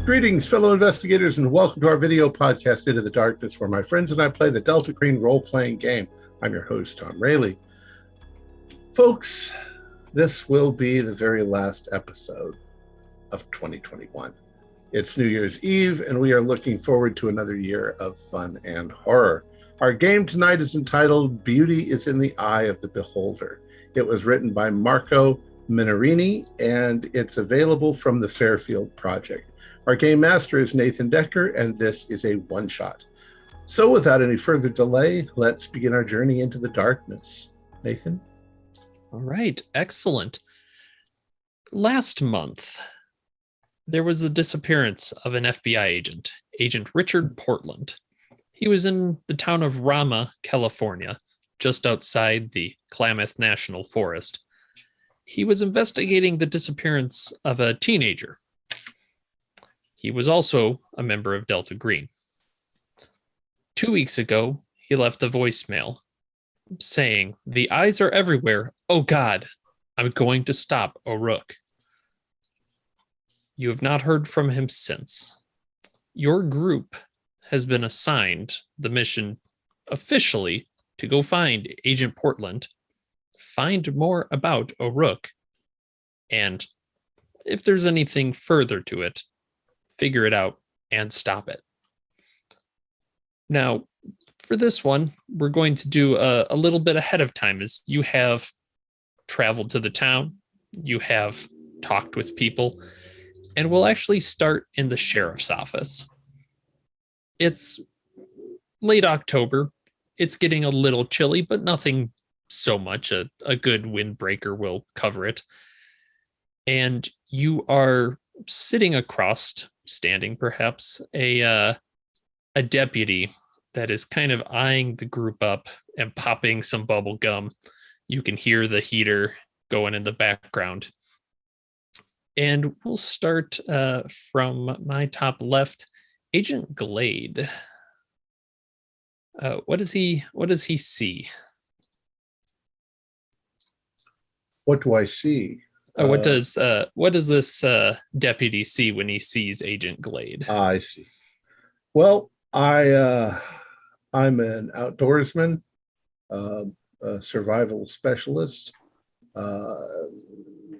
Greetings, fellow investigators, and welcome to our video podcast, Into the Darkness, where my friends and I play the Delta Green role-playing game. I'm your host, Tom Rayleigh. Folks, this will be the very last episode of 2021. It's New Year's Eve, and we are looking forward to another year of fun and horror. Our game tonight is entitled Beauty is in the Eye of the Beholder. It was written by Marco Minorini, and it's available from the Fairfield Project. Our game master is Nathan Decker, and this is a one-shot. So without any further delay, let's begin our journey into the darkness. Nathan? All right, excellent. Last month, there was a disappearance of an FBI agent, Agent Richard Portland. He was in the town of Rama, California, just outside the Klamath National Forest. He was investigating the disappearance of a teenager. He was also a member of Delta Green. 2 weeks ago, he left a voicemail saying, "The eyes are everywhere. Oh God, I'm going to stop O'Rourke." You have not heard from him since. Your group has been assigned the mission officially to go find Agent Portland, find more about O'Rourke, and if there's anything further to it, figure it out and stop it. Now, for this one, we're going to do a little bit ahead of time, as you have traveled to the town, you have talked with people, and we'll actually start in the sheriff's office. It's late October. It's getting a little chilly, but nothing so much. A good windbreaker will cover it. And you are sitting across, standing perhaps, a deputy that is kind of eyeing the group up and popping some bubble gum. You can hear the heater going in the background. And we'll start from my top left, Agent Glade. What does he see? What do I see? What does this deputy see when he sees Agent Glade? I see. Well, I'm an outdoorsman, a survival specialist.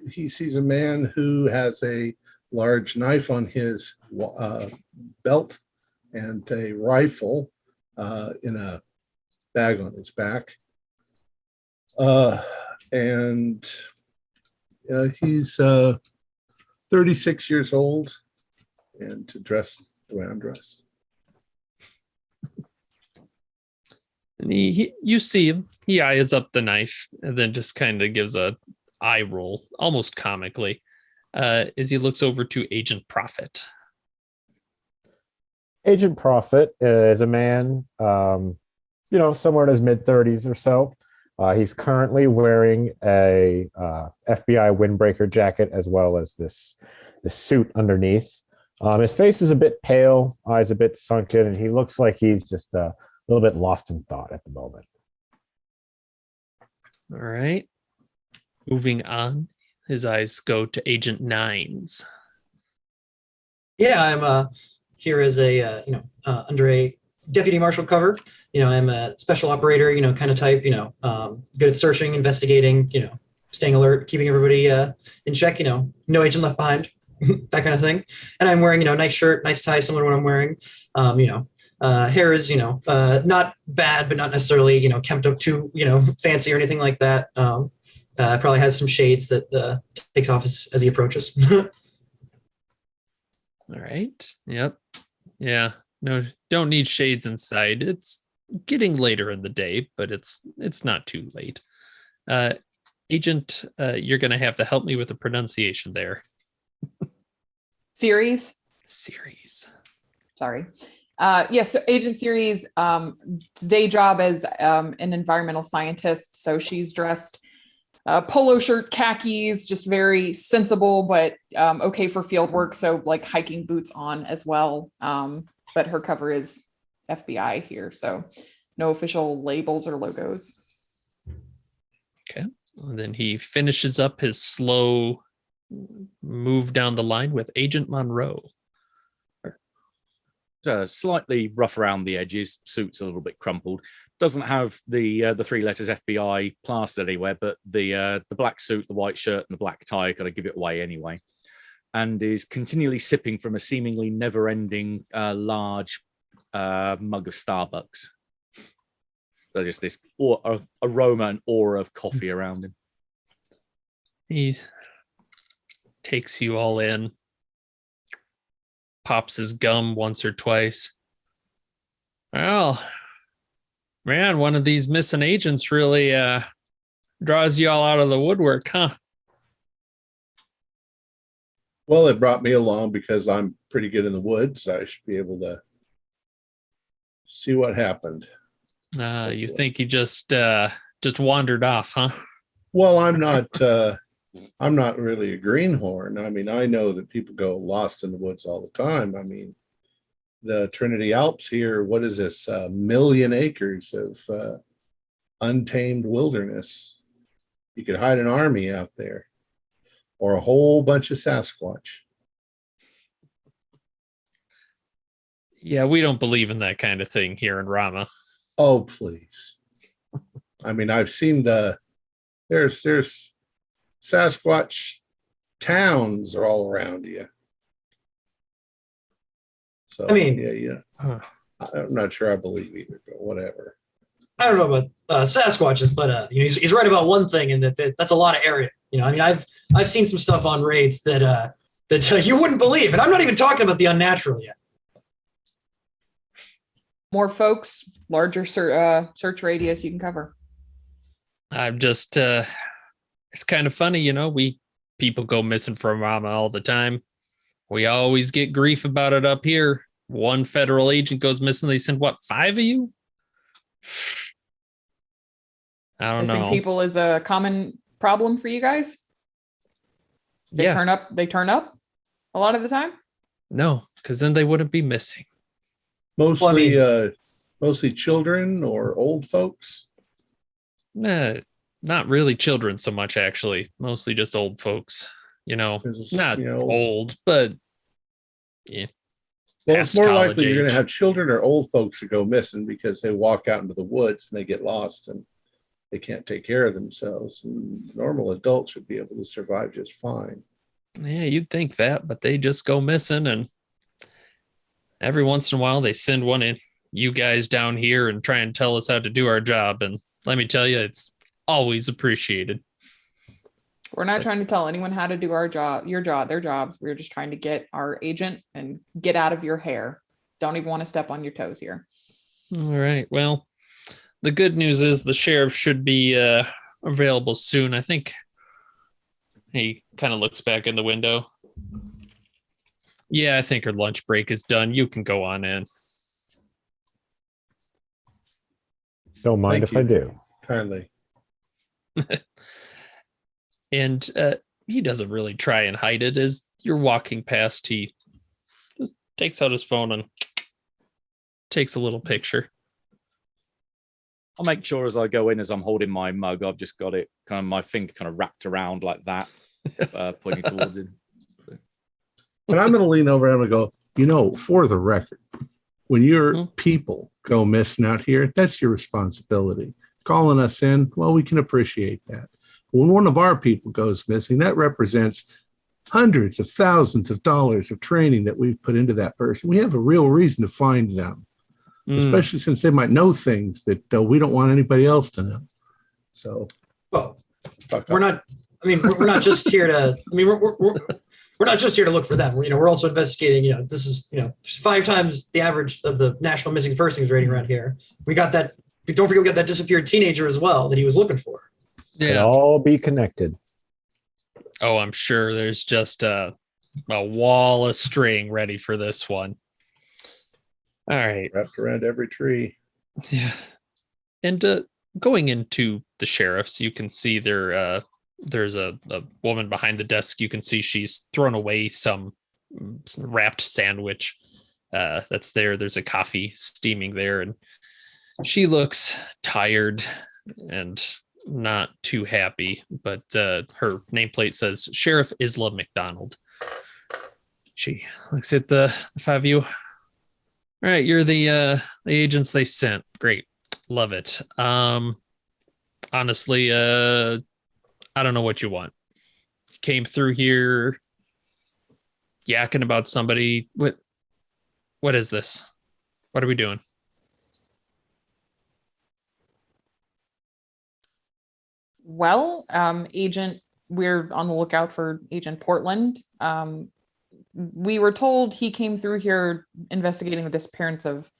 He sees a man who has a large knife on his belt and a rifle in a bag on his back. And he's 36 years old and dressed the way I'm dressed. And you see him, he eyes up the knife and then just kind of gives a eye roll, almost comically, as he looks over to Agent Prophet. Agent Prophet is a man, somewhere in his mid-30s or so. He's currently wearing a FBI windbreaker jacket as well as this suit underneath. His face is a bit pale, eyes a bit sunken, and he looks like he's just a little bit lost in thought at the moment. All right. Moving on, his eyes go to Agent Nines. Yeah, I'm here as a under a deputy marshal cover. I'm a special operator, kind of type. Good at searching, investigating. Staying alert, keeping everybody in check. No agent left behind, that kind of thing. And I'm wearing nice shirt, nice tie, similar to what I'm wearing. Hair is not bad, but not necessarily kempt up too fancy or anything like that. Probably has some shades that takes off as he approaches. All right. Yep. Yeah. No, don't need shades inside. It's getting later in the day, but it's not too late. Agent, you're going to have to help me with the pronunciation there. Series. Sorry. Yes, so Agent Series, day job as an environmental scientist. So she's dressed polo shirt, khakis, just very sensible, but okay for field work. So like hiking boots on as well. But her cover is FBI here. So no official labels or logos. Okay. And then he finishes up his slow move down the line with Agent Monroe. Slightly rough around the edges, suit's a little bit crumpled. Doesn't have the 3 letters FBI plastered anywhere, but the black suit, the white shirt, and the black tie got to give it away anyway. And is continually sipping from a seemingly never-ending large mug of Starbucks. So just this aroma and aura of coffee around him. He takes you all in, pops his gum once or twice. Well, man, one of these missing agents really draws you all out of the woodwork, huh? Well, it brought me along because I'm pretty good in the woods. I should be able to see what happened. You think he just wandered off, huh? Well, I'm not really a greenhorn. I mean, I know that people go lost in the woods all the time. I mean, the Trinity Alps here, what is this? 1 million acres of untamed wilderness. You could hide an army out there, or a whole bunch of Sasquatch. Yeah, we don't believe in that kind of thing here in Rama. Oh, please. I mean, I've seen there's Sasquatch towns are all around you. So, I mean, yeah. I'm not sure I believe either, but whatever. I don't know about Sasquatches, but he's right about one thing, and that's a lot of area. I mean, I've seen some stuff on raids that you wouldn't believe, and I'm not even talking about the unnatural yet. More folks, larger search radius you can cover. I'm just, it's kind of funny, people go missing from Rama all the time. We always get grief about it up here. One federal agent goes missing. They send, 5 of you? I don't know. Missing people is a common problem for you guys? They turn up a lot of the time? No, because then they wouldn't be missing. Mostly children or old folks? Not really children so much, actually. Mostly just old folks. Not old, but yeah. Well, it's more likely you're going to have children or old folks who go missing because they walk out into the woods and they get lost and they can't take care of themselves. And normal adults should be able to survive just fine. Yeah, you'd think that, but they just go missing, and every once in a while they send one in you guys down here and try and tell us how to do our job. And let me tell you, it's always appreciated. We're not trying to tell anyone how to do our job, their jobs. We're just trying to get our agent and get out of your hair. Don't even want to step on your toes here. All right. Well, the good news is the sheriff should be available soon. I think he kind of looks back in the window. Yeah, I think her lunch break is done. You can go on in. Don't mind if I do. Kindly. And he doesn't really try and hide it. As you're walking past, he just takes out his phone and takes a little picture. I'll make sure as I go in, as I'm holding my mug, I've just got it kind of my finger kind of wrapped around like that, pointing towards him. And I'm going to lean over and I'm going to go, for the record, when your people go missing out here, that's your responsibility. Calling us in, well, we can appreciate that. When one of our people goes missing, that represents hundreds of thousands of dollars of training that we've put into that person. We have a real reason to find them, especially since they might know things that we don't want anybody else to know. So, we're not just here to. I mean, we're not just here to look for them. We're also investigating. This is 5 times the average of the national missing persons rating around here. We got that. Don't forget, we got that disappeared teenager as well that he was looking for. Yeah, it'll all be connected. Oh, I'm sure there's just a wall of string ready for this one. All right, wrapped around every tree. Yeah, and going into the sheriff's, you can see there's a woman behind the desk. You can see she's thrown away some wrapped sandwich that's there. There's a coffee steaming there, and she looks tired and not too happy, but her nameplate says Sheriff Isla McDonald. She looks at the 5 of you. All right, you're the agents they sent. Great. Love it. Honestly, I don't know what you want. Came through here yakking about somebody. What is this? What are we doing? Well, Agent, we're on the lookout for Agent Portland. We were told he came through here investigating the disappearance of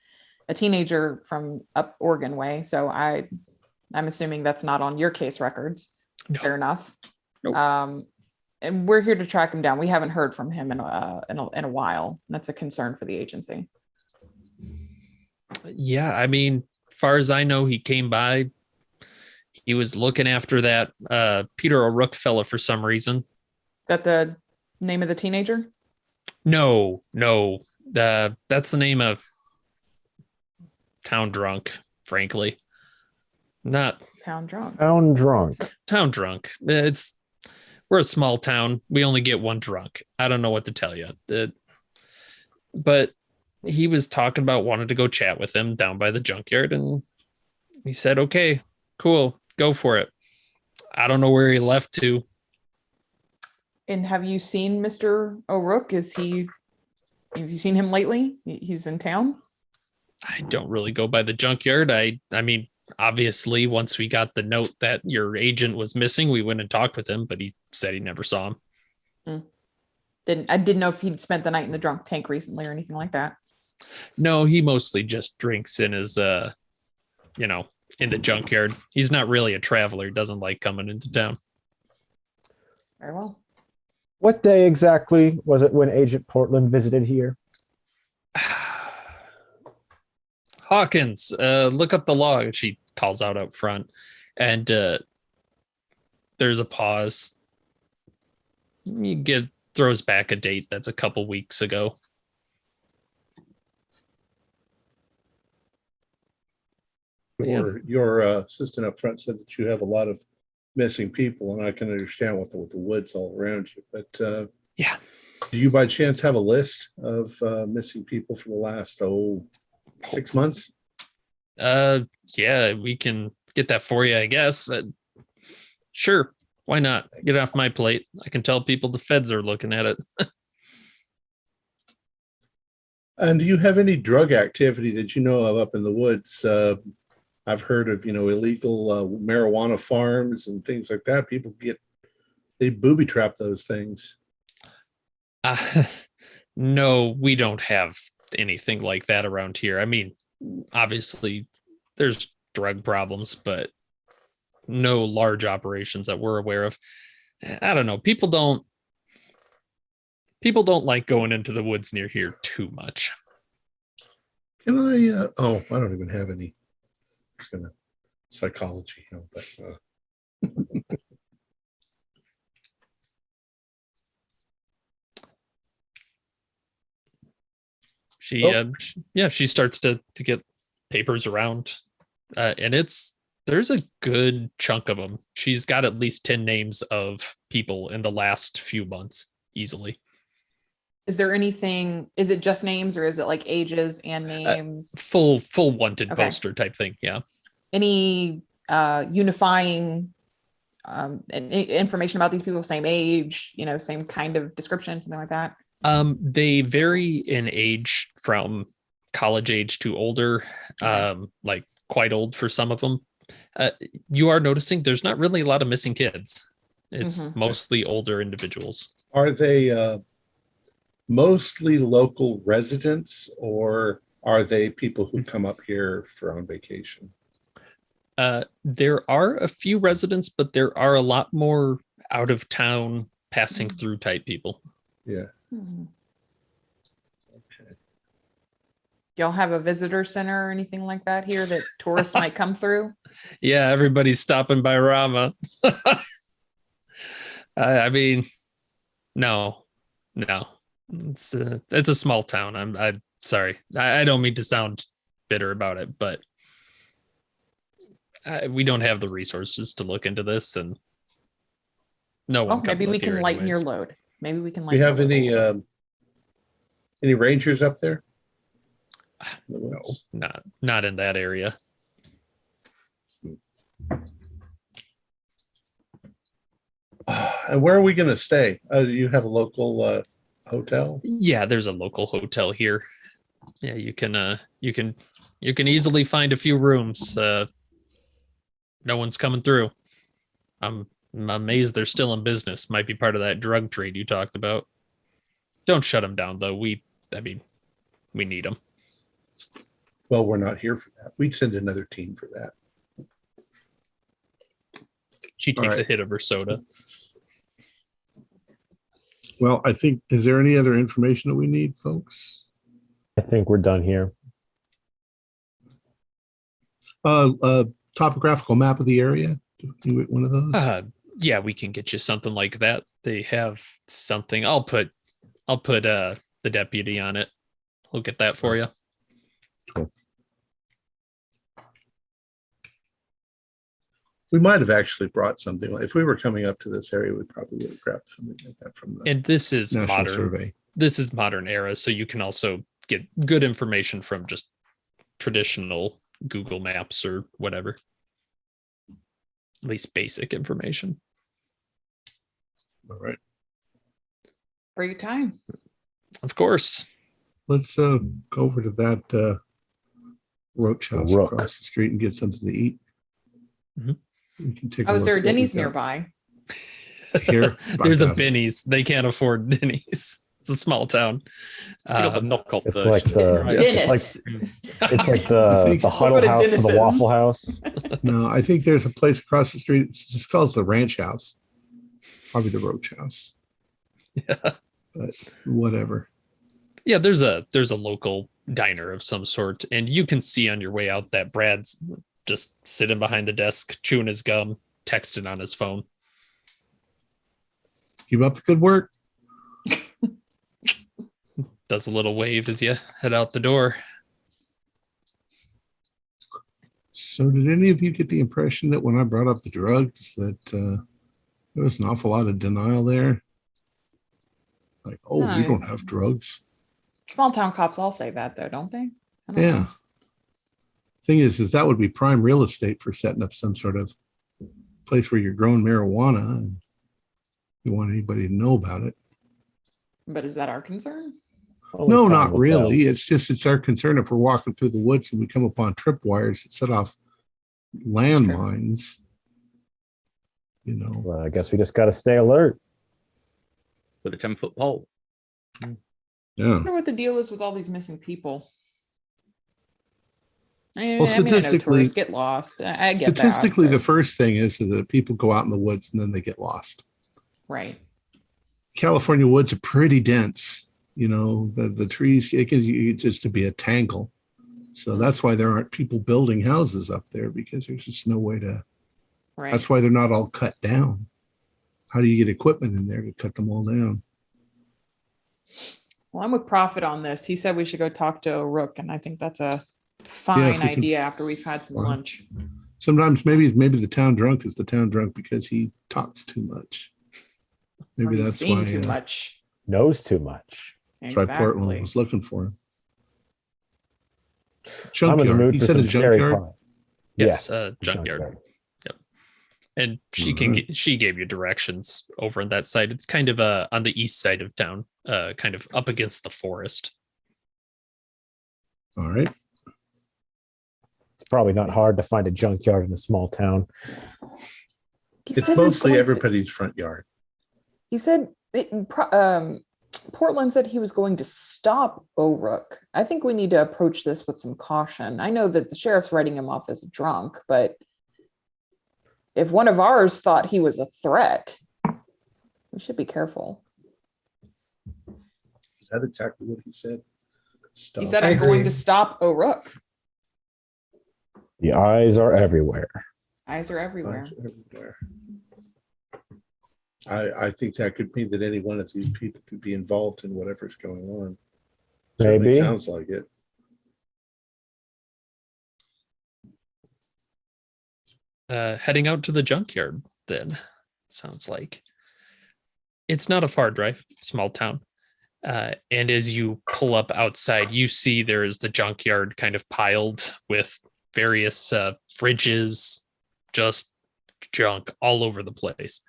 a teenager from up Oregon way. So I'm assuming that's not on your case records. No. Fair enough. Nope. And we're here to track him down. We haven't heard from him in a while. That's a concern for the agency. Yeah, I mean, far as I know, he came by. He was looking after that Peter O'Rourke fella for some reason. Is that the name of the teenager? No. That's the name of town drunk, frankly. Not Town drunk. Town drunk. Town drunk. We're a small town. We only get one drunk. I don't know what to tell you. But he was talking about wanting to go chat with him down by the junkyard, and he said, okay, cool, go for it. I don't know where he left to. And have you seen Mr. O'Rourke? Have you seen him lately? He's in town? I don't really go by the junkyard. I mean, obviously, once we got the note that your agent was missing, we went and talked with him, but he said he never saw him. I didn't know if he'd spent the night in the drunk tank recently or anything like that. No, he mostly just drinks in his, in the junkyard. He's not really a traveler. He doesn't like coming into town. Very well. What day exactly was it when Agent Portland visited here? Hawkins, look up the log. She calls out up front, and there's a pause. Throws back a date that's a couple weeks ago. Your assistant up front said that you have a lot of missing people, and I can understand with the woods all around you. But yeah, do you by chance have a list of missing people for the last 6 months? Yeah, we can get that for you, I guess. Sure, why not? Get it off my plate. I can tell people the feds are looking at it. And do you have any drug activity that you know of up in the woods? I've heard of, illegal marijuana farms and things like that. People they booby trap those things. No, we don't have anything like that around here. I mean, obviously there's drug problems, but no large operations that we're aware of. I don't know. People don't like going into the woods near here too much. Can I, I don't even have any kind of psychology, but she starts to get papers around, and there's a good chunk of them. She's got at least 10 names of people in the last few months easily. Is there anything, is it just names or is it like ages and names? Full wanted poster type thing. Yeah. Any unifying information about these people, same age, same kind of description, something like that? They vary in age from college age to older, like quite old for some of them. You are noticing there's not really a lot of missing kids. It's mostly older individuals. Are they mostly local residents, or are they people who come up here on vacation? There are a few residents, but there are a lot more out of town passing through type people. Yeah. Okay. Do y'all have a visitor center or anything like that here that tourists might come through? Yeah, everybody's stopping by Rama. I mean, no. It's a small town. I'm sorry. I don't mean to sound bitter about it, but we don't have the resources to look into this, and no one. Maybe we can lighten your load. Maybe we can. Do you have any rangers up there? No, not in that area. And where are we going to stay? Do you have a local hotel? Yeah, there's a local hotel here. Yeah, you can easily find a few rooms. No one's coming through. I'm amazed they're still in business. Might be part of that drug trade you talked about. Don't shut them down, though. We need them. Well, we're not here for that. We'd send another team for that. She takes All a right. hit of her soda. Well, I think, is there any other information that we need, folks? I think we're done here. Topographical map of the area. Do you want one of those? Yeah, we can get you something like that. They have something. I'll put the deputy on it. We'll get that for you. Cool. We might have actually brought something. If we were coming up to this area, we probably would have grabbed something like that from the And this is National modern. Survey. This is modern era, so you can also get good information from just traditional Google Maps or whatever. At least basic information. All right. For your time. Of course. Let's go over to that Roach house Rook. across the street and get something to eat. Mhm. We can take Oh, is look there a at what Denny's we've got nearby? Here, There's a Back up. Benny's. They can't afford Denny's. It's a small town. You got the knockoff It's version. like the right? Dennis. it's like I think- the huddle What a house, Dennis the is. Waffle House. No, I think there's a place across the street. It's just called the Ranch House. Probably the Roach House. Yeah. But whatever. Yeah, there's a local diner of some sort, and you can see on your way out that Brad's just sitting behind the desk, chewing his gum, texting on his phone. Keep up the good work. Does a little wave as you head out the door. So did any of you get the impression that when I brought up the drugs that there was an awful lot of denial there? Like, oh, we No. don't have drugs. Small town cops all say that though, don't they? I don't Yeah. know. Thing is that would be prime real estate for setting up some sort of place where you're growing marijuana and you want anybody to know about it. But is that our concern? Only No, time not will really. tell. It's our concern if we're walking through the woods and we come upon tripwires that set off landmines. You know, Well, I guess we just got to stay alert. With a 10-foot pole. I yeah. wonder what the deal is with all these missing people. I Well, I know statistically- tourists get lost. I get Statistically, that, the but- first thing is that people go out in the woods and then they get lost. right. California woods are pretty dense. You know, the trees, it can just to be a tangle. So that's why there aren't people building houses up there, because there's just no way to, Right. that's why they're not all cut down. How do you get equipment in there to cut them all down? Well, I'm with Prophet on this. He said we should go talk to O'Rook, and I think that's a fine we can idea after we've had some find- lunch. Sometimes maybe the town drunk is the town drunk because he talks too much. Or Maybe he's that's seen why, too much. Knows too much. that's why Portland Exactly. was looking for him. I'm in the Junkyard. mood You for said a some cherry junkyard? pie. Yes, Yeah, junkyard. And she she gave you directions over on that side. It's kind of on the east side of town, kind of up against the forest. All right. It's probably not hard to find a junkyard in a small town. He It's said he's mostly going to- everybody's front yard. He said Portland said he was going to stop O'Rook. I think we need to approach this with some caution. I know that the sheriff's writing him off as a drunk, but if one of ours thought he was a threat, we should be careful. Is that exactly what he said? Stop. He said, I I'm going agree. to stop O'Rook. The eyes are everywhere. Eyes are everywhere. Signs everywhere. I think that could mean that any one of these people could be involved in whatever's going on. Certainly Maybe. sounds like it. Heading out to the junkyard, then sounds like it's not a far drive, small town. And as you pull up outside, you see there is the junkyard kind of piled with various fridges, just junk all over the place.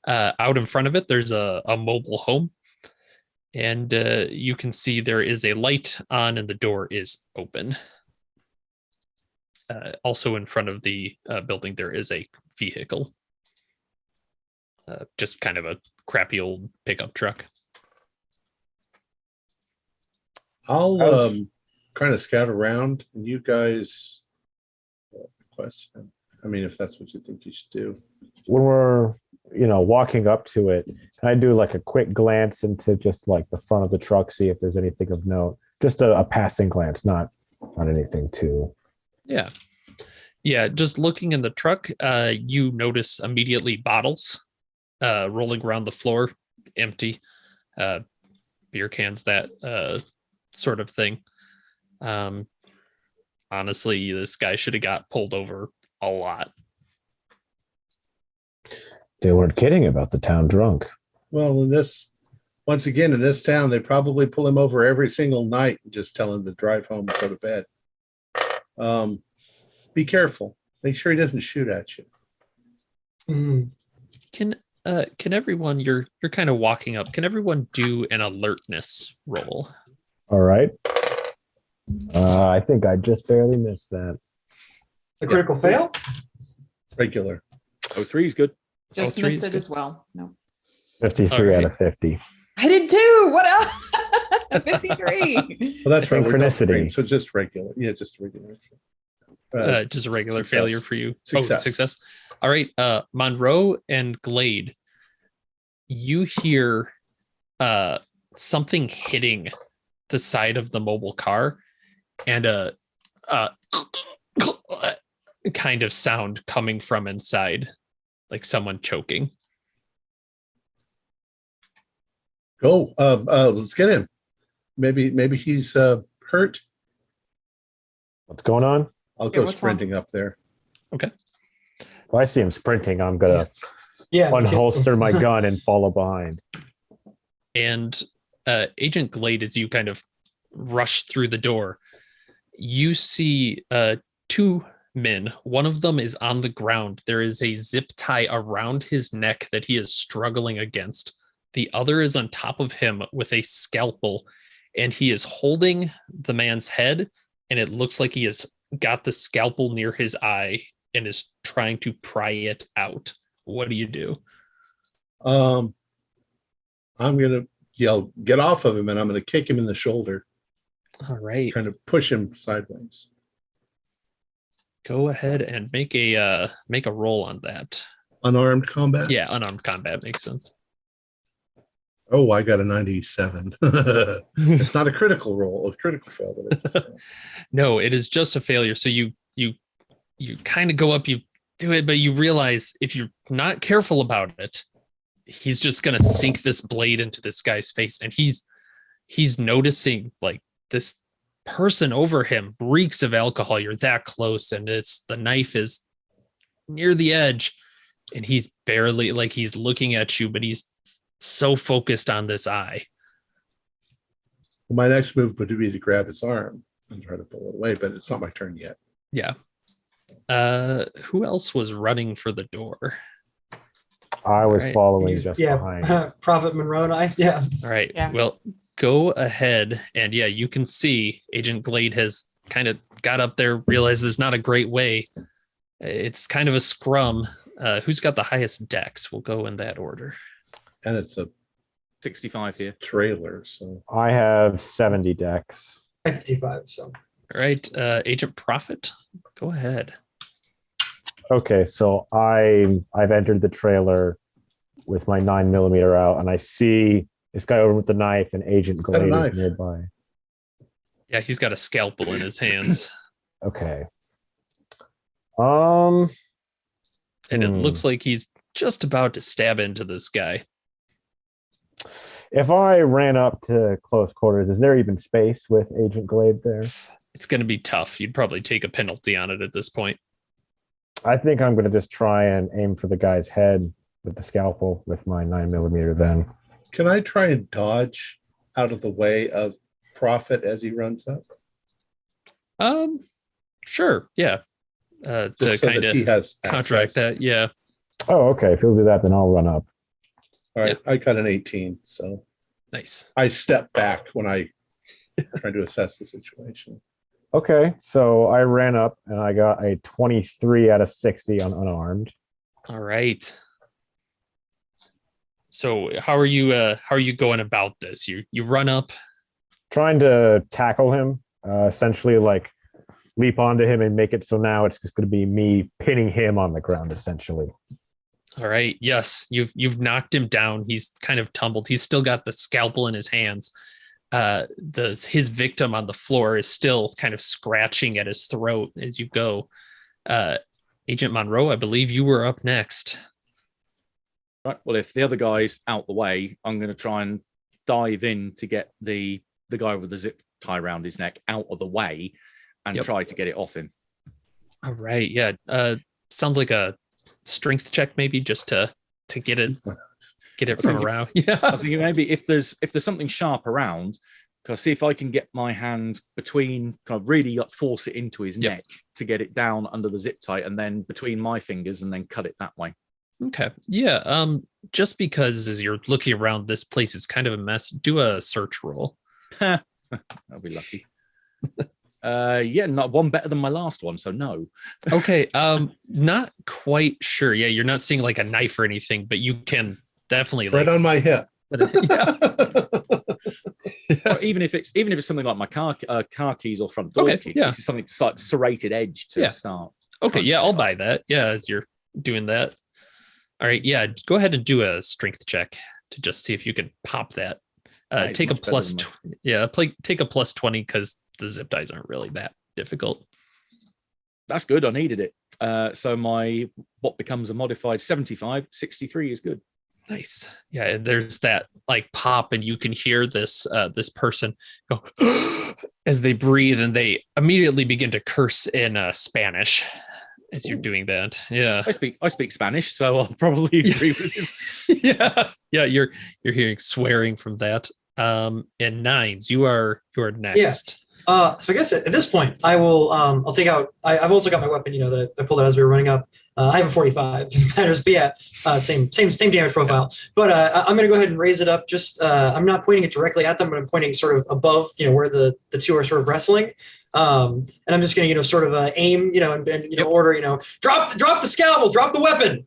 Out in front of it, there's a mobile home. And you can see there is a light on and the door is open. Also in front of the building, there is a vehicle. Just kind of a crappy old pickup truck. I'll kind of scout around, and you guys question. I mean, if that's what you think you should do. When we're, walking up to it, can I do like a quick glance into just like the front of the truck, see if there's anything of note? Just a passing glance, not anything too. Yeah, just looking in the truck, you notice immediately bottles rolling around the floor, empty. Beer cans, that sort of thing. Honestly, this guy should have got pulled over a lot. They weren't kidding about the town drunk. Well, in this town, they probably pull him over every single night and just tell him to drive home and go to bed. Be careful. Make sure he doesn't shoot at you. Mm. Can everyone, you're kind of walking up, can everyone do an alertness roll? All right. I think I just barely missed that. A critical fail? Regular. 03 is good. Just 03 missed is it good. as well. No. 53 out of 50. I did too. What else? 53. Well, that's right. We're not Synchronicity. great, so just regular. Yeah, just regular. Just a regular success. failure for you. Success. Oh, success. All right. Monroe and Glade, you hear something hitting the side of the mobile car and a kind of sound coming from inside, like someone choking. Go. Let's get him. Maybe he's hurt. What's going on? I'll Yeah, go what's sprinting up there. If I see him sprinting, I'm going to Yeah. unholster my gun and follow behind. And Agent Glade, as you kind of rush through the door, you see two men. One of them is on the ground. There is a zip tie around his neck that he is struggling against. The other is on top of him with a scalpel, and he is holding the man's head, and it looks like he has got the scalpel near his eye and is trying to pry it out. What do you do? I'm gonna yell, "Get off of him!" and I'm gonna kick him in the shoulder, All right. kind of push him sideways. Go ahead and make a roll on that. Unarmed combat. Yeah, unarmed combat makes sense. Oh, I got a 97. It's not a critical roll, a critical fail, but it's a fail. No, it is just a failure. So you kind of go up, you do it, but you realize if you're not careful about it, he's just gonna sink this blade into this guy's face, and he's noticing like this person over him reeks of alcohol. You're that close, and the knife is near the edge, and he's barely, like, he's looking at you, but he's so focused on this eye. Well, my next move would be to grab his arm and try to pull it away, but it's not my turn yet. Yeah. Who else was running for the door? I was Right. following just behind. Prophet Monroe and I. Yeah. All right. Yeah. Well, go ahead. And yeah, you can see Agent Glade has kind of got up there, realized there's not a great way. It's kind of a scrum. Who's got the highest dex? We'll go in that order. And it's a 65 here. trailer, so I have 70 decks. 55. So All right. Agent Prophet, go ahead. Okay, so I've entered the trailer with my 9mm out, and I see this guy over with the knife, and Agent Got a Glade knife. is nearby. Yeah, he's got a scalpel in his hands. Okay. And it Hmm. looks like he's just about to stab into this guy. If I ran up to close quarters, is there even space with Agent Glade there? It's going to be tough. You'd probably take a penalty on it at this point. I think I'm going to just try and aim for the guy's head with the scalpel with my 9mm then. can I try and dodge out of the way of Prophet as he runs up? Sure, yeah. To Just so kind that he of has counteract access. that, yeah. Oh, okay. If you'll do that, then I'll run up. All right, I got an 18, so Nice. I step back when I try to assess the situation. Okay, so I ran up and I got a 23 out of 60 on unarmed. All right. So how are you going about this? You run up. Trying to tackle him, essentially like leap onto him and make it so now it's just going to be me pinning him on the ground, essentially. All right. Yes, you've knocked him down. He's kind of tumbled. He's still got the scalpel in his hands. His victim on the floor is still kind of scratching at his throat as you go. Agent Monroe, I believe you were up next. Right. Well, if the other guy's out the way, I'm going to try and dive in to get the guy with the zip tie around his neck out of the way and try to get it off him. All right. Yeah. Sounds like a strength check, maybe, just to get it from around. Yeah. I was thinking maybe if there's something sharp around, can I see if I can get my hand between, kind of really like force it into his neck to get it down under the zip tie, and then between my fingers, and then cut it that way. Okay. Yeah. Just because as you're looking around, this place is kind of a mess. Do a search roll. I'll be lucky. Yeah, not one better than my last one, so no. Okay. Not quite sure. Yeah, you're not seeing like a knife or anything, but you can definitely Right on my hip. Yeah. Or even if it's something like my car keys or front door keys, it's something like serrated edge to start. Okay, yeah, I'll buy that. Yeah, as you're doing that. All right, yeah, go ahead and do a strength check to just see if you can pop that. Take a plus, take a plus 20 because the zip ties aren't really that difficult. That's good. I needed it. So my what becomes a modified 75, 63 is good. Nice. Yeah, there's that like pop, and you can hear this this person go as they breathe, and they immediately begin to curse in Spanish as you're doing that. Yeah, I speak Spanish, so I'll probably agree with you. yeah. You're hearing swearing from that. And Nines, you are next. Yeah. So I guess at this point, I will. I'll take out. I've also got my weapon. That I pulled out as we were running up. I have a 45. Matters, but yeah, same damage profile. But I'm going to go ahead and raise it up. Just I'm not pointing it directly at them, but I'm pointing sort of above. Where the two are sort of wrestling. And I'm just going to sort of aim. And order. Drop the scalpel. Drop the weapon.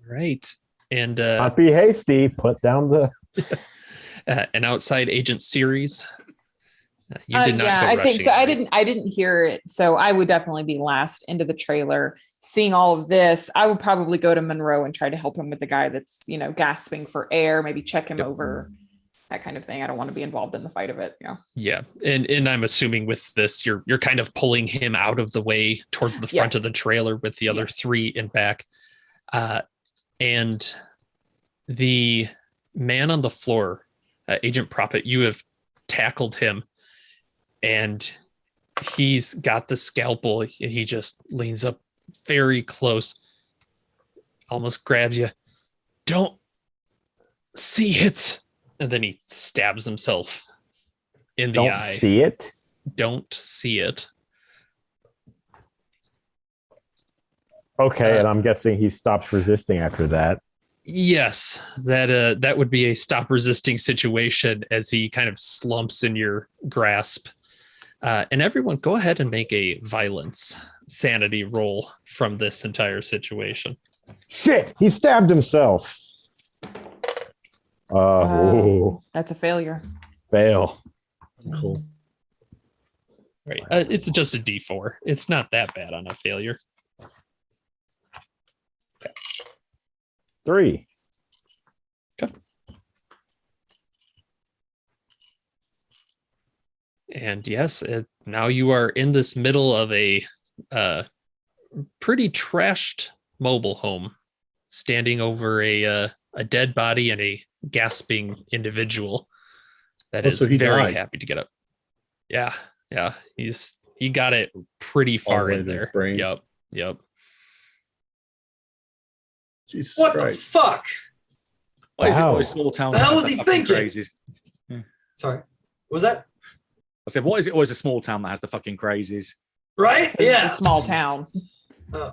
Right. And not be hasty. Put down the. An outside agent series. You did not go I think so. rushing, I didn't hear it, so I would definitely be last into the trailer. Seeing all of this, I would probably go to Monroe and try to help him with the guy that's gasping for air. Maybe check him over, that kind of thing. I don't want to be involved in the fight of it. Yeah, and I'm assuming with this, you're kind of pulling him out of the way towards the front of the trailer with the other three in back, and the man on the floor, Agent Prophet, you have tackled him. And he's got the scalpel. He just leans up very close, almost grabs you. Don't see it. And then he stabs himself in the eye. Don't see it? Don't see it. Okay, and I'm guessing he stops resisting after that. Yes, that would be a stop resisting situation as he kind of slumps in your grasp. And everyone, go ahead and make a violence sanity roll from this entire situation. Shit, he stabbed himself. That's a failure. Fail. Cool. Right. It's just a D4. It's not that bad on a failure. 3. Okay. And yes, now you are in this middle of a pretty trashed mobile home, standing over a dead body and a gasping individual that is very died. happy to get up. Yeah. He got it pretty far in there. Yep. Jesus What Christ. the fuck? What is it? Wow. What is small town? The hell that was has he the fucking thinking? Crazies? Sorry. What was that? I said, what is it always a small town that has the fucking crazies? Right? It's Yeah. a small town.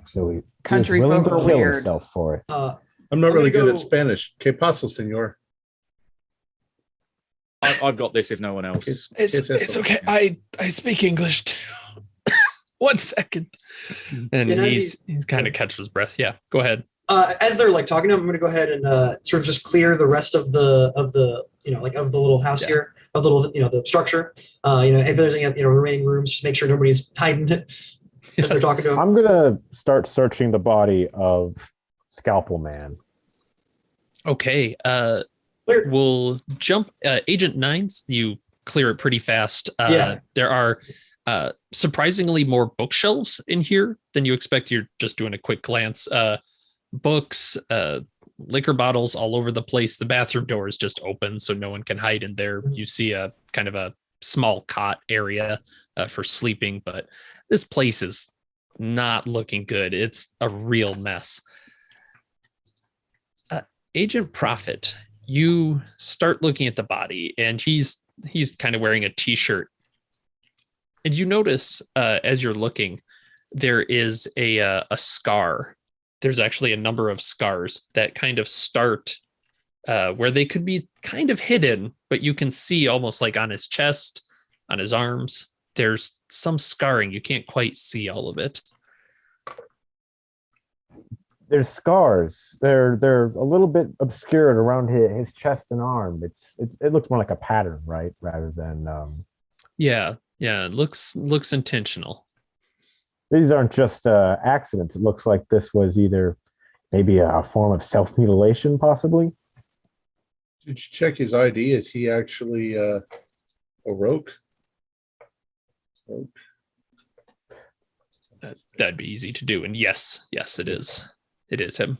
So he Country was willing folk to are kill weird. himself for it. I'm not I'm really gonna good go- at Spanish. Que paso, señor? I've got this if no one else. It's okay. I speak English too. 1 second. And And as he's kind of catches his breath. Yeah, go ahead. As they're like talking to him, I'm going to go ahead and sort of just clear the rest of the of the little house here, of the little the structure. If there's any remaining rooms, just make sure nobody's hiding it as they're talking to him. I'm gonna start searching the body of Scalpel Man. Okay. Clear. We'll jump Agent Nines. You clear it pretty fast. Yeah. There are surprisingly more bookshelves in here than you expect. You're just doing a quick glance. Books, liquor bottles all over the place. The bathroom door is just open, so no one can hide in there. You see a kind of a small cot area for sleeping, but this place is not looking good. It's a real mess. Agent Prophet, you start looking at the body, and he's kind of wearing a t-shirt, and you notice as you're looking, there is a scar. There's actually a number of scars that kind of start where they could be kind of hidden, but you can see almost like on his chest, on his arms, there's some scarring. You can't quite see all of it. There's scars. They're a little bit obscured around his chest and arm. It looks more like a pattern, right, rather than. Yeah, it looks intentional. These aren't just accidents. It looks like this was either maybe a form of self-mutilation, possibly. Did you check his ID? Is he actually a rogue? That'd be easy to do. And yes, it is. It is him.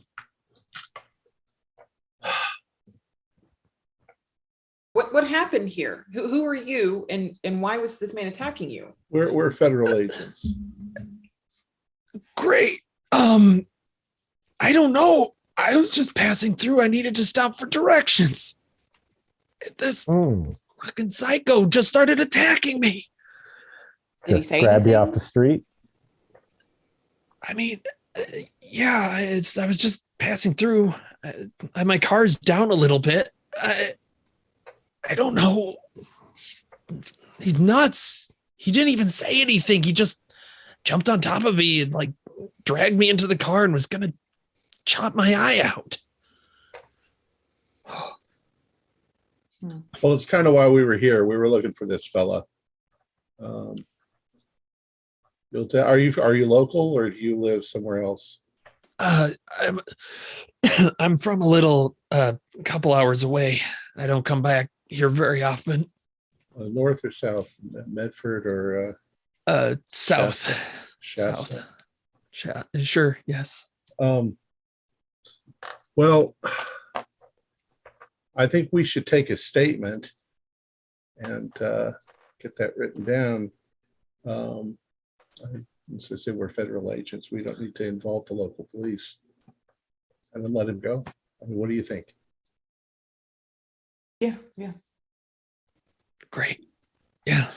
What happened here? Who are you, and why was this man attacking you? We're federal agents. Great. I don't know. I was just passing through. I needed to stop for directions. This fucking psycho just started attacking me. Did he Just say grab you anything? off the street. I mean, yeah, I was just passing through. My car's down a little bit. I don't know. He's nuts. He didn't even say anything. He just jumped on top of me and like dragged me into the car and was gonna chop my eye out. Well, it's kind of why we were here. We were looking for this fella. Are you local, or do you live somewhere else? I'm from a little couple hours away. I don't come back here very often. North or south? Medford or South. Shasta? Sure, yes. Well, I think we should take a statement and get that written down. As I said, we're federal agents. We don't need to involve the local police. And then let him go. I mean, what do you think? Yeah. Great. Yeah.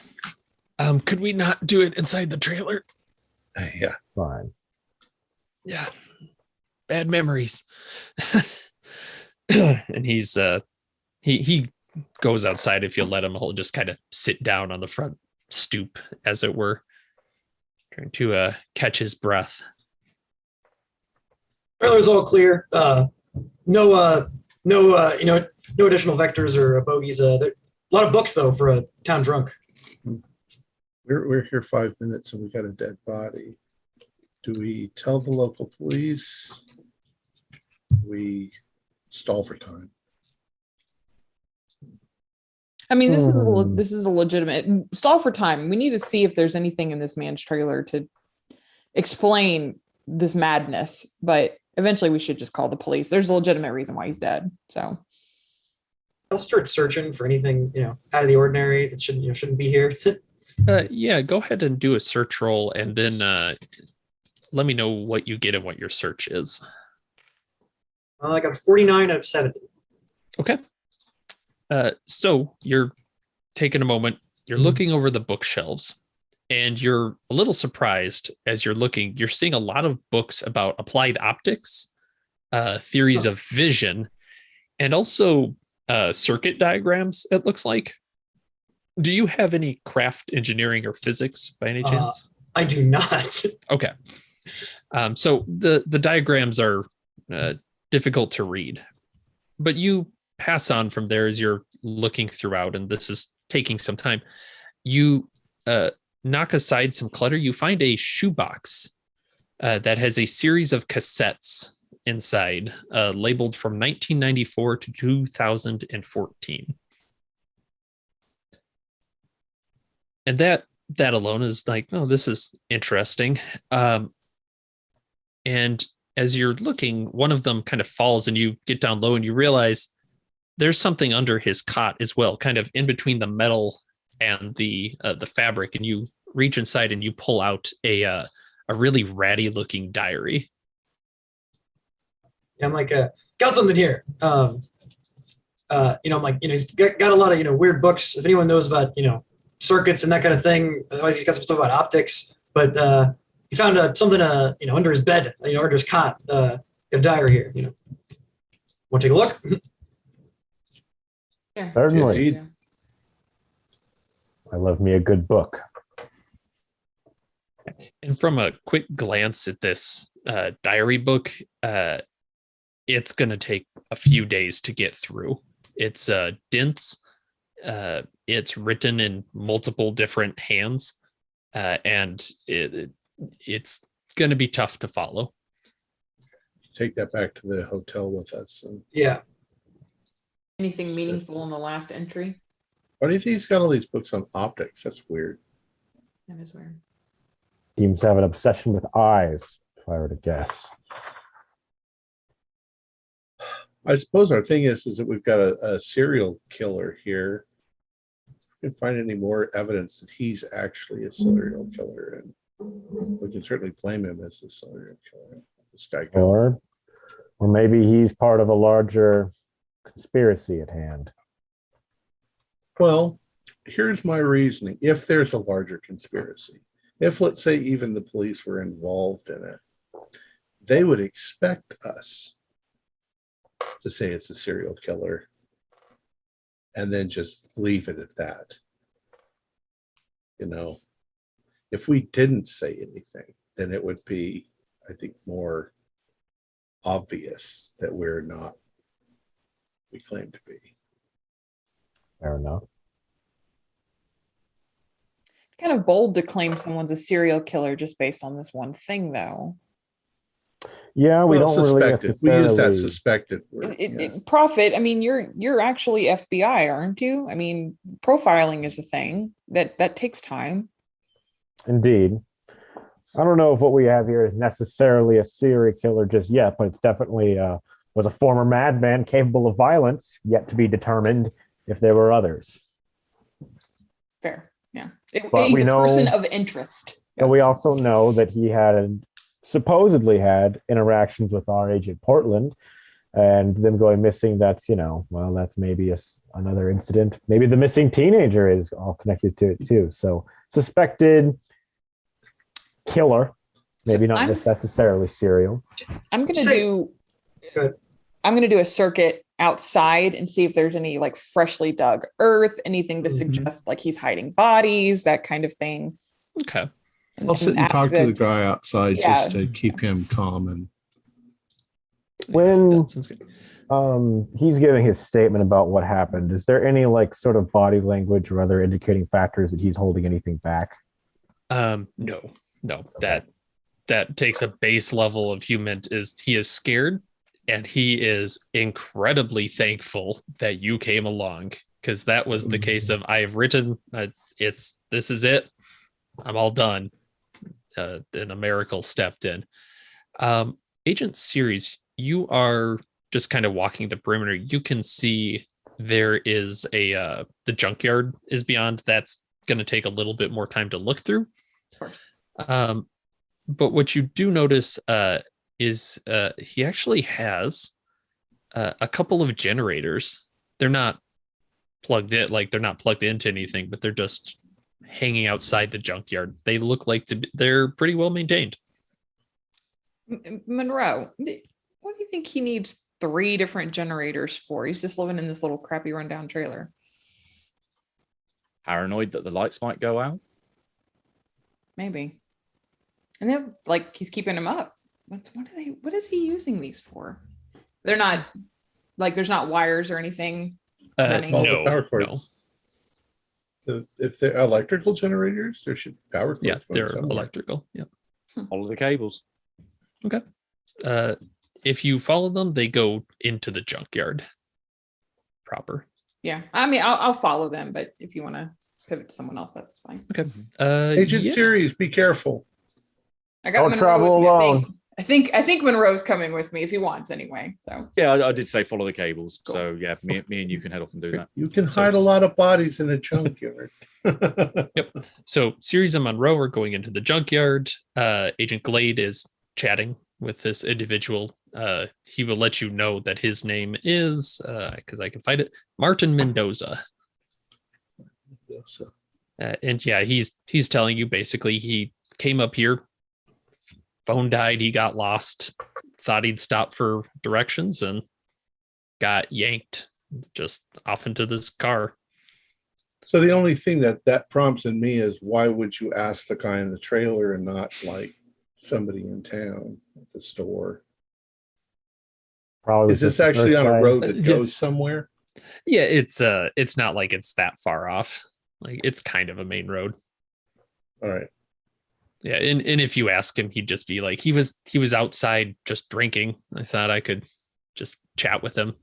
Could we not do it inside the trailer? Yeah. Fine. Yeah. Bad memories. And he's he goes outside. If you'll let him, he'll just kind of sit down on the front stoop, as it were, trying to catch his breath. Trailer's all clear. No additional vectors or bogeys. A lot of books though for a town drunk. We're here 5 minutes and we got a dead body. Do we tell the local police? We stall for time. I mean, this is a legitimate stall for time. We need to see if there's anything in this man's trailer to explain this madness, but eventually we should just call the police. There's a legitimate reason why he's dead. So I'll start searching for anything, out of the ordinary that shouldn't be here. Yeah, go ahead and do a search roll, and then let me know what you get and what your search is. I got 49 out of 70. Okay. So you're taking a moment, you're looking over the bookshelves, and you're a little surprised as you're looking. You're seeing a lot of books about applied optics, theories of vision, and also circuit diagrams, it looks like. Do you have any craft engineering or physics by any chance? I do not. Okay. So the diagrams are difficult to read, but you pass on from there as you're looking throughout, and this is taking some time. You knock aside some clutter. You find a shoebox that has a series of cassettes inside, labeled from 1994 to 2014. And that alone is like, oh, this is interesting. And as you're looking, one of them kind of falls, and you get down low and you realize there's something under his cot as well, kind of in between the metal and the fabric. And you reach inside and you pull out a really ratty looking diary. I'm like, got something here. I'm like, he's got a lot of, weird books. If anyone knows about, circuits and that kind of thing, otherwise he's got some stuff about optics. But he found something, under his bed, under his cot, got a diary here. Want to take a look? Yeah. Certainly. Yeah. I love me a good book. And from a quick glance at this diary book, it's going to take a few days to get through. It's dense. It's written in multiple different hands, and it's going to be tough to follow. Take that back to the hotel with us. And Yeah. Anything meaningful in the last entry? why do you think he's got all these books on optics? That's weird. That is weird. Seems to have an obsession with eyes, if I were to guess. I suppose our thing is that we've got a serial killer here. We can find any more evidence that he's actually a serial killer, and we can certainly blame him as a serial killer. This guy Or maybe he's part of a larger conspiracy at hand. Well, here's my reasoning. If there's a larger conspiracy, if let's say even the police were involved in it, they would expect us to say it's a serial killer and then just leave it at that. If we didn't say anything, then it would be, I think, more obvious that we're not we claim to be. Fair enough. It's kind of bold to claim someone's a serial killer just based on this one thing, though. Yeah, we don't really suspected. We use that necessarily. suspected word. Profit. I mean, you're actually FBI, aren't you? I mean, profiling is a thing that takes time. Indeed. I don't know if what we have here is necessarily a serial killer just yet, but it's definitely was a former madman capable of violence, yet to be determined if there were others. Fair. Yeah. But He's we a know- person of interest. And we Yes. also know that he supposedly had interactions with our agent Portland, and them going missing. That's, that's maybe another incident. Maybe the missing teenager is all connected to it too. So suspected killer, maybe not necessarily serial. I'm gonna Say- do. Good. I'm gonna do a circuit outside and see if there's any like freshly dug earth, anything to Mhm. suggest like he's hiding bodies, that kind of thing. Okay. I'll sit and ask talk to the- the guy outside Yeah. just to keep him calm. And When That sounds good. he's giving his statement about what happened, is there any like sort of body language or other indicating factors that he's holding anything back? No, that takes a base level of human. He is scared, and he is incredibly thankful that you came along, because that was the case of, I have written, this is it, I'm all done. And a miracle stepped in. Agent Series, you are just kind of walking the perimeter. You can see there is the junkyard is beyond. That's going to take a little bit more time to look through. Of course. But what you do notice is he actually has a couple of generators. They're not plugged in, like they're not plugged into anything, but they're just hanging outside the junkyard. They look like they're pretty well maintained. Monroe, what do you think he needs 3 different generators for? He's just living in this little crappy rundown trailer. Paranoid that the lights might go out. Maybe. And then like he's keeping them up. What is he using these for? They're not like there's not wires or anything. running. Follow the power cords. If they're electrical generators, there should be power cords. Yeah, they're somewhere. electrical. Yeah. Follow the cables. Okay. If you follow them, they go into the junkyard proper. Yeah. I mean, I'll follow them, but if you want to pivot to someone else, that's fine. Okay. Agent yeah. Series, be careful. I got Don't Monroe travel with me, alone. I think Monroe's coming with me if he wants anyway. So Yeah, I did say follow the cables. Cool. So yeah, me and you can head off and do that. You can So hide a it's- lot of bodies in a junkyard. Yep. So Series and Monroe are going into the junkyard. Agent Glade is chatting with this individual. He will let you know that his name is, because I can find it, Martin Mendoza. So, And yeah, he's telling you basically he came up here, phone died, he got lost, thought he'd stop for directions and got yanked just off into this car. so the only thing that prompts in me is why would you ask the guy in the trailer and not like somebody in town at the store? Probably Is was this just the actually first on a time. road that goes somewhere? Yeah, it's not like it's that far off. Like it's kind of a main road. All right. Yeah, and if you ask him, he'd just be like, he was outside just drinking. I thought I could just chat with him.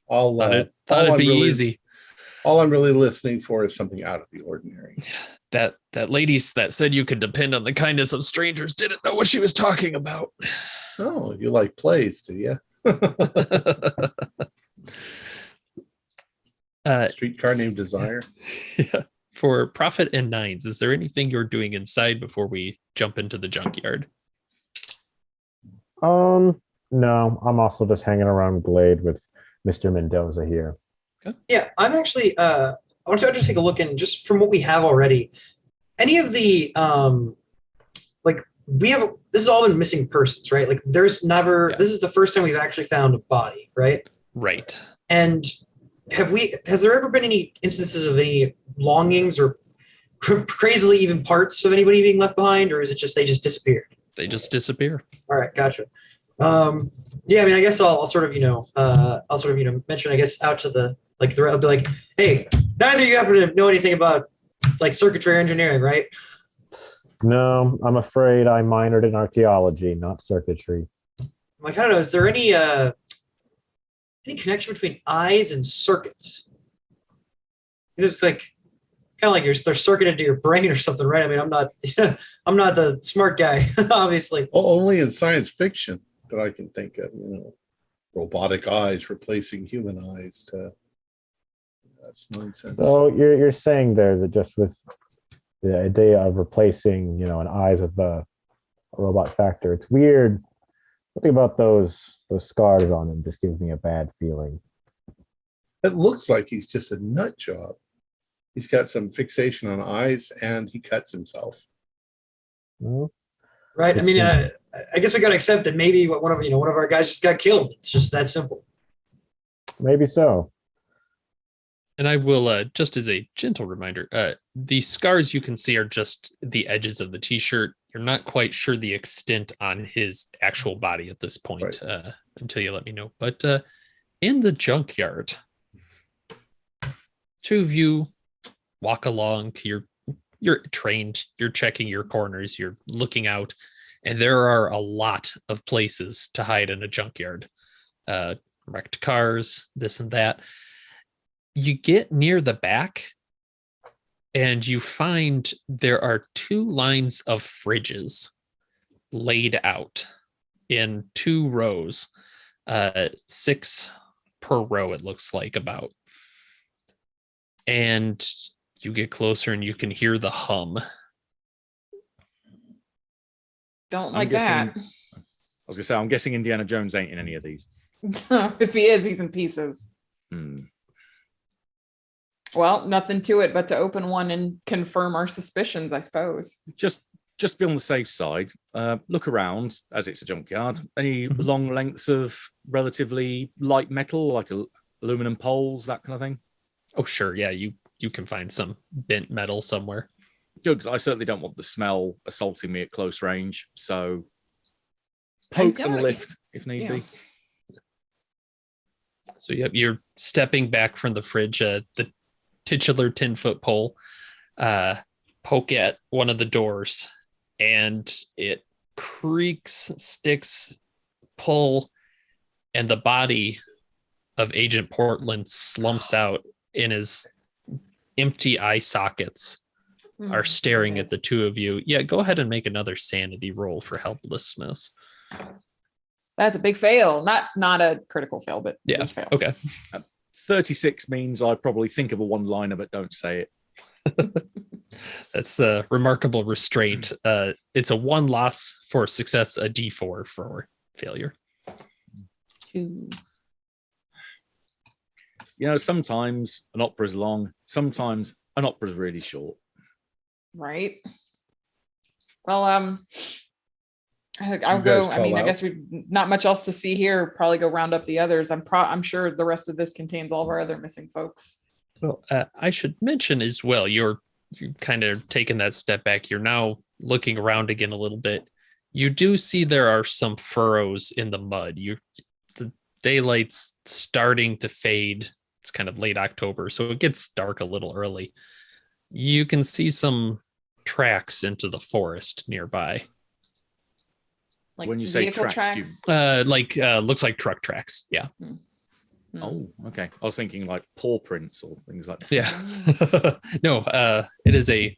Thought Thought it'd be easy. All I'm really listening for is something out of the ordinary. That lady that said you could depend on the kindness of strangers didn't know what she was talking about. Oh, you like plays, do you? Streetcar named Desire. Yeah. For Profit and Nines, is there anything you're doing inside before we jump into the junkyard? No, I'm also just hanging around Glade with Mr. Mendoza here. Yeah, I'm actually I want to take a look in just from what we have already. Any of the like we have this has all been missing persons, right? Like there's never this is the first time we've actually found a body, right? Right. And has there ever been any instances of any longings or crazily even parts of anybody being left behind, or is it just they just disappeared? They just disappear. All right, gotcha. Yeah, I mean, I guess I'll sort of mention, I guess, out to the I'll be like, hey, neither of you happen to know anything about like circuitry or engineering, right? No, I'm afraid I minored in archaeology, not circuitry. Like, I don't know, is there any connection between eyes and circuits? It's like kind of like they're circuited to your brain or something, right? I mean, I'm not the smart guy, obviously. Only in science fiction that I can think of, robotic eyes replacing human eyes. That's nonsense. So you're saying there that just with the idea of replacing, an eyes with a robot factor, it's weird. Something about those scars on him just gives me a bad feeling. It looks like he's just a nut job. He's got some fixation on eyes, and he cuts himself. Well, Right. I mean, I guess we got to accept that maybe one of our guys just got killed. It's just that simple. maybe so. And I will, just as a gentle reminder, the scars you can see are just the edges of the t-shirt. You're not quite sure the extent on his actual body at this point, Right. Until you let me know. But in the junkyard, two of you walk along. You're trained. You're checking your corners. You're looking out, and there are a lot of places to hide in a junkyard. Wrecked cars, this and that. You get near the back and you find there are 2 lines of fridges laid out in 2 rows, 6 per row, it looks like about. And you get closer and you can hear the hum. don't I'm like guessing- that. I was gonna say, I'm guessing Indiana Jones ain't in any of these. If he is, he's in pieces. Well, nothing to it but to open one and confirm our suspicions, I suppose. Just be on the safe side. Look around, as it's a junkyard. Any long lengths of relatively light metal, like aluminum poles, that kind of thing? Oh, sure. Yeah, you can find some bent metal somewhere. Good, 'cause I certainly don't want the smell assaulting me at close range. So poke and lift if need be. So you're stepping back from the fridge, the titular 10-foot pole, poke at one of the doors, and it creaks, sticks, pull, and the body of Agent Portland slumps out, in his empty eye sockets are staring at the two of you. Yeah, go ahead and make another sanity roll for helplessness. That's a big fail. Not a critical fail, but yeah. Fail. Okay. 36 means I probably think of a one-liner, but don't say it. That's a remarkable restraint. It's a 1 loss for success, a D4 for failure. 2. Sometimes an opera's long, sometimes an opera's really short. Right. Well, I'll You go. guys I mean, call I out? guess we've not much else to see here. Probably go round up the others. I'm sure the rest of this contains all of our other missing folks. Well, I should mention as well, you're kind of taking that step back. You're now looking around again a little bit. You do see there are some furrows in the mud. The daylight's starting to fade. It's kind of late October, so it gets dark a little early. You can see some tracks into the forest nearby. Like When you say vehicle tracks, Looks like truck tracks. Yeah. Oh, okay. I was thinking like paw prints or things like that. Yeah. No, it is a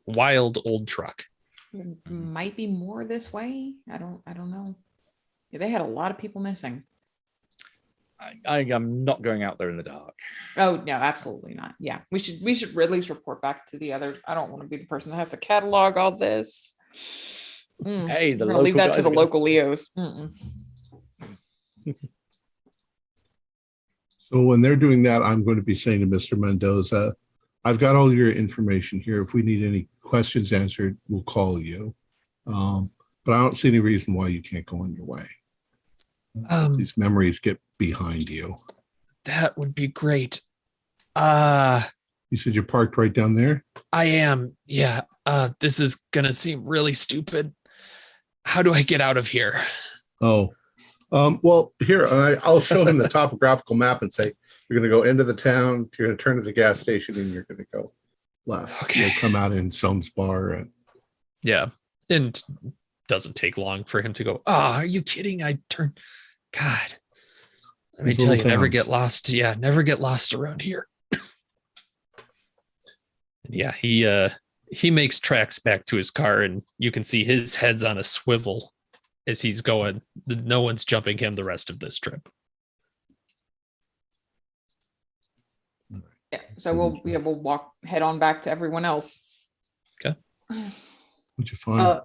wild old truck. Might be more this way. I don't know. Yeah, they had a lot of people missing. I'm not going out there in the dark. Oh no, absolutely not. Yeah, we should at least report back to the others. I don't want to be the person that has to catalog all this. Hey, I'm gonna leave that to the local Leos. So when they're doing that, I'm going to be saying to Mr. Mendoza, I've got all your information here. If we need any questions answered, we'll call you. But I don't see any reason why you can't go on your way. These memories get behind you. That would be great. You said you're parked right down there? I am. Yeah. This is gonna seem really stupid. How do I get out of here? Oh, well, here, I'll show him the topographical map and say, you're going to go into the town, you're going to turn to the gas station, and you're going to go left. Okay. You'll come out in Soames Bar. And Yeah. And doesn't take long for him to go, are you kidding? I turned. God. Let me These tell you, little never towns. get lost. Yeah, never get lost around here. Yeah, he makes tracks back to his car, and you can see his head's on a swivel as he's going. No one's jumping him the rest of this trip. Yeah, so we'll head on back to everyone else. Okay. What'd you find?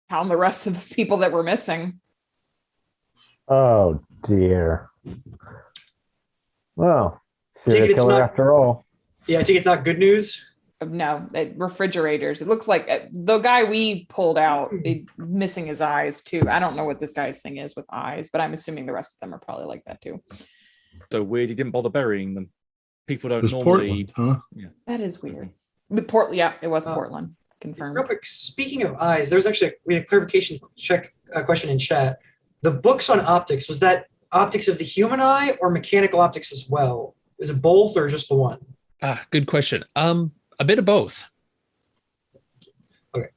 Found the rest of the people that were missing. Oh dear. Well, Take serial it it's killer not- after all. Yeah, I think it's not good news. No, refrigerators. It looks like the guy we pulled out, missing his eyes too. I don't know what this guy's thing is with eyes, but I'm assuming the rest of them are probably like that too. So weird he didn't bother burying them. People don't It was normally. Portland, huh? That is weird. But Portland, yeah, it was Portland. Confirmed. Real quick, speaking of eyes, there was actually we had a clarification question in chat. The books on optics, was that optics of the human eye or mechanical optics as well? Is it both or just the one? Good question. A bit of both. Okay.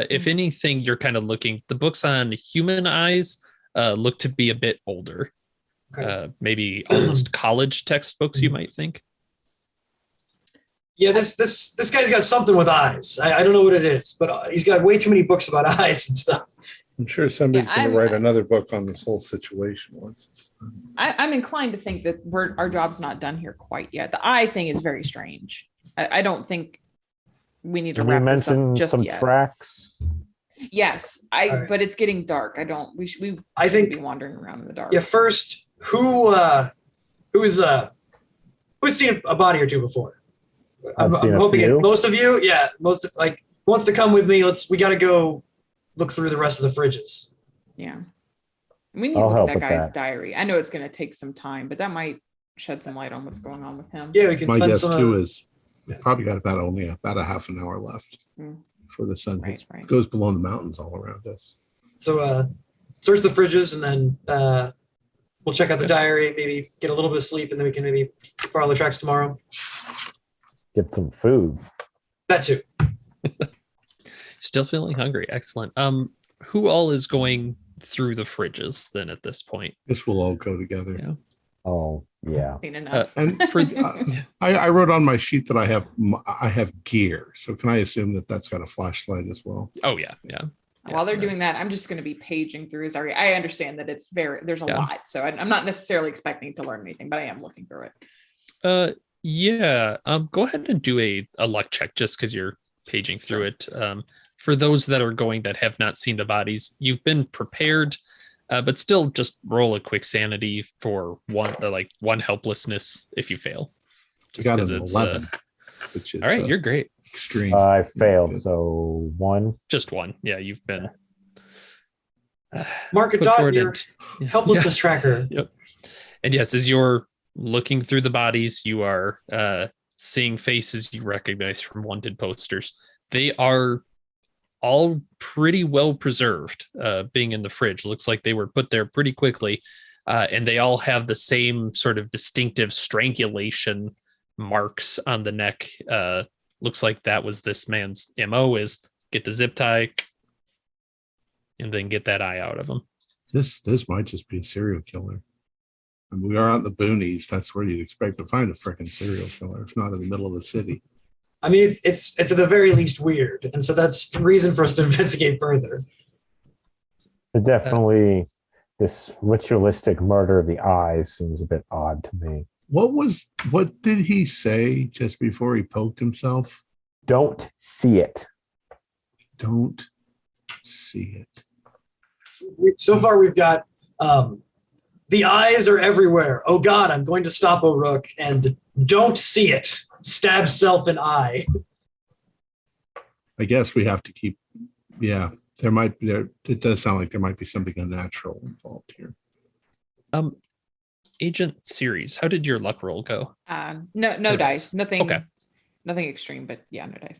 If anything, you're kind of looking. The books on human eyes look to be a bit older. Okay. Maybe almost college textbooks, you might think. Yeah, this guy's got something with eyes. I don't know what it is, but he's got way too many books about eyes and stuff. I'm sure somebody's Yeah, going to write another book on this whole situation once it's done. I'm inclined to think that our job's not done here quite yet. The eye thing is very strange. I don't think we need to Did we wrap this up mention just some yet. tracks? Yes, All right. but it's getting dark. I don't. We shouldn't think- be wandering around in the dark. Yeah, first, who's seen a body or two before? I'm I've seen a hoping few. most of you. Yeah, most of, like wants to come with me. We got to go look through the rest of the fridges. Yeah. We need to I'll look help at with that guy's that. diary. I know it's going to take some time, but that might shed some light on what's going on with him. Yeah, we can My spend guess some. too is we've probably got about a half an hour left Mm. before the sun Right, hits, right. goes below the mountains all around us. So search the fridges and then we'll check out the diary, maybe get a little bit of sleep, and then we can maybe follow the tracks tomorrow. Get some food. That too. Still feeling hungry. Excellent. Who all is going through the fridges then at this point? This will all go together. Yeah. Oh, yeah. Seen enough. And for I wrote on my sheet that I have gear. So can I assume that that's got a flashlight as well? Oh yeah, yeah. While they're doing that, that's- I'm just going to be paging through his diary. I understand that there's a Yeah. lot, so I'm not necessarily expecting to learn anything, but I am looking through it. Yeah. Go ahead and do a luck check just because you're paging through it. For those that are going that have not seen the bodies, you've been prepared, but still just roll a quick sanity for one helplessness if you fail. I Just got 'cause an it's 11, which is all right. You're great. extreme. I failed, Good. so 1. Just one. Yeah, you've been Mark a put dot forward your and- yeah. helplessness tracker. And yes, as you're looking through the bodies, you are seeing faces you recognize from wanted posters. They are all pretty well preserved, being in the fridge. Looks like they were put there pretty quickly. And they all have the same sort of distinctive strangulation marks on the neck. Looks like that was this man's MO, is get the zip tie and then get that eye out of him. This might just be a serial killer. I mean, we are out in the boonies. That's where you'd expect to find a freaking serial killer, if not in the middle of the city. I mean, it's at the very least weird, and so that's the reason for us to investigate further. But definitely, this ritualistic murder of the eyes seems a bit odd to me. What did he say just before he poked himself? Don't see it. Don't see it. So far, we've got the eyes are everywhere. Oh God, I'm going to stop O'Rook, and don't see it. Stab self in eye. I guess we have to keep. Yeah, it does sound like there might be something unnatural involved here. Agent Series, how did your luck roll go? No No dice. dice. Nothing. Okay. Nothing extreme, but yeah, no dice.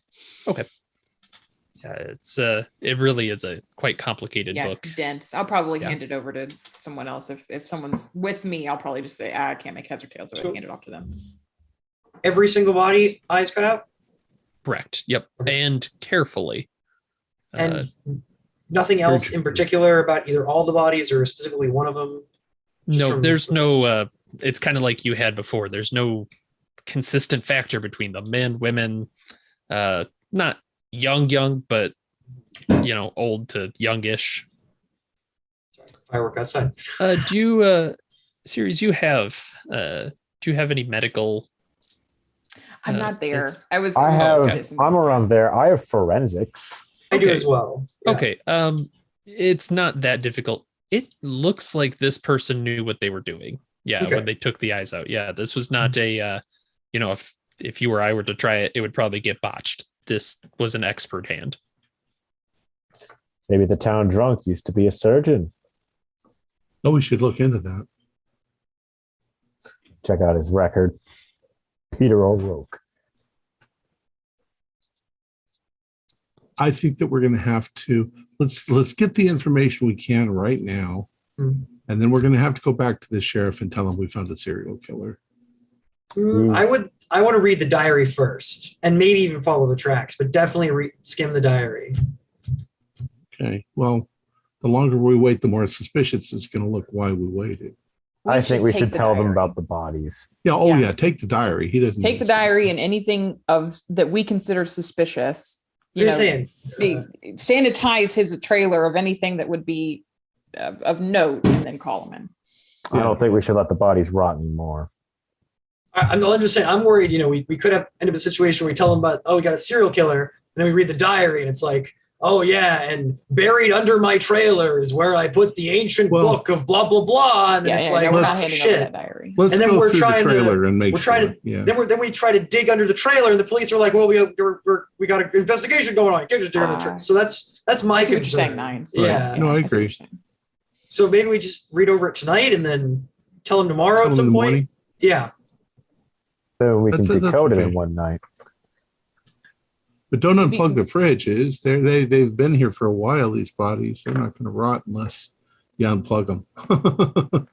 It's it really is a quite complicated Yeah, book. dense. I'll probably Yeah. hand it over to someone else. If someone's with me, I'll probably just say, I can't make heads or tails, so I So- hand it off to them. Every single body, eyes cut out, Correct. Yep. Okay. And carefully. and nothing else in particular about either all the bodies or specifically one of them. just No, from- there's no it's kind of like you had before. There's no consistent factor between the men, women, not young, but old to youngish. Sorry, firework outside. Do you Series, you have do you have any medical? I'm not there. it's- I was. I have. okay. I'm around there. I have forensics. I do Okay. as well. Yeah. Okay. It's not that difficult. It looks like this person knew what they were doing. Yeah, Okay. when they took the eyes out. Yeah, this was not a if you or I were to try it, it would probably get botched. This was an expert hand. Maybe the town drunk used to be a surgeon. Oh, we should look into that. Check out his record. Peter O'Rourke. I think that we're going to have to let's get the information we can right now, Mhm. and then we're going to have to go back to the sheriff and tell him we found a serial killer. I want to read the diary first, and maybe even follow the tracks, but definitely skim the diary. Okay. Well, the longer we wait, the more suspicious it's going to look why we waited. I think we take should the tell them diary. about the bodies. Yeah. Oh, Yeah. yeah. Take the diary. He doesn't Take need the to see diary it. and anything that we consider suspicious. You're saying Sanitize his trailer of anything that would be of note, and then call him in. I don't think we should let the bodies rot anymore. I'm just saying, I'm worried, we could have end up in a situation where we tell them about, oh, we got a serial killer, and then we read the diary, and it's like, oh yeah, and buried under my trailer is where I put the ancient book of blah blah blah, and then it's like, we're oh, not handing over shit. that diary. Let's And then go we're through the trying trailer and make We're sure. trying to Yeah. then we try to dig under the trailer, and the police are like, well, we got an investigation going on. You can't just dig under the trailer. So that's my I see what you're concern. saying, Nines. Yeah. No, I see what agree. you're saying. So maybe we just read over it tonight and then tell him tomorrow at Tell them some in the point. morning. Yeah. So we can That's decode it okay. in one night. But don't unplug the fridges. They've been here for a while, these bodies. They're not going to rot unless you unplug them.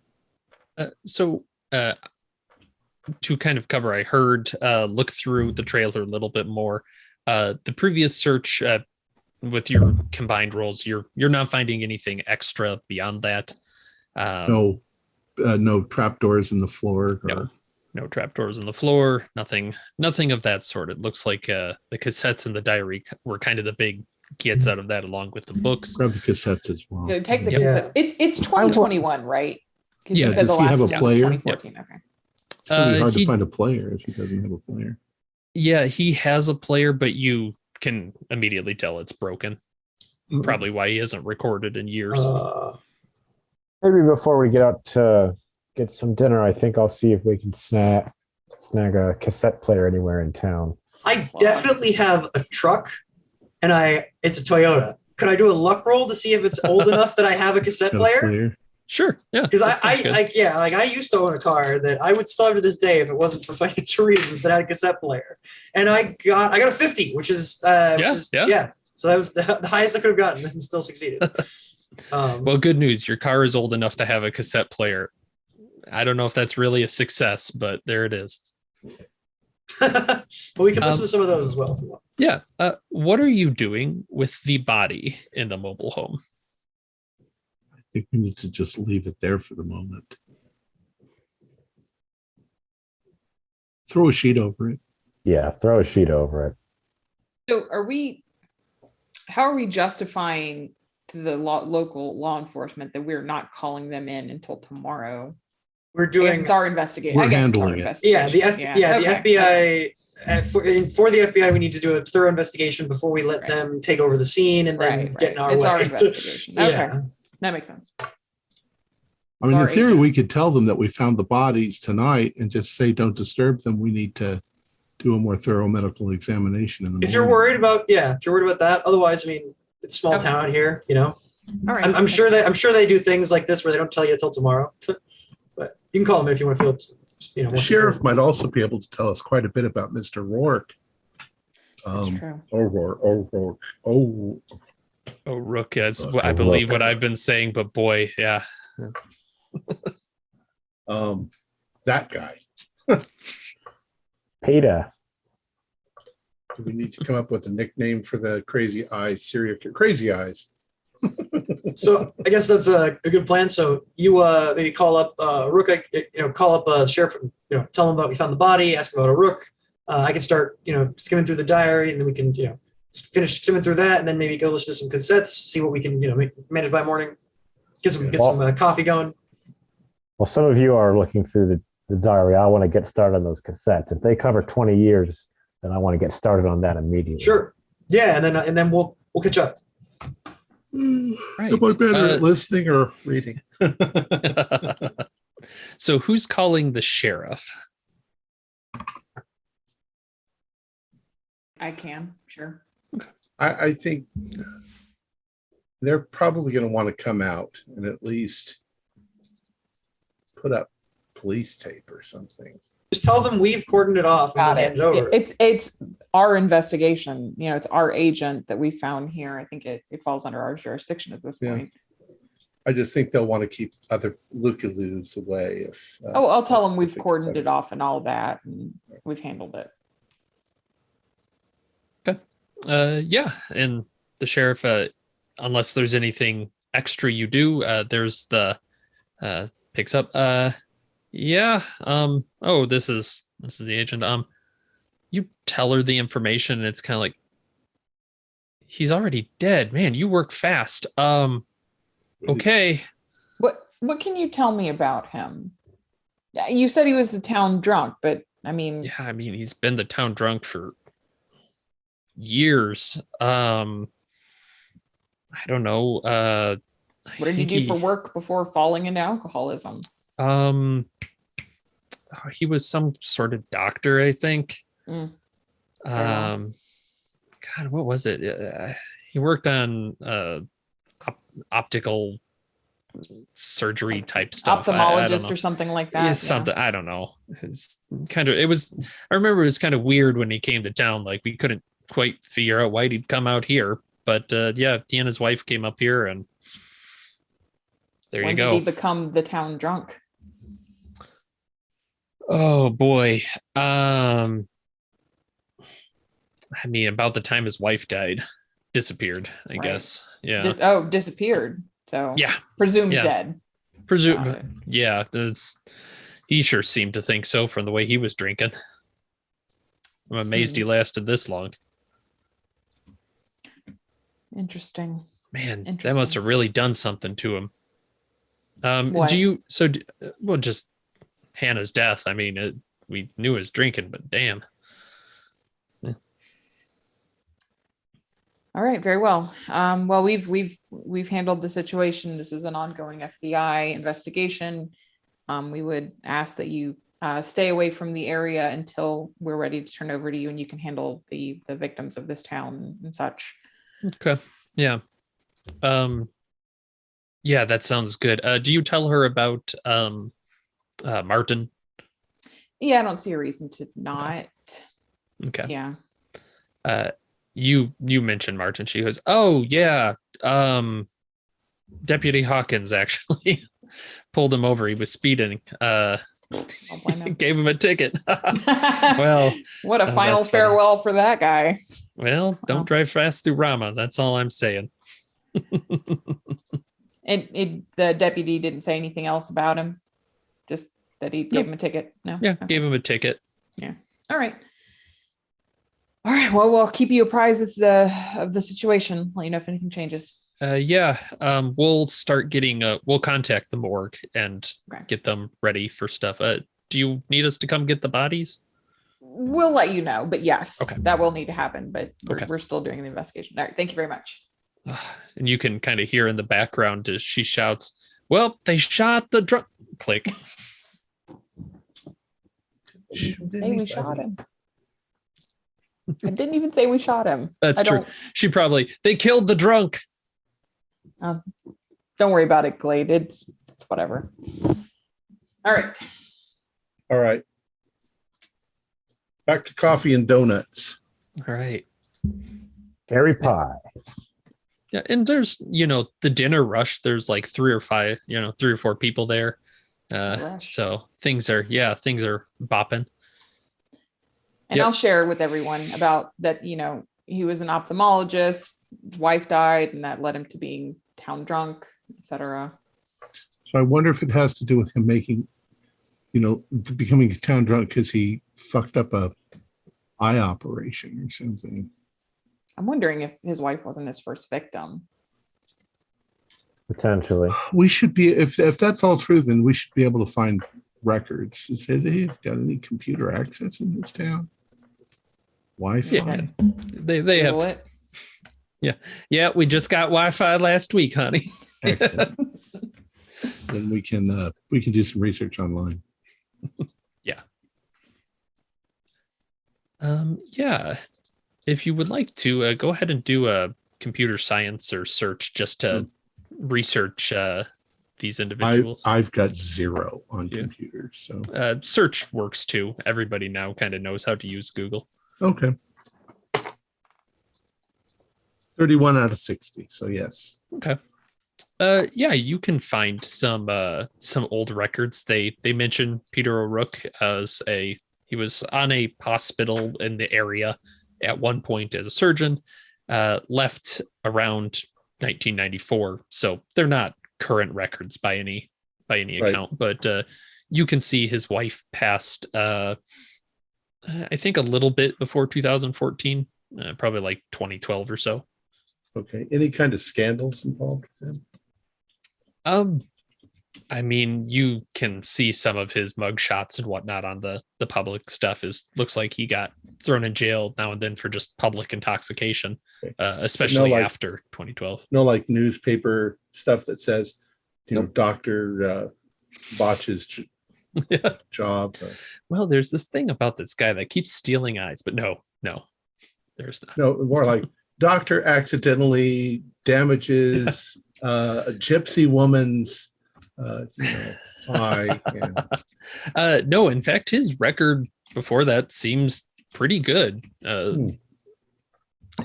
To kind of cover, I heard look through the trailer a little bit more. The previous search with your combined rolls, you're not finding anything extra beyond that. No trapdoors in the floor. No trapdoors in the floor. Nothing of that sort. It looks like the cassettes in the diary were kind of the big gets out of that, along with the books. Grab the cassettes as well. Yeah, take the Yep. cassette. It's 2021, right? 'Cause Yeah, you said does the he have last a one was player? 2014. Okay. It's going to be hard he- to find a player if he doesn't have a player. Yeah, he has a player, but you can immediately tell it's broken. Probably why he hasn't recorded in years. Maybe before we get out to get some dinner, I think I'll see if we can snag a cassette player anywhere in town. I definitely have a truck, and it's a Toyota. Could I do a luck roll to see if it's old enough that I have a cassette Got a player? Sure. Yeah. Because that sounds good. I used to own a car that I would still have to this day if it wasn't for financial reasons that had a cassette player, and I got a 50, which is yeah. So that was the highest I could have gotten, and still succeeded. Well, good news. Your car is old enough to have a cassette player. I don't know if that's really a success, but there it is. But we can listen to some of those as well if you want. Yeah. What are you doing with the body in the mobile home? I think we need to just leave it there for the moment. Throw a sheet over it. Yeah, throw a sheet over it. So how are we justifying to the local law enforcement that we're not calling them in until tomorrow? We're I guess doing. it's our investigation. We're I guess it's our handling it. investigation. Yeah, the Okay. FBI. For the FBI, we need to do a thorough investigation before we let them take over the scene and then get in our It's way. our investigation. Okay. Yeah. That makes sense. I mean, in Sorry, theory, Agent. we could tell them that we found the bodies tonight and just say, don't disturb them. We need to do a more thorough medical examination in the morning. If you're worried about that, otherwise, I mean, it's a small Okay. town out here, you know. All right. I'm sure they do things like this where they don't tell you until tomorrow. But you can call them if you want to feel, The more sheriff secure. might also be able to tell us quite a bit about Mr. Rourke. That's true. O'Rourke. Oh, Rook. That's Rook. what I believe what I've been saying, but boy, yeah. that guy. Peter. Do we need to come up with a nickname for the crazy eyes serial killer? Crazy eyes. So I guess that's a good plan. So you maybe call up Rook, call up sheriff, tell him about we found the body, ask about a Rook. I can start, skimming through the diary, and then we can, finish skimming through that, and then maybe go listen to some cassettes, see what we can, manage by morning, get some coffee going. Well, some of you are looking through the diary. I want to get started on those cassettes. If they cover 20 years, then I want to get started on that immediately. Sure. Yeah, and then we'll catch up. Right. Am I better at listening or reading? So who's calling the sheriff? I can. Sure. I think they're probably going to want to come out and at least put up police tape or something. Just tell them we've cordoned it off and we'll Got hand it. it over. It's our investigation. It's our agent that we found here. I think it falls under our jurisdiction at this Yeah. point. I just think they'll want to keep other looky-loos away. If I'll tell them if we've it's cordoned other- it off and all that, and we've handled it. Yeah, and the sheriff, unless there's anything extra you do, there's the picks up. Yeah. Oh, this is the agent. You tell her the information, and it's kind of like, he's already dead. Man, you work fast. Okay. What can you tell me about him? You said he was the town drunk, but I mean, Yeah, he's been the town drunk for years. I don't know. What did he do for work before falling into alcoholism? He was some sort of doctor, I think. Mm. God, what was it? He worked on optical surgery type stuff. Ophthalmologist or something like that. Yeah, something. I don't know. I remember it was kind of weird when he came to town. Like we couldn't quite figure out why he'd come out here. But yeah, he and his wife came up here, and there you go. When did he become the town drunk? Oh boy. I mean, about the time his wife died, disappeared, I guess. Yeah. Disappeared. So yeah, presumed dead. Yeah. He sure seemed to think so from the way he was drinking. I'm amazed he lasted this long. Interesting. Man, that must have really done something to him. What? Just Hannah's death. I mean, we knew he was drinking, but damn. All right, very well. Well, we've handled the situation. This is an ongoing FBI investigation. We would ask that you stay away from the area until we're ready to turn over to you, and you can handle the victims of this town and such. Okay. Yeah. Yeah, that sounds good. Do you tell her about Martin? Yeah, I don't see a reason to not. Okay. Yeah. You mentioned Martin. She goes, "Oh yeah, Deputy Hawkins actually pulled him over. He was speeding. Gave him a ticket." Well, what a final farewell for that guy. Well, don't drive fast through Rama. That's all I'm saying. The deputy didn't say anything else about him, just that he gave him a ticket. No. Yeah, okay. Gave him a ticket. Yeah. All right. Well, we'll keep you apprised of the situation. Let you know if anything changes. Yeah. We'll start getting. We'll contact the morgue and get them ready for stuff. Do you need us to come get the bodies? We'll let you know, but yes, that will need to happen. But we're still doing the investigation. All right. Thank you very much. And you can kind of hear in the background as she shouts, "Well, they shot the drunk." Click. Say we shot him. I didn't even say we shot him. That's true. They killed the drunk. Don't worry about it, Glade. It's whatever. All right. Back to coffee and donuts. All right. Cherry pie. Yeah, and there's the dinner rush. There's like 3 or 4 people there. So things are bopping. And I'll share with everyone about that, he was an ophthalmologist, his wife died, and that led him to being town drunk, etc. So I wonder if it has to do with him becoming town drunk because he fucked up a eye operation or something. I'm wondering if his wife wasn't his first victim. Potentially. We should be, if that's all true, then we should be able to find records. Have they got any computer access in this town? Wi-Fi? Yeah, they have. It. Yeah. We just got Wi-Fi last week, honey. Excellent. Then we can do some research online. Yeah. Yeah. If you would like to go ahead and do a computer science or search just to research these individuals. I've got 0 on computers, so search works too. Everybody now kind of knows how to use Google. Okay. 31 out of 60. So yes. Okay. Yeah, you can find some old records. They mention Peter O'Rourke as he was on a hospital in the area at one point as a surgeon, left around 1994. So they're not current records by any account, but you can see his wife passed I think a little bit before 2014, probably like 2012 or so. Okay. Any kind of scandals involved with him? I mean, you can see some of his mug shots and whatnot on the public stuff. Looks like he got thrown in jail now and then for just public intoxication, especially after 2012. No, like newspaper stuff that says, doctor botches job. Well, there's this thing about this guy that keeps stealing eyes, but no, there's not. No, more like doctor accidentally damages a gypsy woman's eye. No, in fact, his record before that seems pretty good.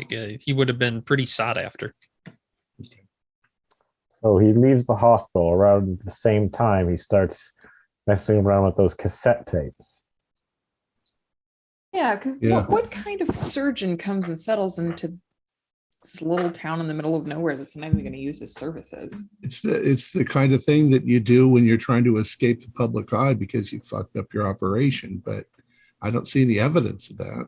He would have been pretty sought after. So he leaves the hospital around the same time he starts messing around with those cassette tapes. Yeah, because what kind of surgeon comes and settles into this little town in the middle of nowhere that's not even going to use his services? It's the kind of thing that you do when you're trying to escape the public eye because you fucked up your operation, but I don't see any evidence of that.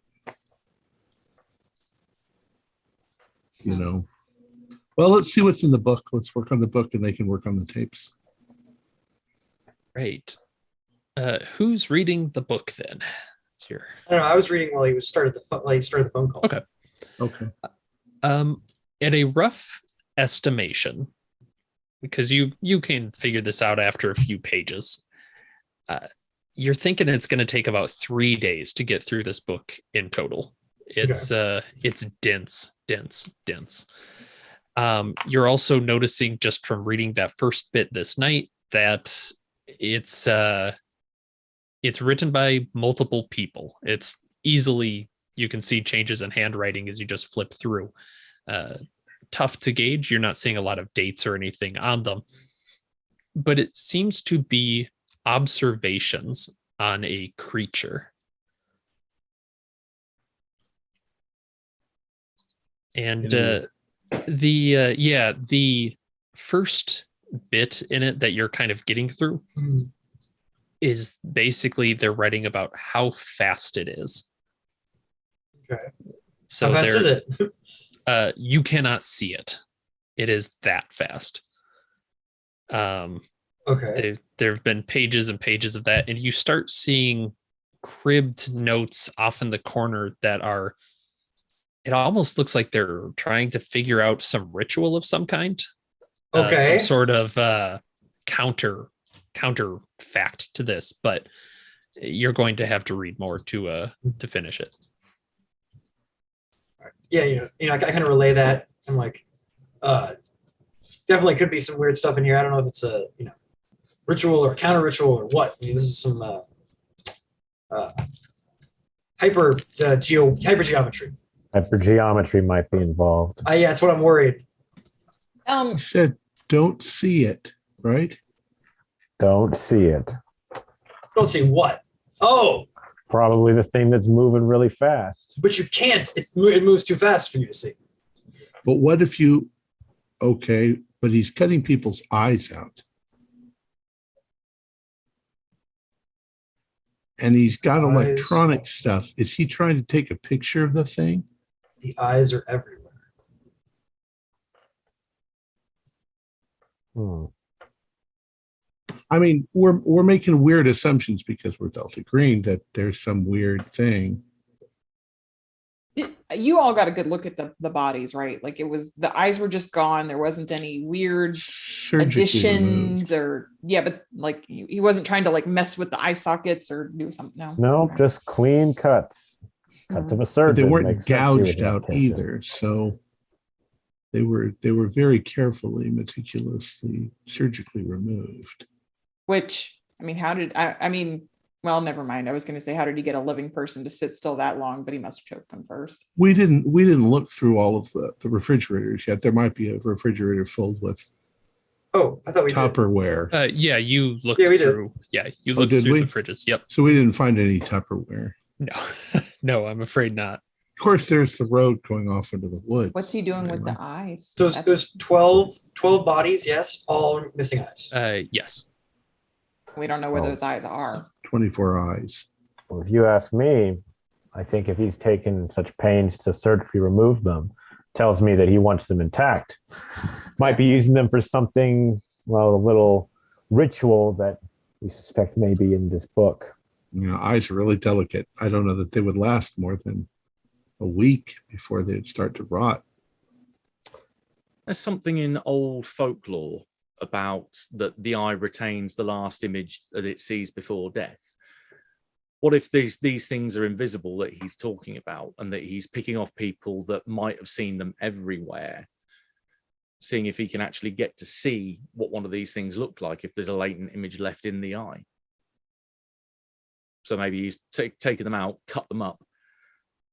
Well, let's see what's in the book. Let's work on the book and they can work on the tapes. Right. Who's reading the book then? It's your... I don't know. I was reading while he started the phone call. Okay. At a rough estimation, because you can figure this out after a few pages, you're thinking it's going to take about 3 days to get through this book in total. It's dense. You're also noticing just from reading that first bit this night that it's written by multiple people. It's easily, you can see changes in handwriting as you just flip through. Tough to gauge. You're not seeing a lot of dates or anything on them, but it seems to be observations on a creature. And the first bit in it that you're kind of getting through is basically they're writing about how fast it is. Okay. So how fast is it? You cannot see it. It is that fast. Okay. There have been pages and pages of that, and you start seeing cribbed notes off in the corner that are, it almost looks like they're trying to figure out some ritual of some kind. Okay. Some sort of counter fact to this, but you're going to have to read more to finish it. Yeah, I kind of relay that. I'm like, definitely could be some weird stuff in here. I don't know if it's a ritual or counter ritual or what. I mean, this is some hypergeometry. Hypergeometry might be involved. Yeah, that's what I'm worried. You said don't see it, right? Don't see it. Don't see what? Oh, probably the thing that's moving really fast. but you can't. It moves too fast for you to see. But what if you, okay, but he's cutting people's eyes out. And he's got electronic stuff. Is he trying to take a picture of the thing? The eyes are everywhere. I mean, we're making weird assumptions because we're Delta Green that there's some weird thing. You all got a good look at the bodies, right? Like the eyes were just gone. There wasn't any weird additions or but like he wasn't trying to like mess with the eye sockets or do something. No, just clean cuts. Cut to the surgeon. But they weren't gouged out either, so they were very carefully, meticulously, surgically removed. Which, I mean, well, never mind. I was going to say, how did he get a living person to sit still that long? But he must have choked them first. We didn't look through all of the refrigerators yet. There might be a refrigerator filled with I thought we Tupperware. You looked through. Yeah, you looked through the fridges. Yep. So we didn't find any Tupperware. No, no, I'm afraid not. Of course, there's the road going off into the woods. What's he doing with the eyes? Those 12 bodies, yes, all missing eyes. Yes. We don't know where those eyes are. 24 eyes. Well, if you ask me, I think if he's taken such pains to surgically remove them, tells me that he wants them intact. Might be using them for something, a little ritual that we suspect may be in this book. Eyes are really delicate. I don't know that they would last more than a week before they'd start to rot. There's something in old folklore about that the eye retains the last image that it sees before death. What if these things are invisible that he's talking about, and that he's picking off people that might have seen them everywhere, seeing if he can actually get to see what one of these things look like if there's a latent image left in the eye. So maybe he's taken them out, cut them up,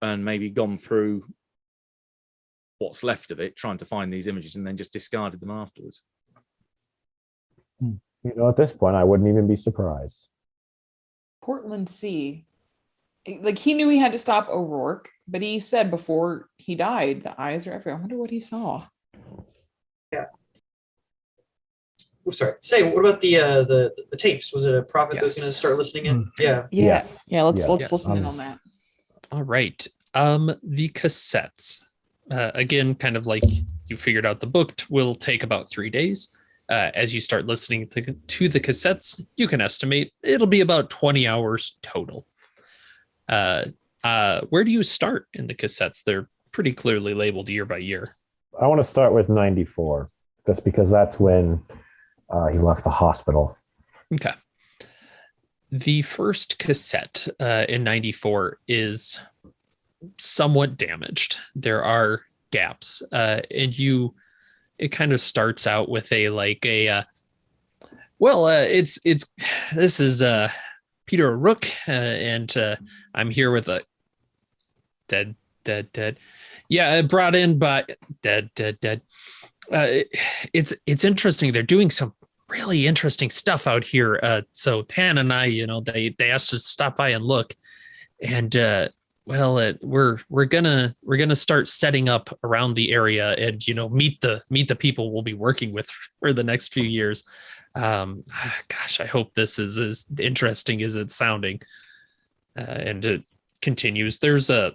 and maybe gone through what's left of it, trying to find these images, and then just discarded them afterwards. At this point, I wouldn't even be surprised. Portland C. Like, he knew he had to stop O'Rourke, but he said before he died, the eyes are everywhere. I wonder what he saw. Yeah. Oh, sorry. Say, what about the tapes? Was it a prophet that was going to start listening in? Yeah. Yes. Yeah. Let's Yes. listen in on that. All right. The cassettes. Again, kind of like you figured out, the book will take about 3 days. As you start listening to the cassettes, you can estimate it'll be about 20 hours total. Where do you start in the cassettes? They're pretty clearly labeled year by year. I want to start with 94, just because that's when he left the hospital. Okay. The first cassette in 94 is somewhat damaged. There are gaps, and it kind of starts out with this is Peter O'Rourke, and I'm here with a dead. Yeah, brought in by dead. It's interesting. They're doing some really interesting stuff out here. So Tan and I, they asked us to stop by and look, and we're gonna start setting up around the area, and meet the people we'll be working with for the next few years. Gosh, I hope this is as interesting as it's sounding. And it continues. There's a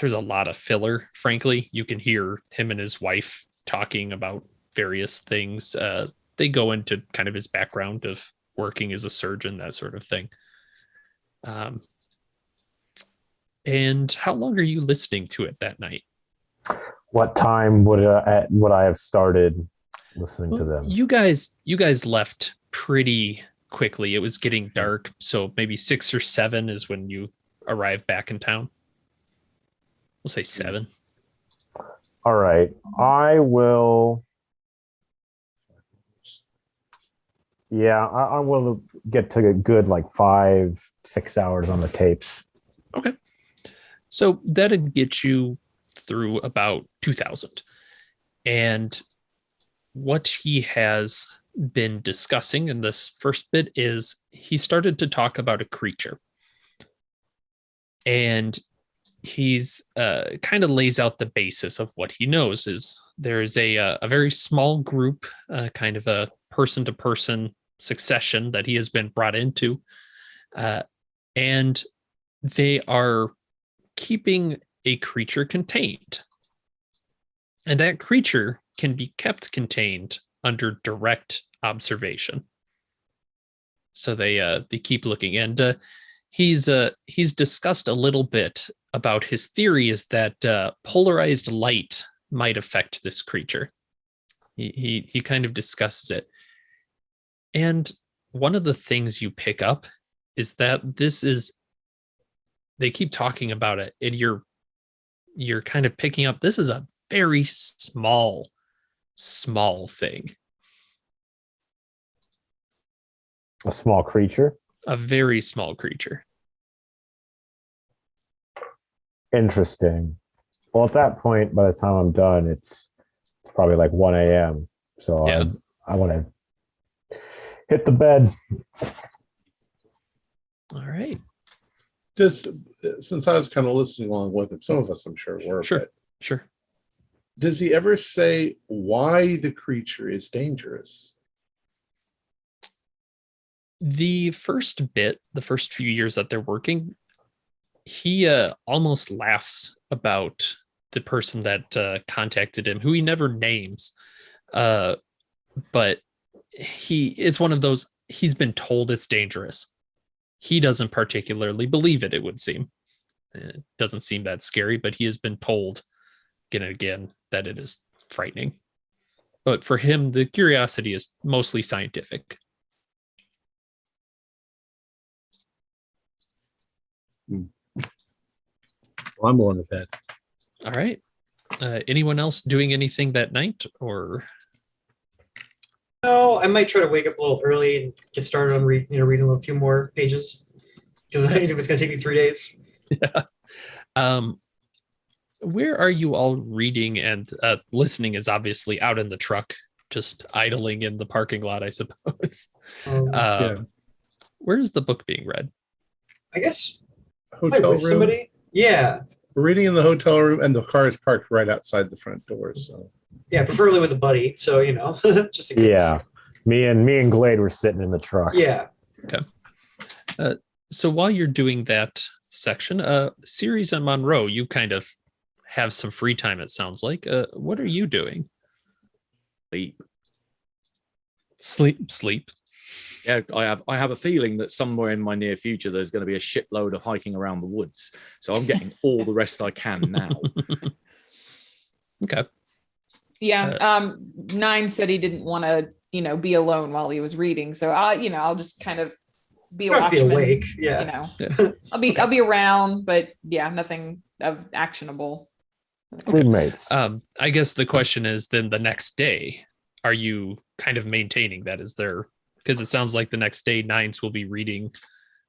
lot of filler. Frankly, you can hear him and his wife talking about various things. They go into kind of his background of working as a surgeon, that sort of thing. And how long are you listening to it that night? What time would I have started listening to them? You guys left pretty quickly. It was getting dark, so maybe 6 or 7 is when you arrive back in town. We'll say 7. All right. I will. Yeah, I will get to a good 5-6 hours on the tapes. Okay. So that'd get you through about 2000. And what he has been discussing in this first bit is he started to talk about a creature. And he's kind of lays out the basis of what he knows is there's a very small group, kind of a person-to-person succession that he has been brought into. And they are keeping a creature contained. And that creature can be kept contained under direct observation. So they keep looking, and he's discussed a little bit about his theory is that polarized light might affect this creature. He kind of discusses it. And one of the things you pick up is that they keep talking about it, and you're kind of picking up this is a very small thing. A small creature? A very small creature. Interesting. Well, at that point, by the time I'm done, it's probably 1 a.m. So yeah. I want to hit the bed. All right. Just since I was kind of listening along with him, some of us I'm sure were. Sure. But Sure. Does he ever say why the creature is dangerous? The first bit, the first few years that they're working, he almost laughs about the person that contacted him, who he never names. But it's one of those, he's been told it's dangerous. He doesn't particularly believe it, it would seem. It doesn't seem that scary, but he has been told again and again that it is frightening. But for him, the curiosity is mostly scientific. Well, I'm going to bed. All right. Anyone else doing anything that night, or? No, I might try to wake up a little early and get started on reading a few more pages because I think it was going to take me 3 days. Yeah. Where are you all reading and listening? Is obviously out in the truck, just idling in the parking lot, I suppose. Yeah. Where is the book being read? I guess Hotel with room. somebody. Yeah, We're reading in the hotel room, and the car is parked right outside the front door. So yeah, preferably with a buddy. So just in case. Yeah. Me and Glade were sitting in the truck. Yeah. So while you're doing that section, Ceres and Monroe, you kind of have some free time, it sounds like. What are you doing? Sleep. Yeah, I have a feeling that somewhere in my near future there's going to be a shitload of hiking around the woods. So I'm getting all the rest I can now. Okay. Yeah. Nine said he didn't want to, be alone while he was reading. So I'll just kind of be a Not to be watchman. awake. Yeah. Yeah. I'll be around, but yeah, nothing of actionable. Roommates. I guess the question is then the next day, are you kind of maintaining that? Is there, because it sounds like the next day Nines will be reading,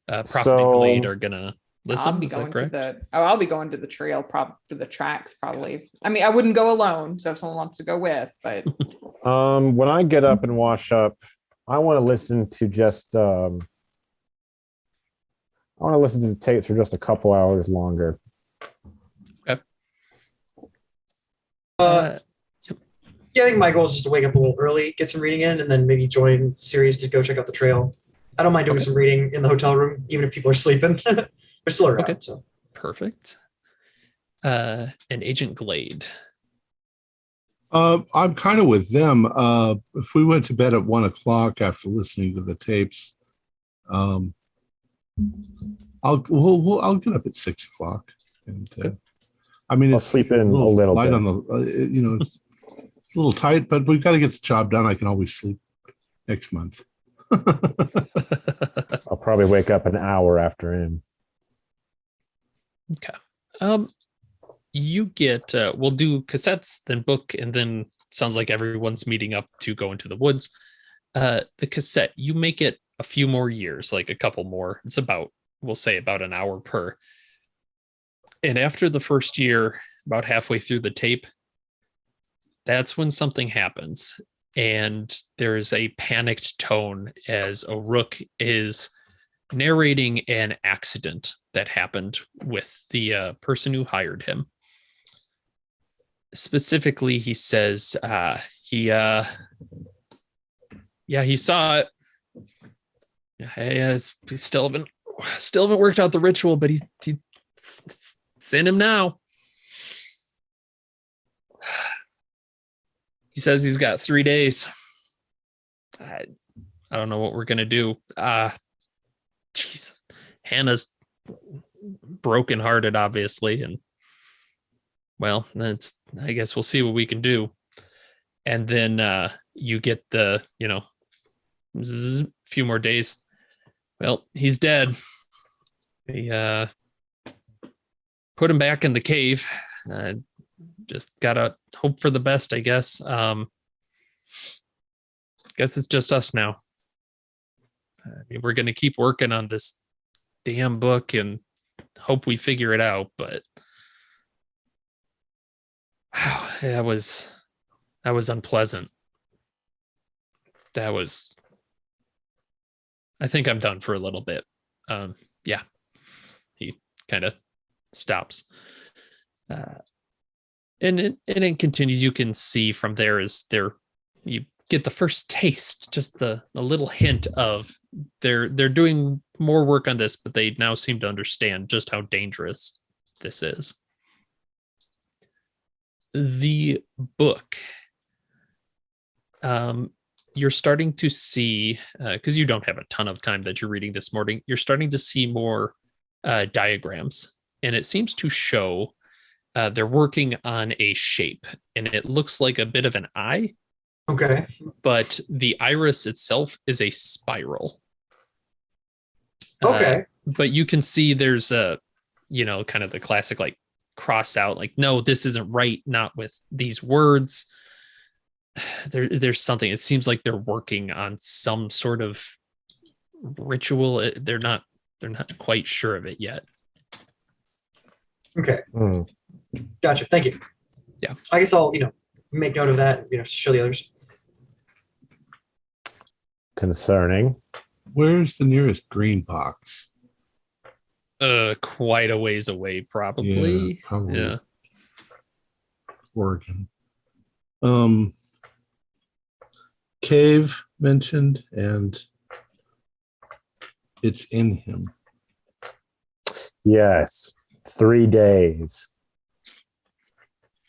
Prophet and Glade are gonna listen. I'll be Is that going to correct? I'll be going to the trail, to the tracks probably. I mean, I wouldn't go alone, so if someone wants to go with, but When I get up and wash up, I want to listen to the tapes for just a couple hours longer. Yeah, I think my goal is just to wake up a little early, get some reading in, and then maybe join Ceres to go check out the trail. I don't mind doing some reading in the hotel room, even if people are sleeping. They're still around. Okay. So. Perfect. And Agent Glade. I'm kind of with them. If we went to bed at 1 o'clock after listening to the tapes, I'll get up at 6 o'clock, and I mean, I'll it's sleep in a little light bit. on the, it's a little tight, but we've got to get the job done. I can always sleep next month. I'll probably wake up an hour after in. Okay. You get we'll do cassettes, then book, and then sounds like everyone's meeting up to go into the woods. The cassette, you make it a few more years, like a couple more. It's we'll say about an hour per. And after the first year, about halfway through the tape, that's when something happens. And there's a panicked tone as O'Rourke is narrating an accident that happened with the person who hired him. Specifically, he says he saw it. He still haven't worked out the ritual, but it's in him now. He says he's got 3 days. I don't know what we're gonna do. Jesus, Hannah's brokenhearted, obviously, and well, I guess we'll see what we can do. And then you get the few more days. Well, he's dead. He put him back in the cave. Just gotta hope for the best, I guess. Guess it's just us now. I mean, we're gonna keep working on this damn book and hope we figure it out. But wow, that was unpleasant. I think I'm done for a little bit. Yeah, he kind of stops. And it continues. You can see from there you get the first taste, just the little hint of they're doing more work on this, but they now seem to understand just how dangerous this is. The book, you're starting to see, because you don't have a ton of time that you're reading this morning, you're starting to see more diagrams, and it seems to show they're working on a shape, and it looks like a bit of an eye. Okay. But the iris itself is a spiral. Okay. But you can see there's a, kind of the classic like cross out, like, no, this isn't right, not with these words. There's something. It seems like they're working on some sort of ritual. They're not quite sure of it yet. Okay. Gotcha. Thank you. Yeah. I guess I'll, make note of that, show the others. Concerning. Where's the nearest green box? Quite a ways away, probably. Yeah, probably. Yeah. Oregon. Cave mentioned, and it's in him. Yes. 3 days.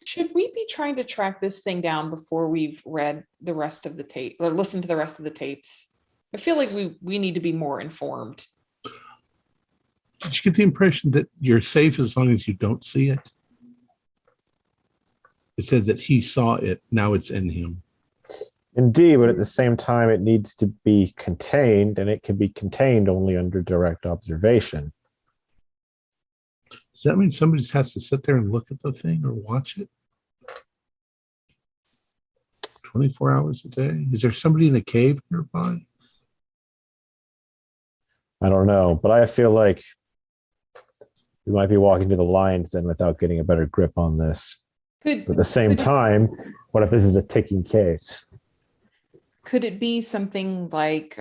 Should we be trying to track this thing down before we've read the rest of the tape or listened to the rest of the tapes? I feel like we need to be more informed. Did you get the impression that you're safe as long as you don't see it? It said that he saw it. Now it's in him. Indeed, but at the same time, it needs to be contained, and it can be contained only under direct observation. Does that mean somebody just has to sit there and look at the thing or watch it? 24 hours a day? Is there somebody in a cave nearby? I don't know, but I feel like we might be walking to the lion's den without getting a better grip on this. But at the same time, what if this is a ticking case? Could it be something like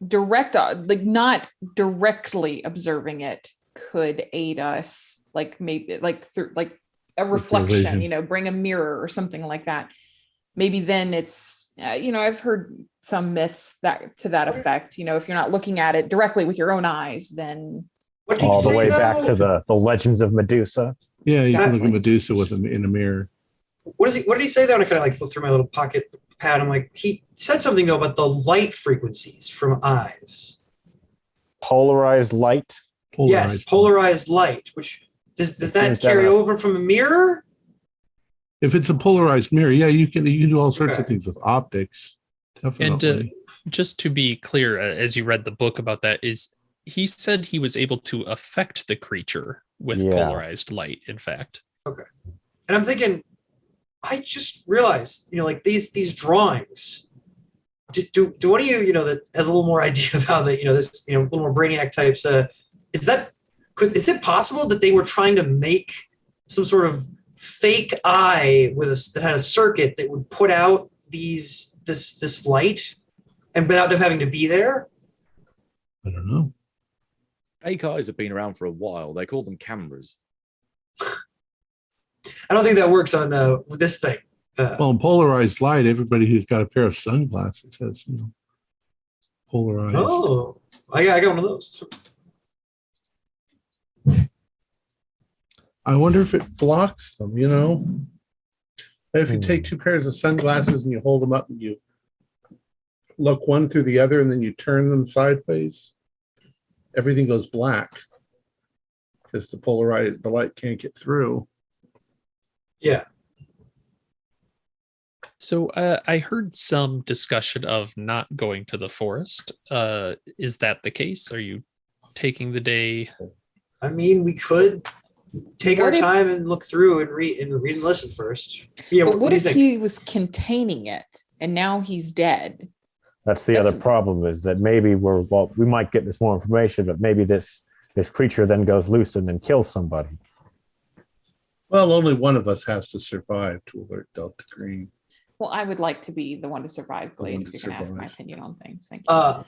direct, like not directly observing it could aid us, like maybe like through like a reflection, bring a mirror or something like that. Maybe then it's, I've heard some myths that to that effect, if you're not looking at it directly with your own eyes, then all the way back to the legends of Medusa. Yeah, you can look at Medusa with him in a mirror. What did he say though? And I kind of like flipped through my little pocket pad. I'm like, he said something though about the light frequencies from eyes. Polarized light? Yes, polarized light. Which does that carry over from a mirror? If it's a polarized mirror, yeah, you can do all sorts of things with optics. Definitely. And just to be clear, as you read the book about that, is he said he was able to affect the creature with polarized light, in fact. Okay. And I'm thinking, I just realized, like these drawings. Do one of you, that has a little more idea of how the, this, a little more brainiac types, is it possible that they were trying to make some sort of fake eye that had a circuit that would put out this light, and without them having to be there? I don't know. Fake eyes have been around for a while. They call them cameras. I don't think that works on with this thing. Well, in polarized light, everybody who's got a pair of sunglasses has, polarized. Oh, I got one of those. I wonder if it blocks them, If you take two pairs of sunglasses and you hold them up and you look one through the other and then you turn them sideways, everything goes black because the light can't get through. Yeah. So I heard some discussion of not going to the forest. Is that the case? Are you taking the day? I mean, we could take our time and look through and read and listen first. Yeah. But what if he was containing it and now he's dead? That's the other problem, is that maybe we might get this more information, but maybe this creature then goes loose and then kills somebody. Well, only one of us has to survive to alert Delta Green. Well, I would like to be the one to survive, Glade, if you're going to ask my opinion on things. Thank you.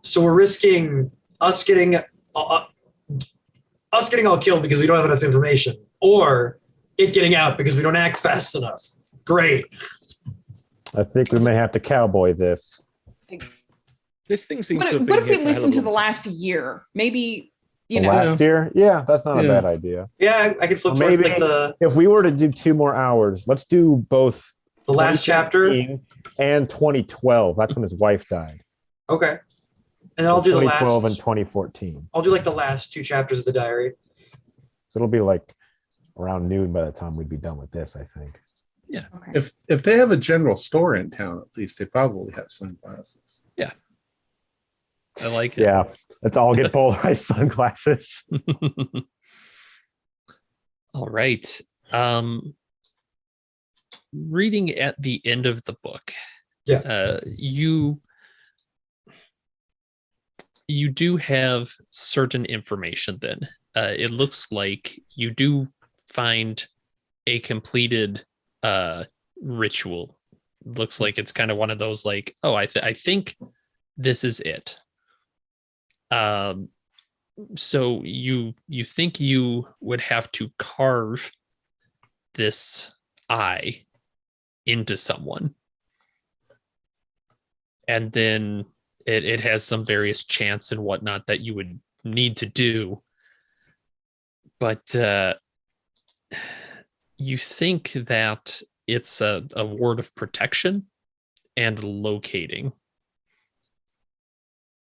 So we're risking us getting all killed because we don't have enough information, or it getting out because we don't act fast enough. Great. I think we may have to cowboy this. This thing seems to have What if we listen to the last year? Maybe, last year? Yeah, that's not a bad idea. Yeah, I could flip towards maybe if we were to do 2 more hours, let's do both The last chapter 2015 and 2012. That's when his wife died. Okay. And then I'll do the 2012 last and 2014. I'll do like the last 2 chapters of the diary. So it'll be like around noon by the time we'd be done with this, I think. Yeah. Okay. If they have a general store in town, at least they probably have sunglasses. Yeah. I like it. Yeah. Let's all get polarized sunglasses. All right. Reading at the end of the book. Yeah. You do have certain information then. It looks like you do find a completed ritual. Looks like it's kind of one of those like, oh, I think this is it. So you think you would have to carve this eye into someone, and then it has some various chants and whatnot that you would need to do, but you think that it's a word of protection and locating.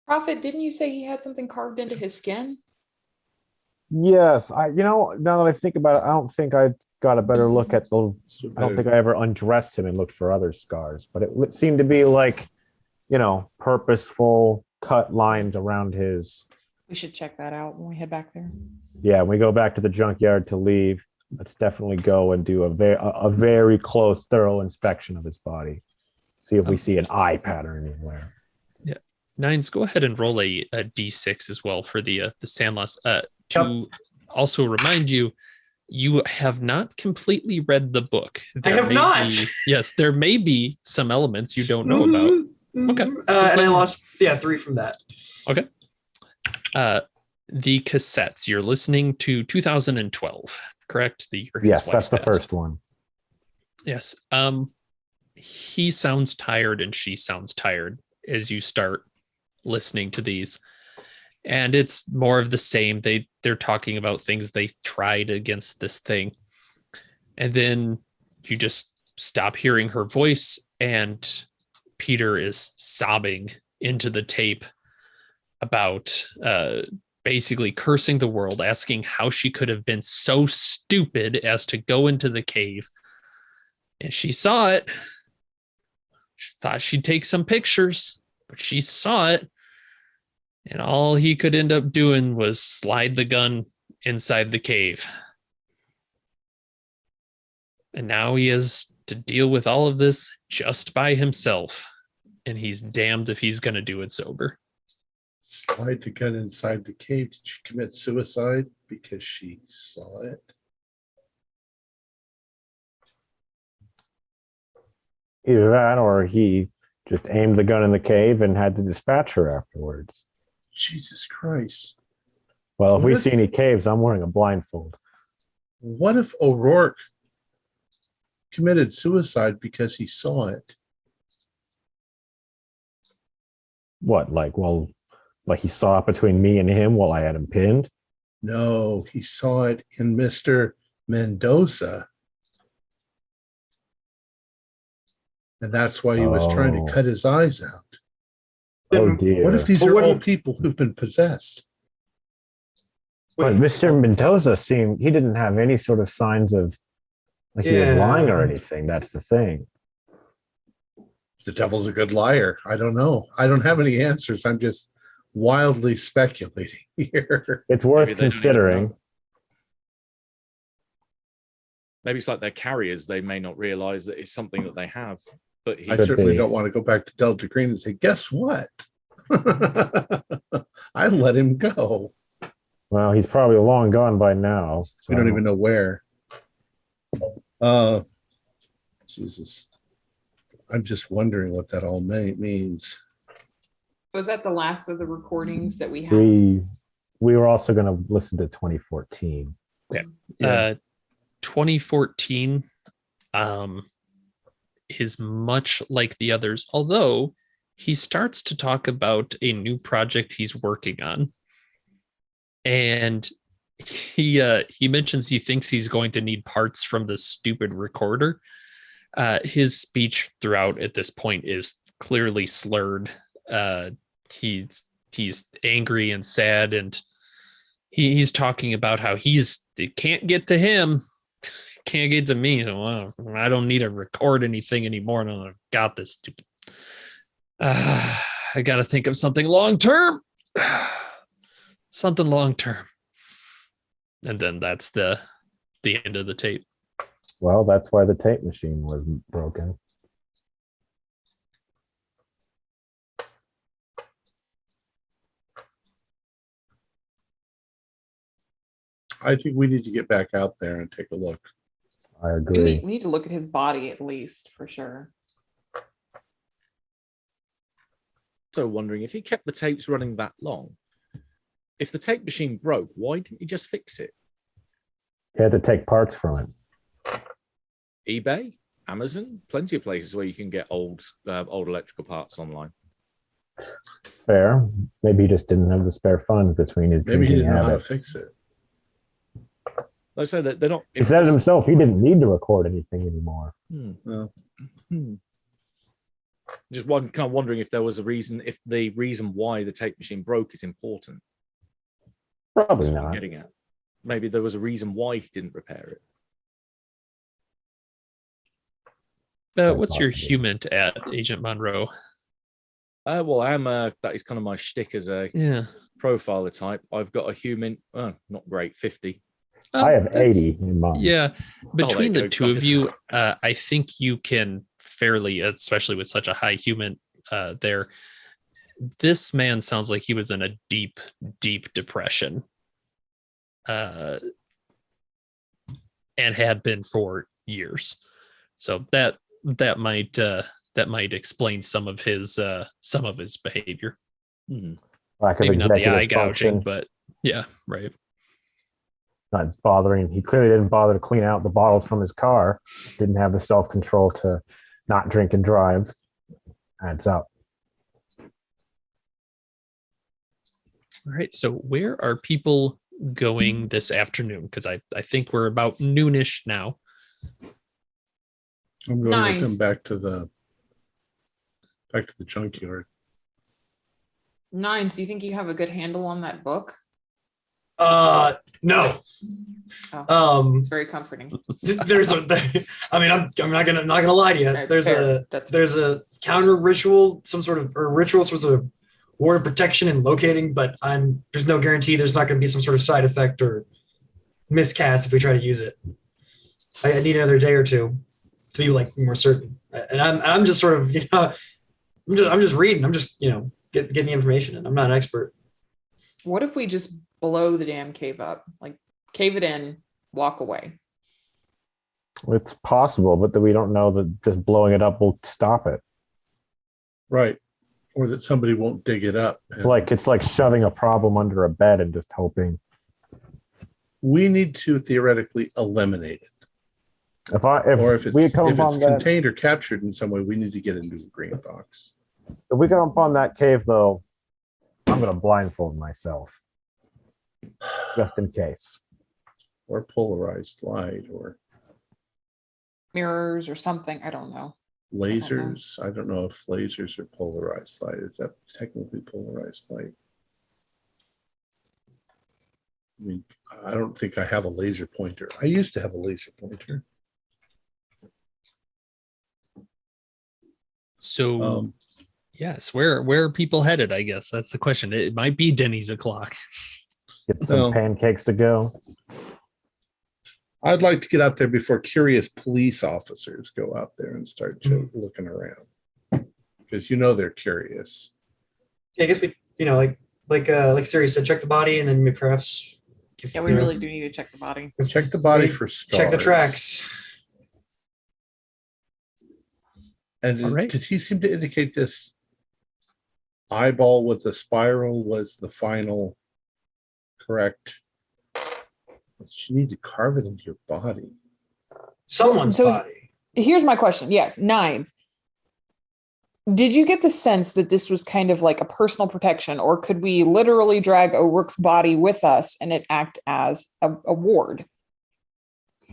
Prophet, didn't you say he had something carved into his skin? Yes. Now that I think about it, I don't think I got a better look at the. I don't think I ever undressed him and looked for other scars, but it seemed to be like, purposeful cut lines around his. We should check that out when we head back there. Yeah, when we go back to the junkyard to leave, let's definitely go and do a very close, thorough inspection of his body. See if we see an eye pattern anywhere. Yeah. Nines, go ahead and roll a d6 as well for the sand loss. To also remind you, you have not completely read the book. I have not. Yes, there may be some elements you don't know about. Okay. And I lost 3 from that. Okay. The cassettes, you're listening to 2012, correct? The year his Yes, wife that's the passed. first one. Yes. He sounds tired and she sounds tired as you start listening to these. And it's more of the same. They're talking about things they tried against this thing. And then you just stop hearing her voice, and Peter is sobbing into the tape about basically cursing the world, asking how she could have been so stupid as to go into the cave. And she saw it. She thought she'd take some pictures, but she saw it. And all he could end up doing was slide the gun inside the cave. And now he has to deal with all of this just by himself. And he's damned if he's going to do it sober. Slide the gun inside the cave. Did she commit suicide because she saw it? Either that or he just aimed the gun in the cave and had to dispatch her afterwards. Jesus Christ. Well, if we What see if- any caves, I'm wearing a blindfold. What if O'Rourke committed suicide because he saw it? What, like he saw it between me and him while I had him pinned? No, he saw it in Mr. Mendoza. And that's why he was trying to cut his eyes out. Oh dear. What if these But are all wouldn't- people who've been possessed? But Mr. Mendoza he didn't have any sort of signs of like he was lying or anything. That's the thing. The devil's a good liar. I don't know. I don't have any answers. I'm just wildly speculating here. It's worth Maybe they don't even considering. know. Maybe it's like they're carriers. They may not realize that it's something that they have. But he I Could certainly be. don't want to go back to Delta Green and say, guess what? I let him go. Well, he's probably long gone by now. We don't so- even know where. Jesus. I'm just wondering what that all means. Was that the last of the recordings that we had? We were also going to listen to 2014. Yeah. 2014 is much like the others, although he starts to talk about a new project he's working on. And he mentions he thinks he's going to need parts from this stupid recorder. His speech throughout at this point is clearly slurred. He's angry and sad, and he's talking about how it can't get to him, can't get to me. So, well, I don't need to record anything anymore. No, I've got this stupid. I got to think of something long term. Something long term. And then that's the end of the tape. Well, that's why the tape machine was broken. I think we need to get back out there and take a look. I agree. We need to look at his body at least, for sure. So wondering if he kept the tapes running that long, if the tape machine broke, why didn't he just fix it? He had to take parts from it. eBay, Amazon, plenty of places where you can get old electrical parts online. Fair. Maybe he just didn't have the spare funds between his Maybe he drinking didn't know how to habits. fix it. Like I say that they're not. He said it himself. He didn't need to record anything anymore. Well, Just kind of wondering if there was a reason, if the reason why the tape machine broke is important. Probably That's what I'm not. getting at. Maybe there was a reason why he didn't repair it. What's your Possibly. human at, Agent Monroe? Well, I am. That is kind of my shtick as a Yeah. profiler type. I've got a human. Not great. 50. I have That's- 80 in mind. Yeah. Between there the you two go. of you, I think you can fairly, especially with such a high human there, this man sounds like he was in a deep, deep depression. And had been for years. So that might explain some of his behavior. Lack of Maybe not the executive eye gouging, function, but yeah, right. not bothering. He clearly didn't bother to clean out the bottles from his car. Didn't have the self-control to not drink and drive. Adds up. All right. So where are people going this afternoon? Because I think we're about noonish now. I'm going with Nines. them back to the junkyard. Nines, do you think you have a good handle on that book? No. Oh, it's very comforting. There's a. I mean, I'm not gonna lie to you. Okay, There's fair. That's there's a counter ritual, some sort of or ritual, sort of ward protection and locating, but there's no guarantee there's not going to be some sort of side effect or miscast if we try to use it. I need another day or two to be like more certain. And I'm just sort of I'm just reading. I'm just getting the information, and I'm not an expert. What if we just blow the damn cave up? Like cave it in, walk away. It's possible, but we don't know that just blowing it up will stop it. Right. Or that somebody won't dig it up. It's like shoving a problem under a bed and just hoping. We need to theoretically eliminate it. If we it's come upon that, contained or captured in some way, we need to get into a green box. if we come upon that cave, though, I'm going to blindfold myself just in case. Or polarized light or Mirrors or something. I don't know. lasers. I don't know if lasers are polarized light. Is that technically polarized light? I mean, I don't think I have a laser pointer. I used to have a laser pointer. So yes, where are people headed? I guess that's the question. It might be Denny's o'clock. Get some Well, pancakes to go. I'd like to get out there before curious police officers go out there and start looking around, because they're curious. Yeah, I guess we like Siri said, check the body, and then maybe perhaps Yeah, we really do need to check the body. Check the body for scars. check the tracks. And All right. did he seem to indicate this eyeball with the spiral was the final correct? You need to carve it into your body. Someone's So- body. Here's my question. Yes, Nines. Did you get the sense that this was kind of like a personal protection, or could we literally drag O'Rourke's body with us and it act as a ward?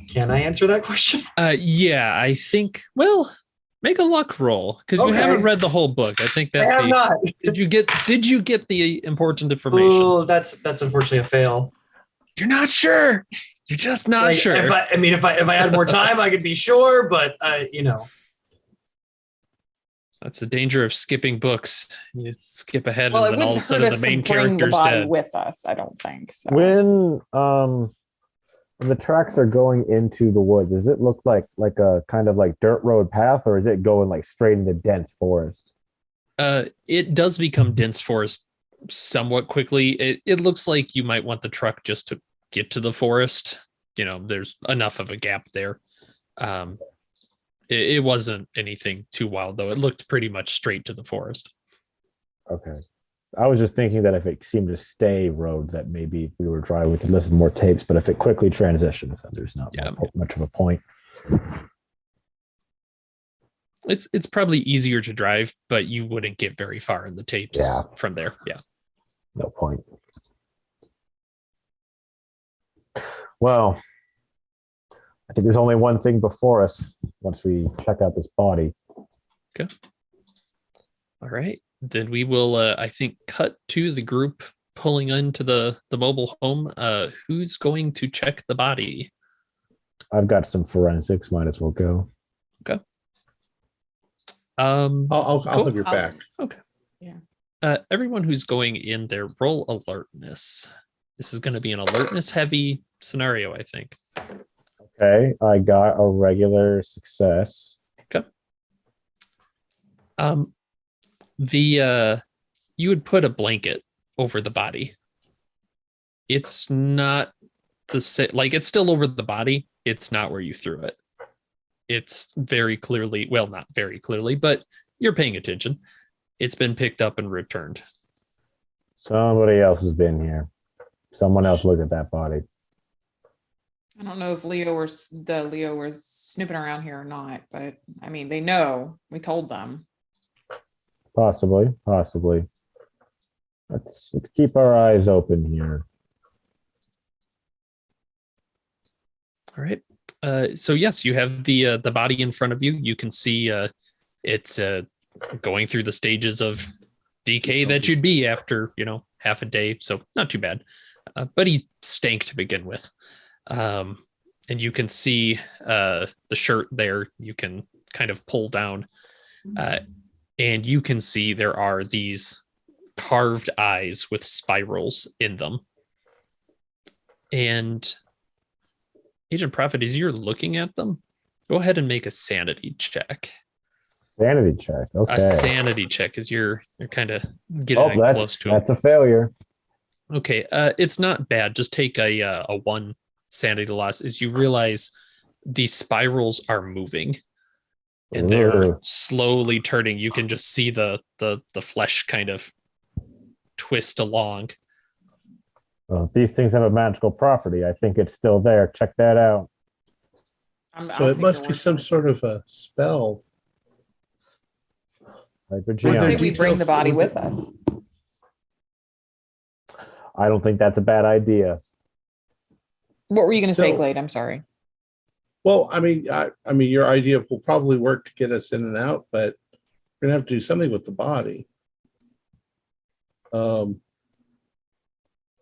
Can I answer that question? Yeah, I think. Well, make a luck roll because you Okay. haven't read the whole book. I think that's I have not. Did you get the important information? Oh, that's unfortunately a fail. You're not sure. You're just not Like, sure. If I had more time, I could be sure, but That's the danger of skipping books. You skip ahead, Well, it and then all of a wouldn't hurt sudden the us to main bring the character's body dead. with us. I don't think so. When the tracks are going into the woods, does it look like a kind of like dirt road path, or is it going like straight into dense forest? It does become dense forest somewhat quickly. It looks like you might want the truck just to get to the forest. There's enough of a gap there. It wasn't anything too wild though. It looked pretty much straight to the forest. Okay. I was just thinking that if it seemed to stay road, that maybe if we were dry, we could listen to more tapes. But if it quickly transitions, then there's not much of a point. It's probably easier to drive, but you wouldn't get very far in the tapes from there. Yeah. No point. Well, I think there's only one thing before us once we check out this body. Okay. All right. Then we will, I think, cut to the group pulling into the mobile home. Who's going to check the body? I've got some forensics. Might as well go. Okay. I'll cool. have your back. Okay. Yeah. Everyone who's going in there, roll alertness. This is going to be an alertness heavy scenario, I think. Okay, I got a regular success. Okay. You would put a blanket over the body. It's not it's still over the body. It's not where you threw it. It's very clearly, well, not very clearly, but you're paying attention. It's been picked up and returned. Somebody else has been here. Someone else looked at that body. I don't know if Leo was snooping around here or not, but I mean, they know. We told them. Possibly. Let's keep our eyes open here. All right. So yes, you have the body in front of you. You can see it's going through the stages of decay that you'd be after half a day. So not too bad. But he stank to begin with. And you can see the shirt there. You can kind of pull down, and you can see there are these carved eyes with spirals in them. And Agent Prophet, as you're looking at them, go ahead and make a sanity check. Sanity check. Okay. A sanity check as you're kind of getting close to it. That's a failure. Okay. It's not bad. Just take a 1 sanity loss as you realize these spirals are moving and they're slowly turning. You can just see the flesh kind of twist along. Well, these things have a magical property. I think it's still there. Check that out. So it must be some sort of a spell. I say we bring the body with us. I don't think that's a bad idea. What were you going to say, Glade? I'm sorry. Well, I mean, your idea will probably work to get us in and out, but we're gonna have to do something with the body.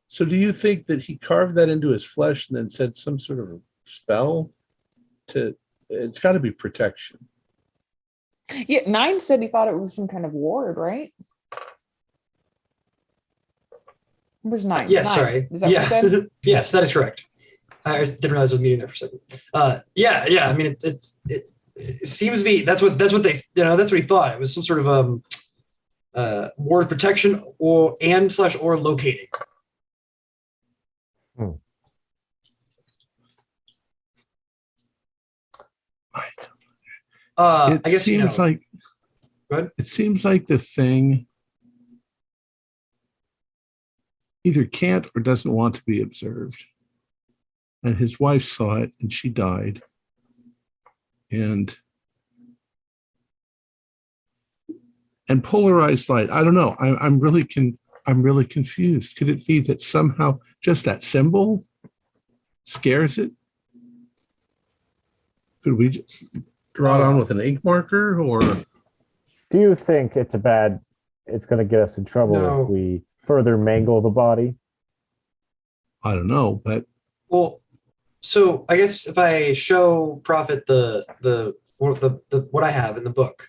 So do you think that he carved that into his flesh and then said some sort of spell it's got to be protection? Yeah, 9 said he thought it was some kind of ward, right? Where's 9? Yeah, 9. sorry. Is that what you said? Yes, that is correct. I didn't realize I was meeting there for a second. Yeah. I mean, it seems to be that's what they that's what he thought. It was some sort of ward protection or locating. I guess seems like. Go ahead. It seems like the thing either can't or doesn't want to be observed. And his wife saw it and she died. And polarized light. I don't know. I'm really confused. Could it be that somehow just that symbol scares it? Could we draw it on with an ink marker, or Do you think it's going to get us in trouble No. if we further mangle the body? I don't know, but Well, so I guess if I show Prophet the what I have in the book,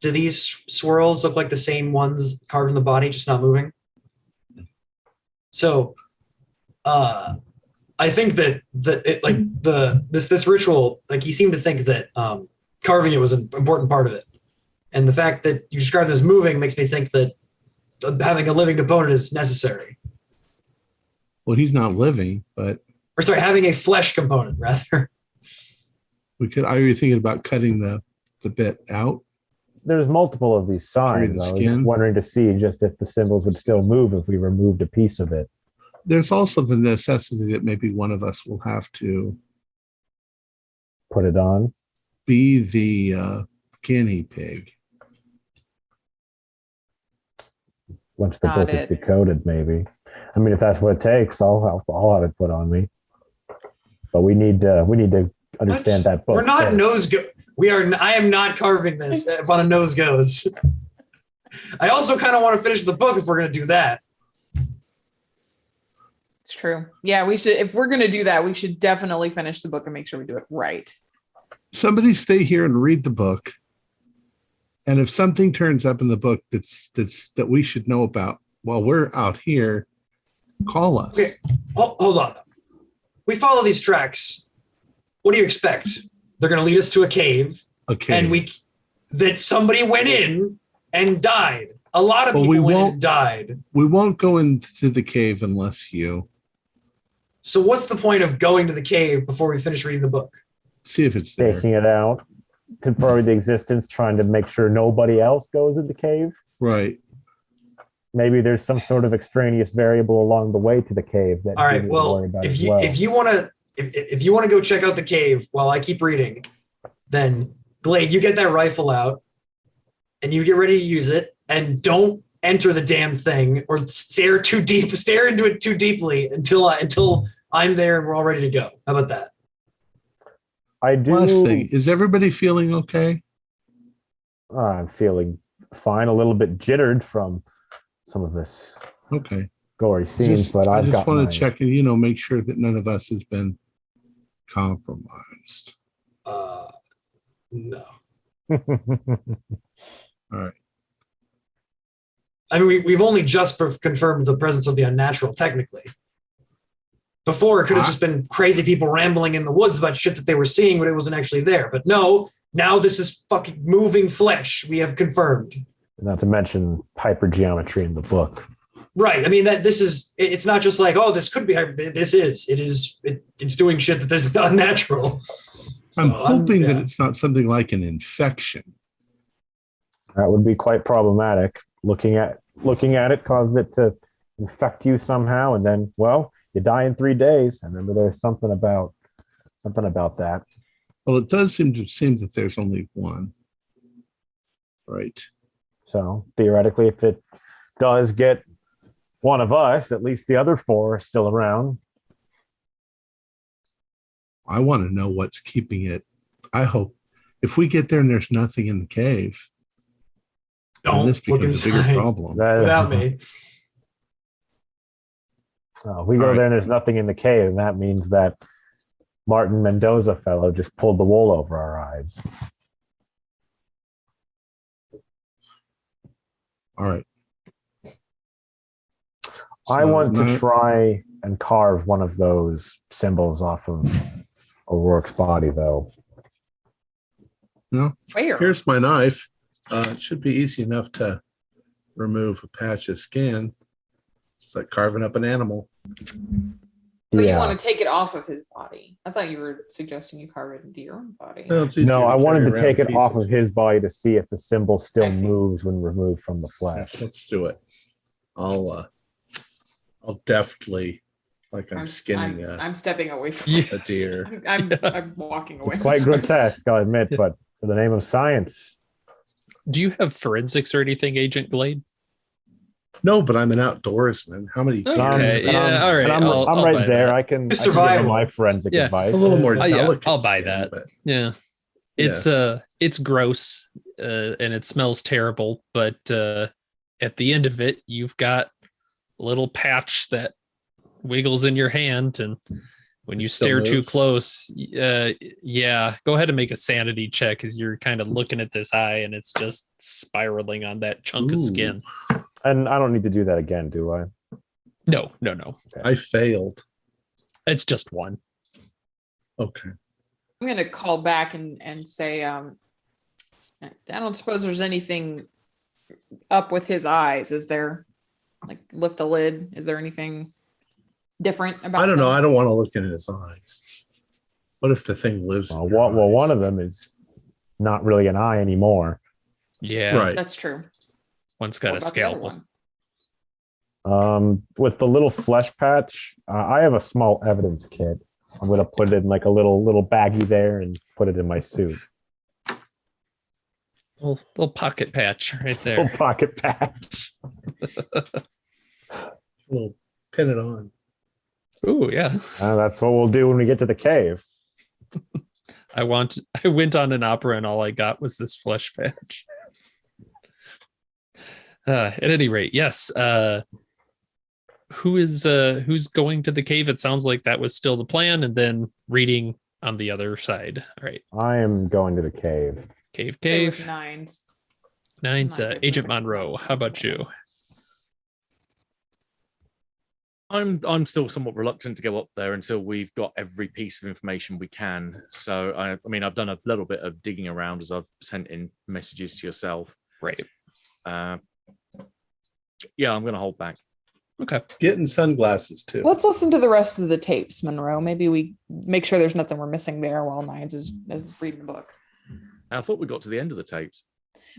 do these swirls look like the same ones carved in the body, just not moving? So, I think that this ritual, like he seemed to think that carving it was an important part of it, and the fact that you describe this moving makes me think that having a living component is necessary. well, he's not living, but Or sorry, having a flesh component rather. we could. Are you thinking about cutting the bit out? There's multiple of these signs. the I was skin. wondering to see just if the symbols would still move if we removed a piece of it. There's also the necessity that maybe one of us will have to Put it on. be the guinea pig. Once the Got book it. is decoded, maybe. I mean, if that's what it takes, I'll have it put on me. But we need to understand that book. We're not first. nose go. I am not carving this if on a nose goes. I also kind of want to finish the book if we're going to do that. It's true. Yeah, we should. If we're going to do that, we should definitely finish the book and make sure we do it right. Somebody stay here and read the book. And if something turns up in the book that we should know about while we're out here, call us. Okay, hold on. We follow these tracks. What do you expect? They're going to lead us to a cave, Okay. and that somebody went in and died. A lot of Well, people we went in won't- and died. We won't go into the cave unless you So what's the point of going to the cave before we finish reading the book? see if it's there. Taking it out, confirming the existence, trying to make sure nobody else goes in the cave. Right. Maybe there's some sort of extraneous variable along the way to the cave that All we right. need to Well, worry about if as you well. if you want to go check out the cave while I keep reading, then Glade, you get that rifle out and you get ready to use it, and don't enter the damn thing or stare into it too deeply until I'm there and we're all ready to go. How about that? I do. Last thing, is everybody feeling okay? I'm feeling fine, a little bit jittered from some of this Okay. gory scenes, but I I've just got want my- to check and make sure that none of us has been compromised. No. All right. I mean, we've only just confirmed the presence of the unnatural, technically. Before, it could have just been crazy people rambling in the woods about shit that they were seeing, but it wasn't actually there. But no, now this is fucking moving flesh. We have confirmed. Not to mention hypergeometry in the book. Right. I mean, it's not just like, oh, this could be, it's doing shit that is unnatural. I'm So, hoping that yeah. it's not something like an infection. That would be quite problematic. Looking at it causes it to infect you somehow, and then, well, you die in 3 days. I remember there's something about that. Well, it does seem that there's only one. Right. So theoretically, if it does get one of us, at least the other 4 are still around. I want to know what's keeping it. I hope if we get there and there's nothing in the cave, then Don't this look becomes a bigger inside problem. without me. We go All right. there and there's nothing in the cave, and that means that Martin Mendoza fellow just pulled the wool over our eyes. All right. I So want to now- try and carve one of those symbols off of O'Rourke's body, though. No, Where? here's my knife. It should be easy enough to remove a patch of skin. It's like carving up an animal. But you Yeah. want to take it off of his body. I thought you were suggesting you carve it into your own body. Well, it's easier No, I carry wanted to around take it off pieces. of his body to see if the symbol still I see. moves when removed from the Yeah, flesh. let's do it. I'll deftly, like I'm skinning I'm stepping away from Yeah. a deer. I'm walking away. It's quite grotesque, I'll admit, but for the name of science, Do you have forensics or anything, Agent Glade? No, but I'm an outdoorsman. How many Okay, deers? and yeah, all right, and I'm I'll right buy there. that. I can give Survival. my forensic Yeah, advice. It's a little more yeah, delicate. I'll buy skin, that. but Yeah. It's gross, and it smells terrible, but at the end of it, you've got a little patch that wiggles in your hand, and when you stare too close, yeah, go ahead and make a sanity check as you're kind of looking at this eye, and it's just spiraling on that chunk of skin. And I don't need to do that again, do I? No. Okay. I failed. It's just one. Okay. I'm gonna call back and say, I don't suppose there's anything up with his eyes. Is there? Like, lift the lid. Is there anything different about? I don't know. them? I don't want to look in his eyes. What if the thing lives? in your Well, one eyes? of them is not really an eye anymore. Yeah, Right. That's true. One's got What a about the other scalpel. one? With the little flesh patch, I have a small evidence kit. I'm gonna put it in like a little baggie there and put it in my suit. Little pocket patch right Little there. pocket patch. We'll pin it on. Ooh, yeah. That's what we'll do when we get to the cave. I went on an opera and all I got was this flesh patch. At any rate, yes. Who's going to the cave? It sounds like that was still the plan, and then reading on the other side. All right. I am going to the cave. There was Cave. nines. Nine's Nine. Agent Monroe. How about you? I'm still somewhat reluctant to go up there until we've got every piece of information we can. So I mean, I've done a little bit of digging around as I've sent in messages to yourself. Right. Yeah, I'm going to hold back. Okay. Getting sunglasses too. Let's listen to the rest of the tapes, Monroe. Maybe we make sure there's nothing we're missing there while Nines is reading the book. I thought we got to the end of the tapes.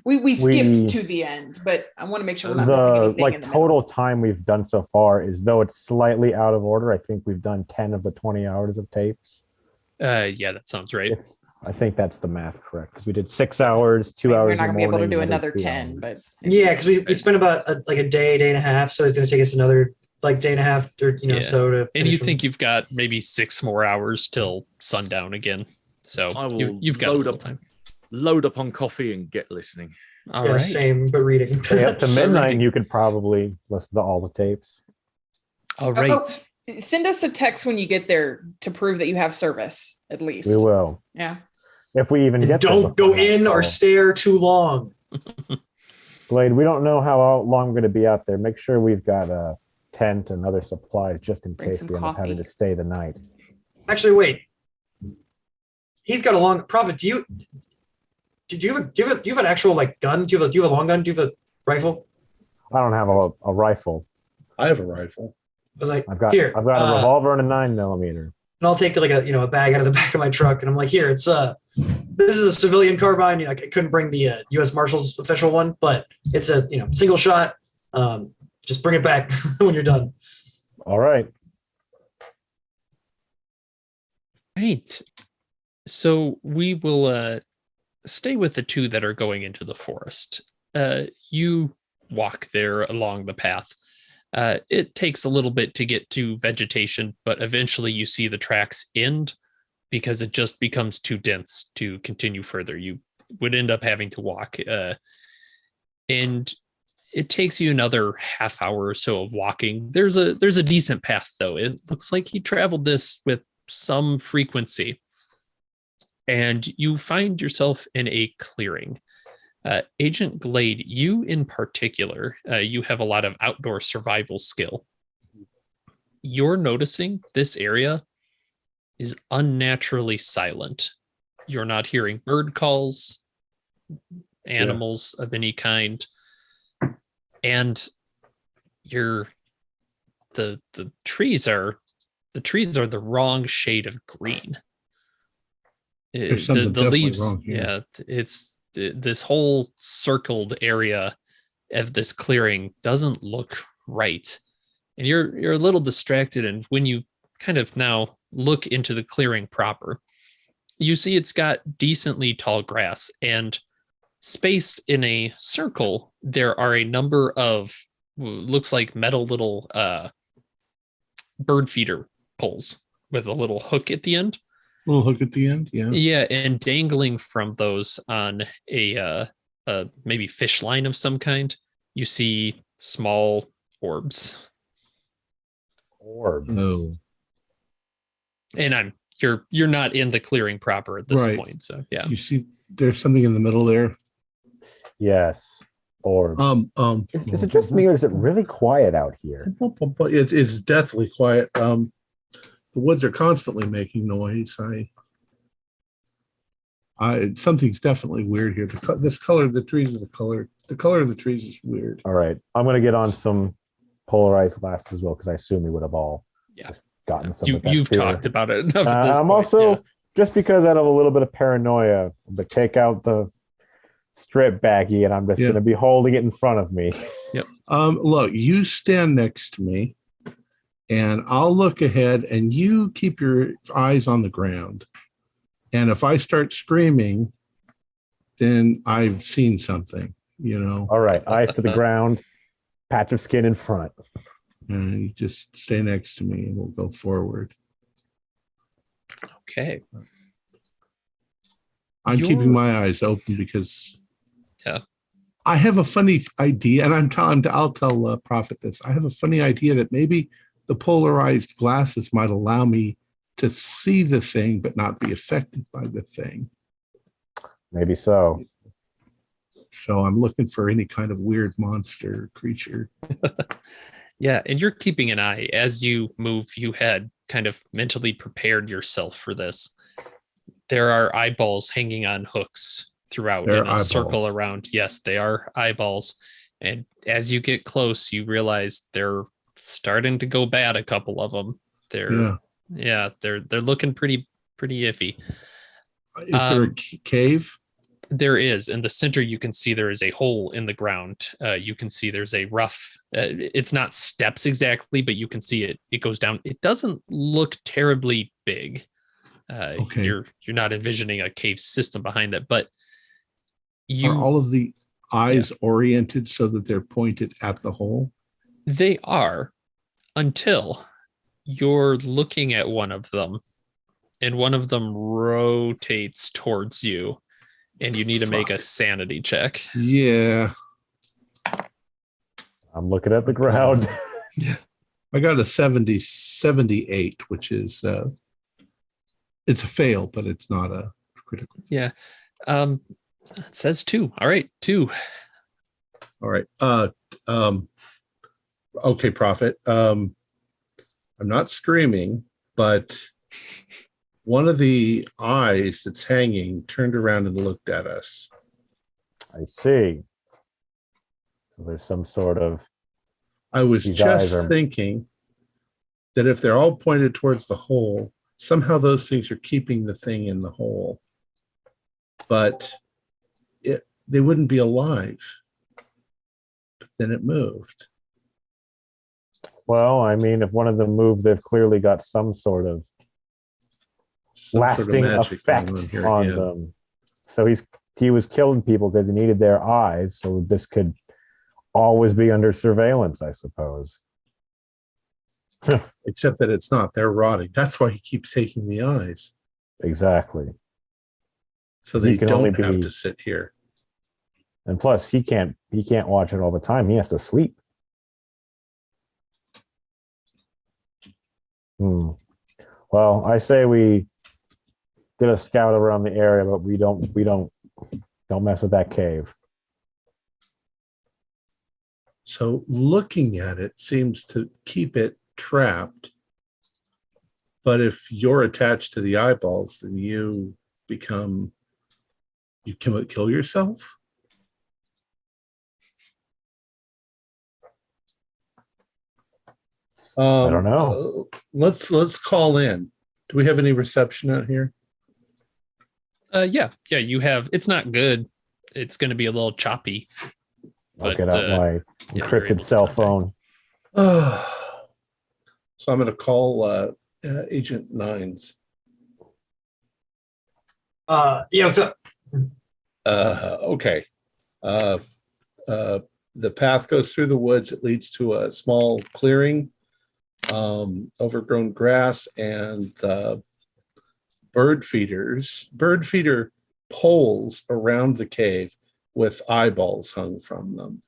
We skipped to the end, but I want to make sure we're not missing anything. In the total middle. time we've done so far is, though it's slightly out of order, I think we've done 10 of the 20 hours of tapes. Yeah, that sounds right. I think that's the math correct, because we did 6 hours, 2 hours. We're not in going to the be able to morning, do and then another 2 10, hours. but Yeah, because we spent about a day and a half, so it's going to take us another day and a half, or Yeah. so to. And finish you them. think you've got maybe 6 more hours till sundown again. So I will you've got a load little up time. Load up on coffee and get listening. All Yeah, right. same, but reading. Say up to midnight, Reading. you could probably listen to all the tapes. All right. Oh, send us a text when you get there to prove that you have service, at least. We will. Yeah. If we even And get there don't go before in or nightfall. stare too long. Blade, we don't know how long we're going to be out there. Make sure we've got a tent and other supplies just in Bring case some we end up having coffee. to stay the night. Actually, wait. He's got a long prophet. Do you have an actual gun? Do you have a long gun? Do you have a rifle? I don't have a rifle. I have a rifle. I was like, I've got here. a revolver and a 9mm. And I'll take a bag out of the back of my truck, and I'm like, here, it's this is a civilian carbine. I couldn't bring the U.S. Marshals official one, but it's a single shot. Just bring it back when you're done. All right. Right. So we will stay with the two that are going into the forest. You walk there along the path. It takes a little bit to get to vegetation, but eventually you see the tracks end because it just becomes too dense to continue further. You would end up having to walk. And it takes you another half hour or so of walking. There's a decent path, though. It looks like he traveled this with some frequency. And you find yourself in a clearing. Agent Glade, you in particular, you have a lot of outdoor survival skill. You're noticing this area is unnaturally silent. You're not hearing bird calls, animals of any kind, and the trees are the wrong shade of green. There's something The definitely leaves, wrong here. yeah, it's this whole circled area of this clearing doesn't look right, and you're a little distracted. And when you kind of now look into the clearing proper, you see it's got decently tall grass, and spaced in a circle there are a number of looks like metal little bird feeder poles with a little hook at the end. Little hook at the end. Yeah. Yeah, and dangling from those on a maybe fish line of some kind, you see small orbs. Orbs. No. And you're not in the clearing proper at this Right. point. So yeah. You see, there's something in the middle there. Yes. Orbs. Is it just me, or is it really quiet out here? It's deathly quiet. The woods are constantly making noise. Something's definitely weird here. This color of the trees is the color of the trees is weird. All right, I'm gonna get on some polarized glasses as well, because I assume we would have all gotten some. You've talked about it enough. At this I'm point, also just because out of a little bit of paranoia, but take out the strip baggie, and I'm just gonna be holding it in front of me. Yep. Look, you stand next to me, and I'll look ahead, and you keep your eyes on the ground. And if I start screaming, then I've seen something, All right, eyes to the ground, patch of skin in front. And you just stay next to me and we'll go forward. Okay. I'm keeping my eyes open because Yeah. I have a funny idea, and I'll tell Prophet this. I have a funny idea that maybe the polarized glasses might allow me to see the thing but not be affected by the thing. Maybe so. So I'm looking for any kind of weird monster creature. Yeah, and you're keeping an eye as you move. You had kind of mentally prepared yourself for this. There are eyeballs hanging on hooks throughout in a circle around. Yes, they are eyeballs. And as you get close, you realize they're starting to go bad, a couple of them. They're looking pretty iffy. Is there a cave? There is. In the center, you can see there is a hole in the ground. You can see there's a rough, it's not steps exactly, but you can see it goes down. It doesn't look terribly big. Okay. You're not envisioning a cave system behind it, but are all of the eyes oriented so that they're pointed at the hole? They are, until you're looking at one of them, and one of them rotates towards you, and you need to make a sanity check. Yeah. I'm looking at the ground. I got a 78, which is it's a fail, but it's not a critical. Yeah. It says 2. All right, 2. All right. Okay, Prophet. I'm not screaming, but one of the eyes that's hanging turned around and looked at us. I see. So there's some sort of. I was just thinking that if they're all pointed towards the hole, somehow those things are keeping the thing in the hole. But they wouldn't be alive. But then it moved. Well, I mean, if one of them moved, they've clearly got some sort of lasting effect on them. So he was killing people because he needed their eyes, so this could always be under surveillance, I suppose. Except that it's not. They're rotting. That's why he keeps taking the eyes. Exactly. So they don't have to sit here. And plus, he can't watch it all the time. He has to sleep. Well, I say we get a scout around the area, but we don't mess with that cave. So looking at it seems to keep it trapped. But if you're attached to the eyeballs, then you can kill yourself. I don't know. Let's call in. Do we have any reception out here? Yeah, you have. It's not good. It's going to be a little choppy. I'll get out my encrypted cell phone. So I'm going to call Agent Nines. Yeah, what's up? Okay. The path goes through the woods. It leads to a small clearing, overgrown grass and bird feeder poles around the cave with eyeballs hung from them.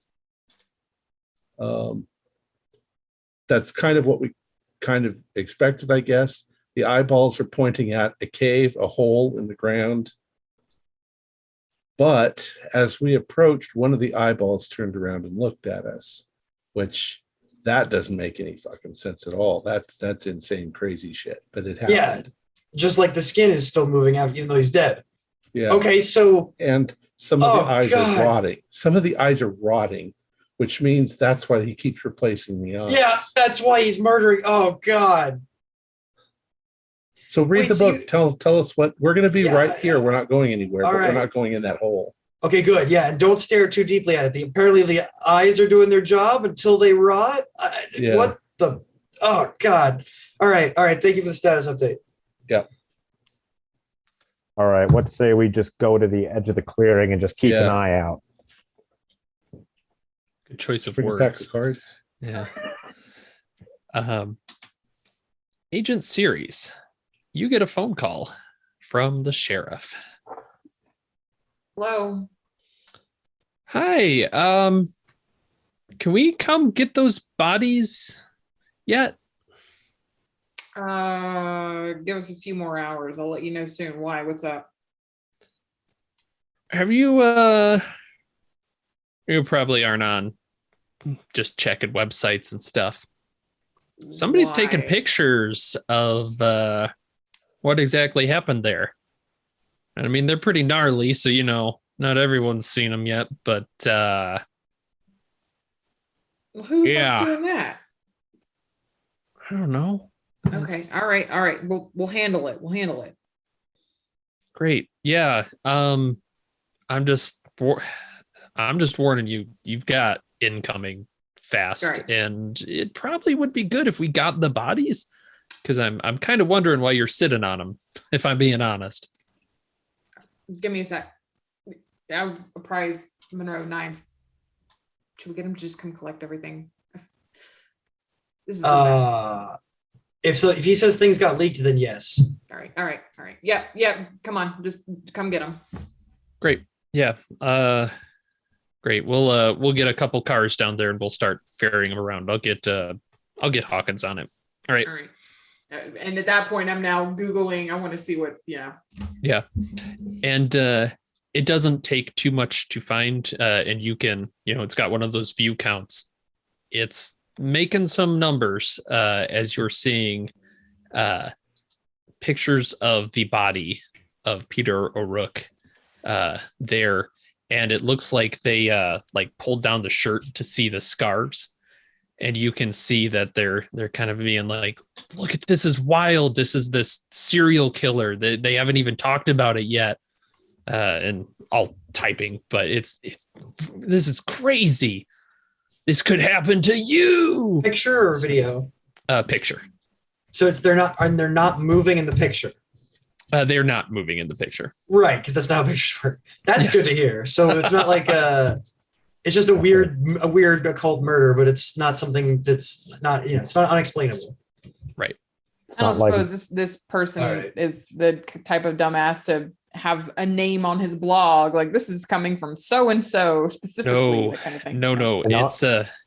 That's kind of what we kind of expected, I guess. The eyeballs are pointing at a cave, a hole in the ground. But as we approached, one of the eyeballs turned around and looked at us, which that doesn't make any fucking sense at all. That's insane, crazy shit. But it happened. Yeah, just like the skin is still moving out, even though he's dead. Yeah. Okay, so and some of the eyes are rotting. Some of the eyes are rotting, which means that's why he keeps replacing the eyes. yeah, that's why he's murdering. Oh God. So read the book. Tell us what we're going to be right here. We're not going anywhere, but we're not going in that hole. Okay, good. Yeah, and don't stare too deeply at it. Apparently, the eyes are doing their job until they rot. What the? Oh God! All right. Thank you for the status update. Yeah. All right. What say we just go to the edge of the clearing and just keep an eye out? Good choice of Pack words. of cards. Yeah. Agent Series, you get a phone call from the sheriff. Hello. Hi. Can we come get those bodies yet? Give us a few more hours. I'll let you know soon. Why? What's up? Have you you probably aren't on just checking websites and stuff. Somebody's taking pictures of what exactly happened there. And I mean, they're pretty gnarly, so not everyone's seen them yet, but Well, who the fuck's doing that? I don't know. Okay. All right. We'll handle it. Great. Yeah. I'm just warning you. You've got incoming fast, and it probably would be good if we got the bodies, because I'm kind of wondering why you're sitting on them, if I'm being honest. Give me a sec. I'll apprise Monroe Nines. Should we get him to just come collect everything? This is the mess. If he says things got leaked, then yes. All right. Yeah. Come on, just come get him. Great. Yeah. Great. We'll get a couple cars down there and we'll start ferrying them around. I'll get Hawkins on it. All right. And at that point, I'm now Googling. I want to see what. Yeah. And it doesn't take too much to find, and you can, it's got one of those view counts. It's making some numbers as you're seeing pictures of the body of Peter O'Rourke there, and it looks like they pulled down the shirt to see the scars, and you can see that they're kind of being like, look at this, is wild, this is this serial killer, they haven't even talked about it yet, and all typing, but it's this is crazy. This could happen to you. Picture or video? Picture. So they're not moving in the picture. They're not moving in the picture. Right, because that's not how pictures work. That's good to hear. So it's not like it's just a weird occult murder, but it's not something that's not, it's not unexplainable. Right. I don't suppose this person is the type of dumbass to have a name on his blog like this is coming from so and so specifically. That kind of thing. No.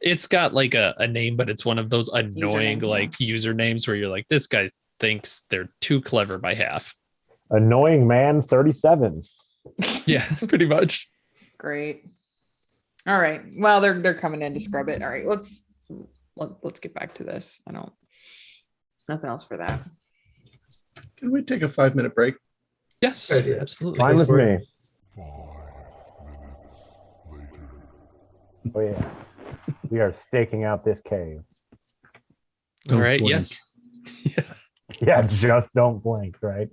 It's got like a name, but it's one of those annoying usernames where you're like, this guy thinks they're too clever by half. Annoying man 37. Yeah, pretty much. Great. All right. Well, they're coming in to scrub it. All right. Let's get back to this. Nothing else for that. Can we take a 5-minute break? Yes, absolutely. Fine with me. 5 minutes later. Oh yes, we are staking out this cave. All right. Yes. Yeah. Just don't blink. Right.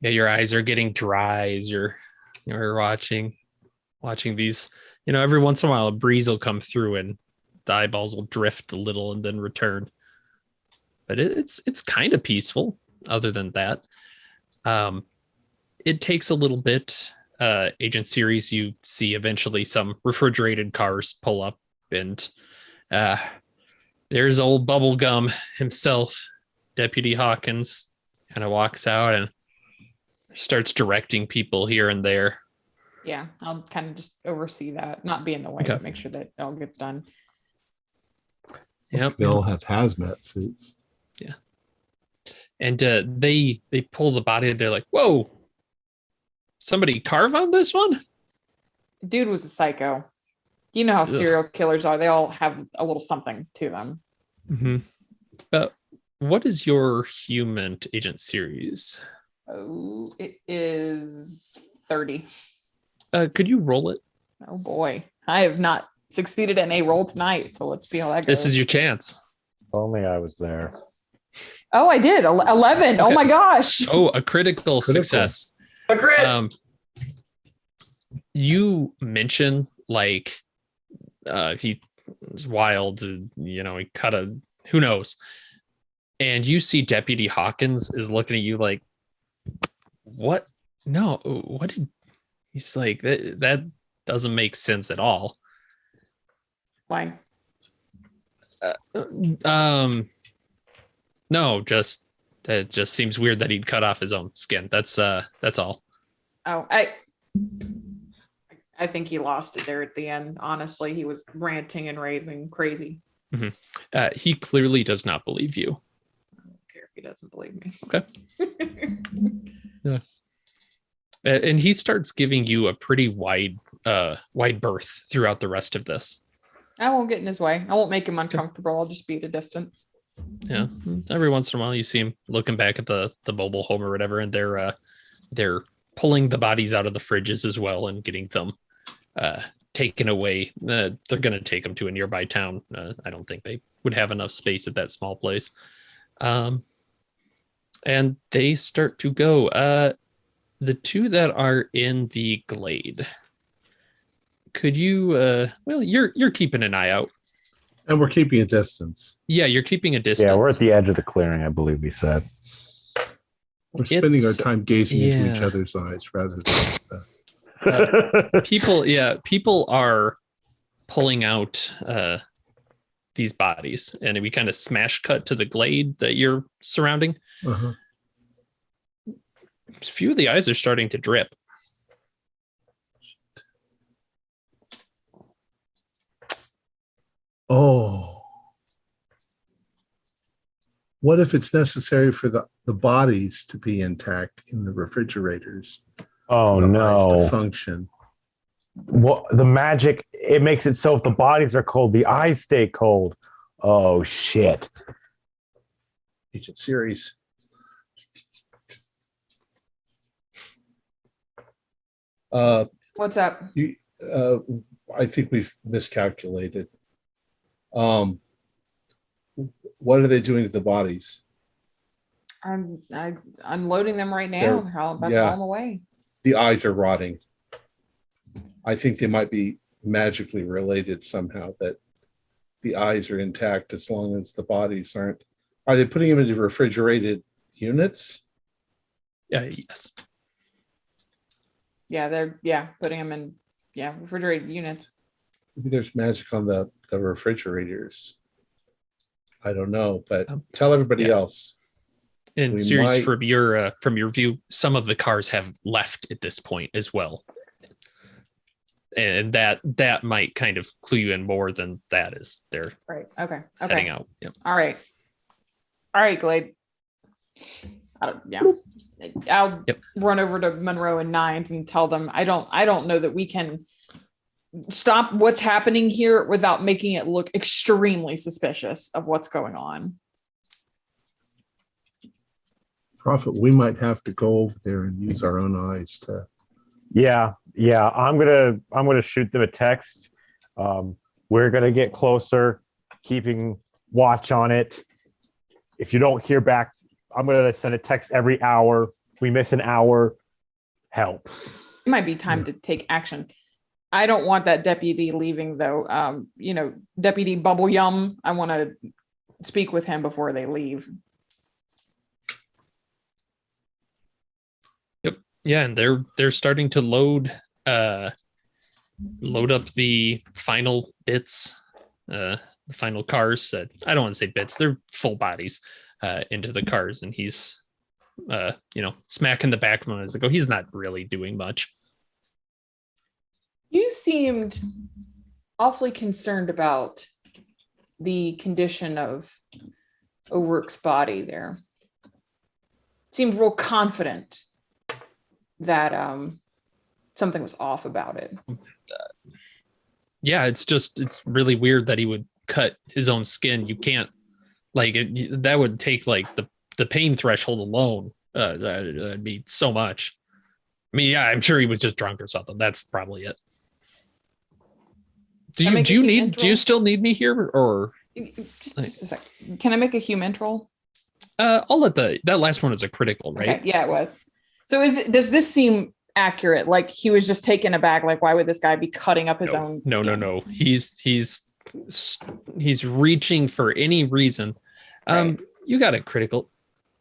Yeah, your eyes are getting dry as you're watching these. Every once in a while, a breeze will come through and the eyeballs will drift a little and then return. But it's kind of peaceful. Other than that. It takes a little bit. Agent Series, you see eventually some refrigerated cars pull up, and there's old Bubblegum himself, Deputy Hawkins, kind of walks out and starts directing people here and there. Yeah, I'll kind of just oversee that, not be in the way, Okay. but make sure that it all gets done. Yep. They all have hazmat suits. And they pull the body. They're like, "Whoa! Somebody carve on this one?" Dude was a psycho. You know how serial killers are. They all have a little something to them. Mm-hmm. What is your human agent series? Oh, it is 30. Could you roll it? Oh boy. I have not succeeded in a roll tonight. So let's see how that goes. This is your chance. If only I was there. Oh, I did. 11. Oh Okay. my gosh. Oh, a critical success. A crit. You mention like he was wild, he cut who knows. And you see Deputy Hawkins is looking at you like, what? No, what did he's like that doesn't make sense at all. Why? No, that just seems weird that he'd cut off his own skin. That's all. Oh, I think he lost it there at the end. Honestly, he was ranting and raving crazy. Mm-hmm. He clearly does not believe you. I don't care if he doesn't believe me. Okay. Yeah. And he starts giving you a pretty wide berth throughout the rest of this. I won't get in his way. I won't make him uncomfortable. I'll just be at a distance. Yeah. Every once in a while, you see him looking back at the mobile home or whatever, and they're pulling the bodies out of the fridges as well and getting them taken away. They're going to take them to a nearby town. I don't think they would have enough space at that small place. And they start to go. The two that are in the glade. Could you? Well, you're keeping an eye out. And we're keeping a distance. Yeah, you're keeping a distance. Yeah, we're at the edge of the clearing, I believe we said. We're spending our time gazing into each other's eyes rather than people are pulling out these bodies, and we kind of smash cut to the glade that you're surrounding. Uh-huh. A few of the eyes are starting to drip. Oh. What if it's necessary for the bodies to be intact in the refrigerators? Oh, for the eyes no. to function. Well, the magic, it makes it so if the bodies are cold, the eyes stay cold. Oh, shit. Agent series. What's up? I think we've miscalculated. What are they doing to the bodies? I'm unloading them right now. They're all about to haul them away. The eyes are rotting. I think they might be magically related somehow, that the eyes are intact as long as the bodies aren't. Are they putting them into refrigerated units? Yes. Yeah, they're putting them in refrigerated units. Maybe there's magic on the refrigerators. I don't know, but tell everybody else. In series, from your view, some of the cars have left at this point as well, and that might kind of clue you in more than that is. They're right. Okay. Heading out. Yep. All right, Glade. I'll run over to Monroe and Nines and tell them I don't know that we can stop what's happening here without making it look extremely suspicious of what's going on. Prophet, we might have to go over there and use our own eyes to. Yeah. I'm gonna shoot them a text. We're gonna get closer, keeping watch on it. If you don't hear back, I'm gonna send a text every hour. We miss an hour. Help. It might be time to take action. I don't want that deputy leaving though. Deputy Bubble Yum. I want to speak with him before they leave. Yeah, and they're starting to load up the final bits, the final cars. I don't want to say bits; they're full bodies into the cars, and he's smack in the back of him as I go, he's not really doing much. You seemed awfully concerned about the condition of O'Rourke's body there. Seemed real confident that something was off about it. Yeah, it's really weird that he would cut his own skin. You can't, like, that would take like the pain threshold alone. That'd be so much. I mean, yeah, I'm sure he was just drunk or something. That's probably it. Do you still need me here, or just a sec? Can I make a human roll? I'll let that last one is a critical, right? Okay, yeah, it was. So does this seem accurate? Like he was just taken aback. Like, why would this guy be cutting up his own? No. He's reaching for any reason. Right. You got a critical.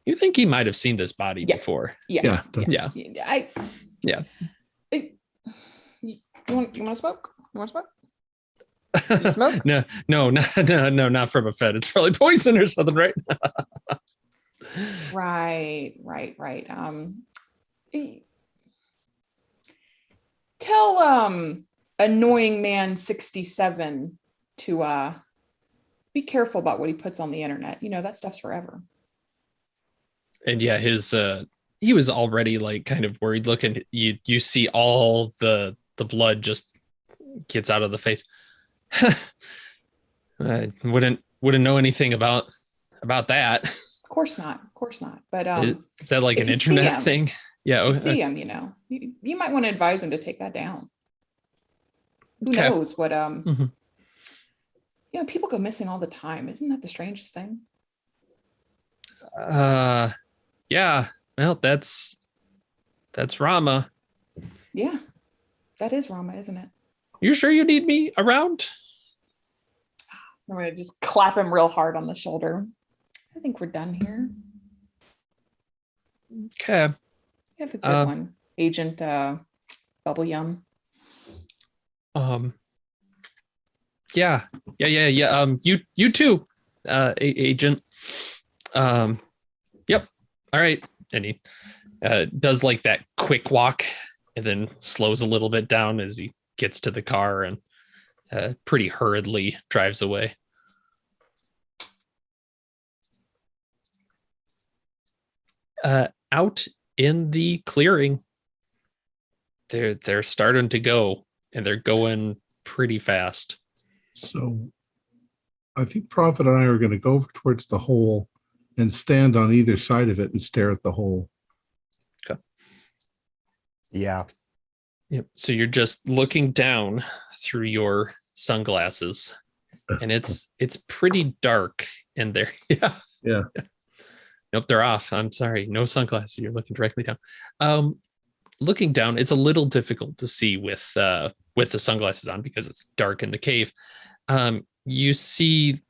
You think he might have seen this body before? Yeah. Yeah. You want to smoke? You want to smoke? You smoke? No, not from a Fed. It's probably poison or something, right? Right. Tell annoying man 67 to be careful about what he puts on the internet. That stuff's forever. And yeah, he was already like kind of worried looking. You see all the blood just gets out of the face. I wouldn't know anything about that. Of course not. But is that like an internet thing? Yeah. You see him, you might want to advise him to take that down. Who knows what people go missing all the time. Isn't that the strangest thing? Yeah. Well, that's Rama. Yeah. That is Rama, isn't it? You sure you need me around? I'm going to just clap him real hard on the shoulder. I think we're done here. Okay. You have a good one, Agent Bubble Yum. Yeah. You too, Agent. Yep. All right. And he does like that quick walk and then slows a little bit down as he gets to the car and pretty hurriedly drives away. Out in the clearing, they're starting to go, and they're going pretty fast. So I think Prophet and I are going to go over towards the hole and stand on either side of it and stare at the hole. Okay. Yeah. Yep. So you're just looking down through your sunglasses, and it's pretty dark in there. Yeah. Nope, they're off. I'm sorry. No sunglasses. You're looking directly down. Looking down, it's a little difficult to see with the sunglasses on because it's dark in the cave. You see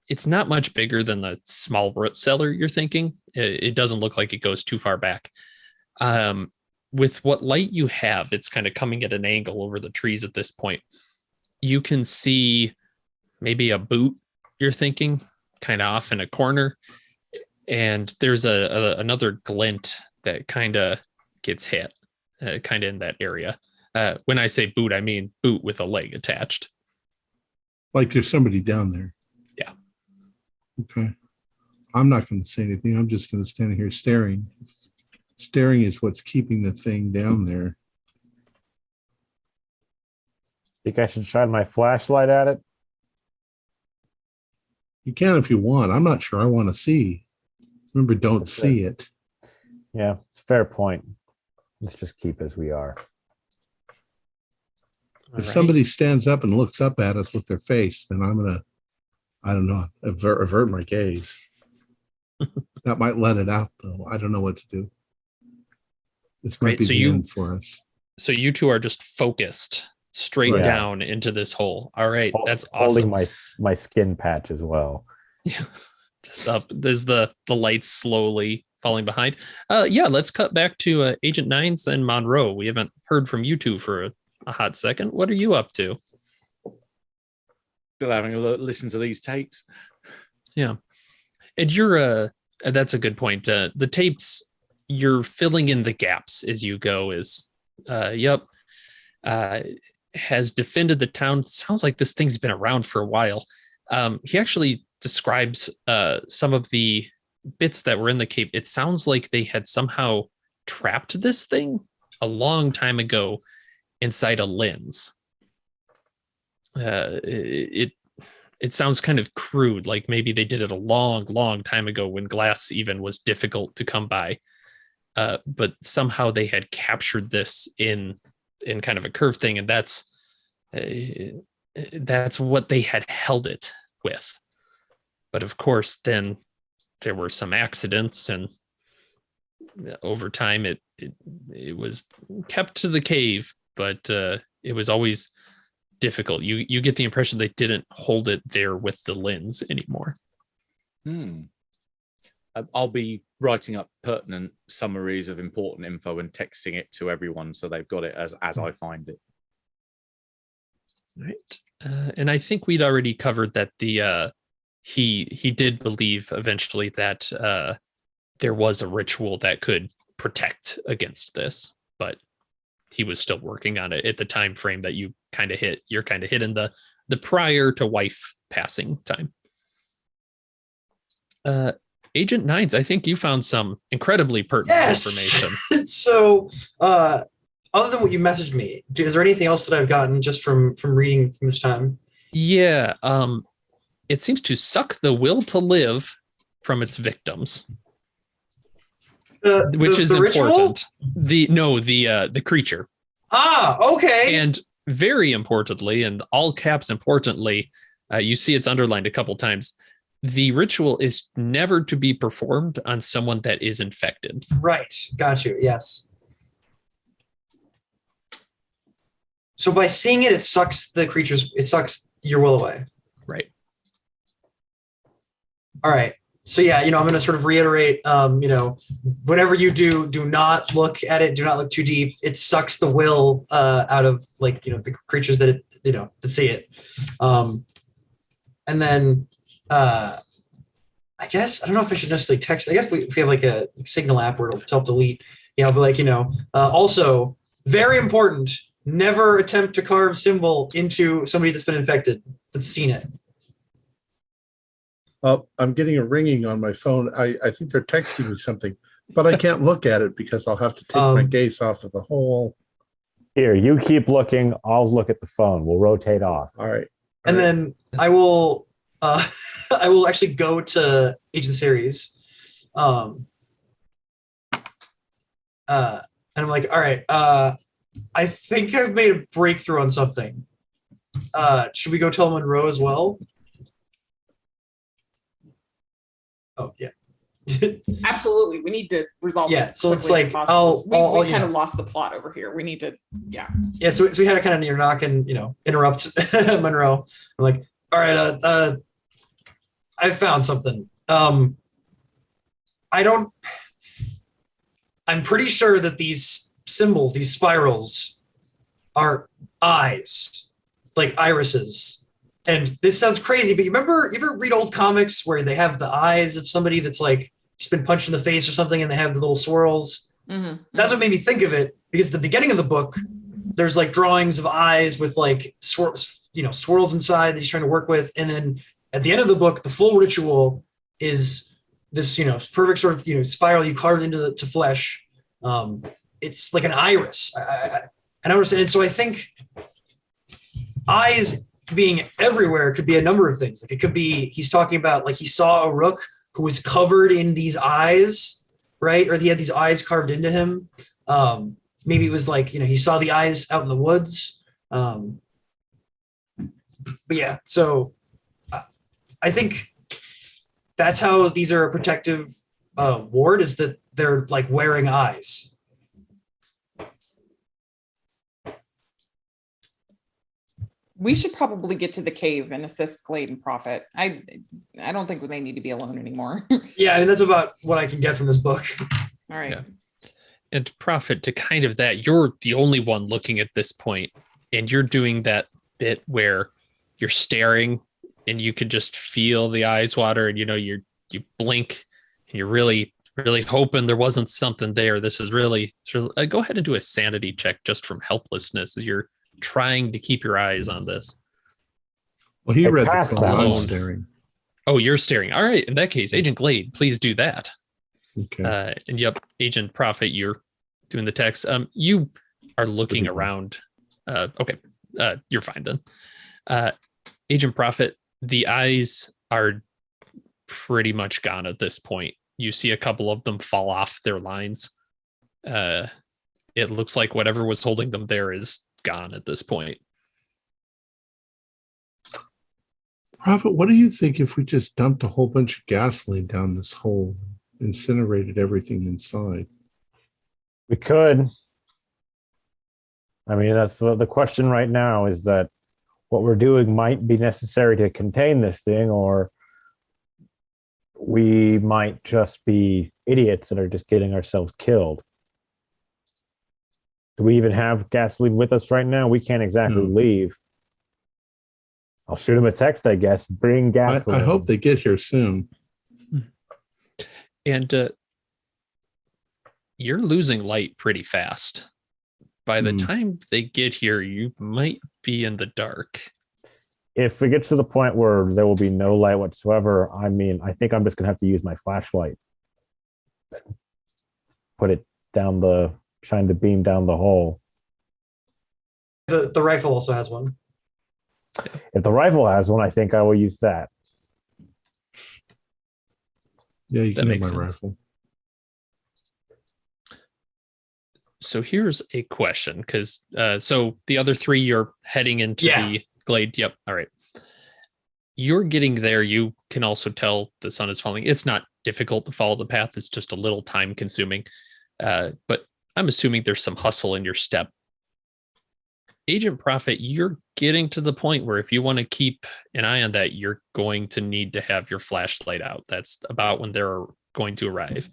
it's not much bigger than the small root cellar you're thinking. It doesn't look like it goes too far back. With what light you have, it's kind of coming at an angle over the trees at this point. You can see maybe a boot, you're thinking, kind of off in a corner. And there's another glint that kind of gets hit, kind of in that area. When I say boot, I mean boot with a leg attached. Like there's somebody down there. Yeah. Okay. I'm not going to say anything. I'm just going to stand here staring. Staring is what's keeping the thing down there. Think I should shine my flashlight at it? You can if you want. I'm not sure I want to see. Remember, don't see it. Yeah, it's a fair point. Let's just keep as we are. If somebody stands up and looks up at us with their face, then I'm going to, I don't know, avert my gaze. That might let it out, though. I don't know what to do. This might be the end for us. So you two are just focused straight down into this hole. All right, that's awesome. Holding my skin patch as well. Yeah, just up. There's the lights slowly falling behind. Let's cut back to Agent Nines and Monroe. We haven't heard from you two for a hot second. What are you up to? Still having a listen to these tapes. Yeah, and you're that's a good point. The tapes you're filling in the gaps as you go. Has defended the town. Sounds like this thing's been around for a while. He actually describes some of the bits that were in the cave. It sounds like they had somehow trapped this thing a long time ago inside a lens. It sounds kind of crude, like maybe they did it a long time ago when glass even was difficult to come by. But somehow they had captured this in kind of a curved thing, and that's what they had held it with. But of course, then there were some accidents, and over time it was kept to the cave, but it was always difficult. You get the impression they didn't hold it there with the lens anymore. I'll be writing up pertinent summaries of important info and texting it to everyone so they've got it as I find it. Right. And I think we'd already covered that he did believe eventually that there was a ritual that could protect against this, but he was still working on it at the time frame that you kind of hit. You're kind of hit in the prior to wife passing time. Agent Nines, I think you found some incredibly pertinent information. So, other than what you messaged me, is there anything else that I've gotten just from reading from this time? Yeah. It seems to suck the will to live from its victims, which is important. Ritual? The creature. Okay. And very importantly, and all caps importantly, you see it's underlined a couple times. The ritual is never to be performed on someone that is infected. Right. Got you. Yes. So by seeing it sucks your will away. Right. All right. So yeah, I'm going to sort of reiterate, whatever you do not look at it. Do not look too deep. It sucks the will out of the creatures that that see it. And then I guess I don't know if I should necessarily text. I guess if we have like a Signal app where it'll self-delete, but also very important, never attempt to carve symbol into somebody that's been infected, that's seen it. I'm getting a ringing on my phone. I think they're texting me something, but I can't look at it because I'll have to take my gaze off of the whole. Here, you keep looking. I'll look at the phone. We'll rotate off. All right. And then I will I will actually go to Agent Series. And I'm like, all right, I think I've made a breakthrough on something. Should we go tell Monroe as well? Oh, yeah. Absolutely. We need to resolve this. Yeah, so it's like, we kind of lost the plot over here. We need to, yeah. Yeah, so we had to kind of knock and, interrupt Monroe. I'm like, all right, I found something. I'm pretty sure that these symbols, these spirals, are eyes, like irises. And this sounds crazy, but you ever read old comics where they have the eyes of somebody that's like just been punched in the face or something, and they have the little swirls? Mm-hmm. That's what made me think of it, because at the beginning of the book, there's like drawings of eyes with like swirls inside that he's trying to work with, and then at the end of the book, the full ritual is this perfect sort of spiral you carved into flesh. It's like an iris. I don't understand. And so I think eyes being everywhere could be a number of things. Like it could be he's talking about like he saw a rook who was covered in these eyes, right? Or he had these eyes carved into him. Maybe it was like he saw the eyes out in the woods. But yeah, so I think that's how these are a protective ward, is that they're like wearing eyes. We should probably get to the cave and assist Glade and Prophet. I don't think they need to be alone anymore. Yeah, I mean, that's about what I can get from this book. All right. Yeah. And Prophet, to kind of that, you're the only one looking at this point, and you're doing that bit where you're staring and you can just feel the eyes water, and you blink and you're really really hoping there wasn't something there. This is really go ahead and do a sanity check just from helplessness as you're trying to keep your eyes on this. Well, he I read the passed phone. that I'm one. staring. Oh, you're staring. All right. In that case, Agent Glade, please do that. Okay. And yep, Agent Prophet, you're doing the text. You are looking around. Okay. You're fine then. Agent Prophet, the eyes are pretty much gone at this point. You see a couple of them fall off their lines. It looks like whatever was holding them there is gone at this point. Prophet, what do you think if we just dumped a whole bunch of gasoline down this hole, incinerated everything inside? We could. I mean, that's the question right now, is that what we're doing might be necessary to contain this thing, or we might just be idiots and are just getting ourselves killed. Do we even have gasoline with us right now? We can't exactly leave. I'll shoot him a text, I guess. Bring gasoline. I hope they get here soon. And you're losing light pretty fast. By the time they get here, you might be in the dark. If it gets to the point where there will be no light whatsoever, I mean, I think I'm just going to have to use my flashlight. Put it down shine the beam down the hole. The rifle also has one. If the rifle has one, I think I will use that. Yeah, you That can have makes my sense. rifle. So here's a question, because so the other three, you're heading into the glade. Yep. All right. You're getting there. You can also tell the sun is falling. It's not difficult to follow the path. It's just a little time consuming. But I'm assuming there's some hustle in your step. Agent Prophet, you're getting to the point where if you want to keep an eye on that, you're going to need to have your flashlight out. That's about when they're going to arrive.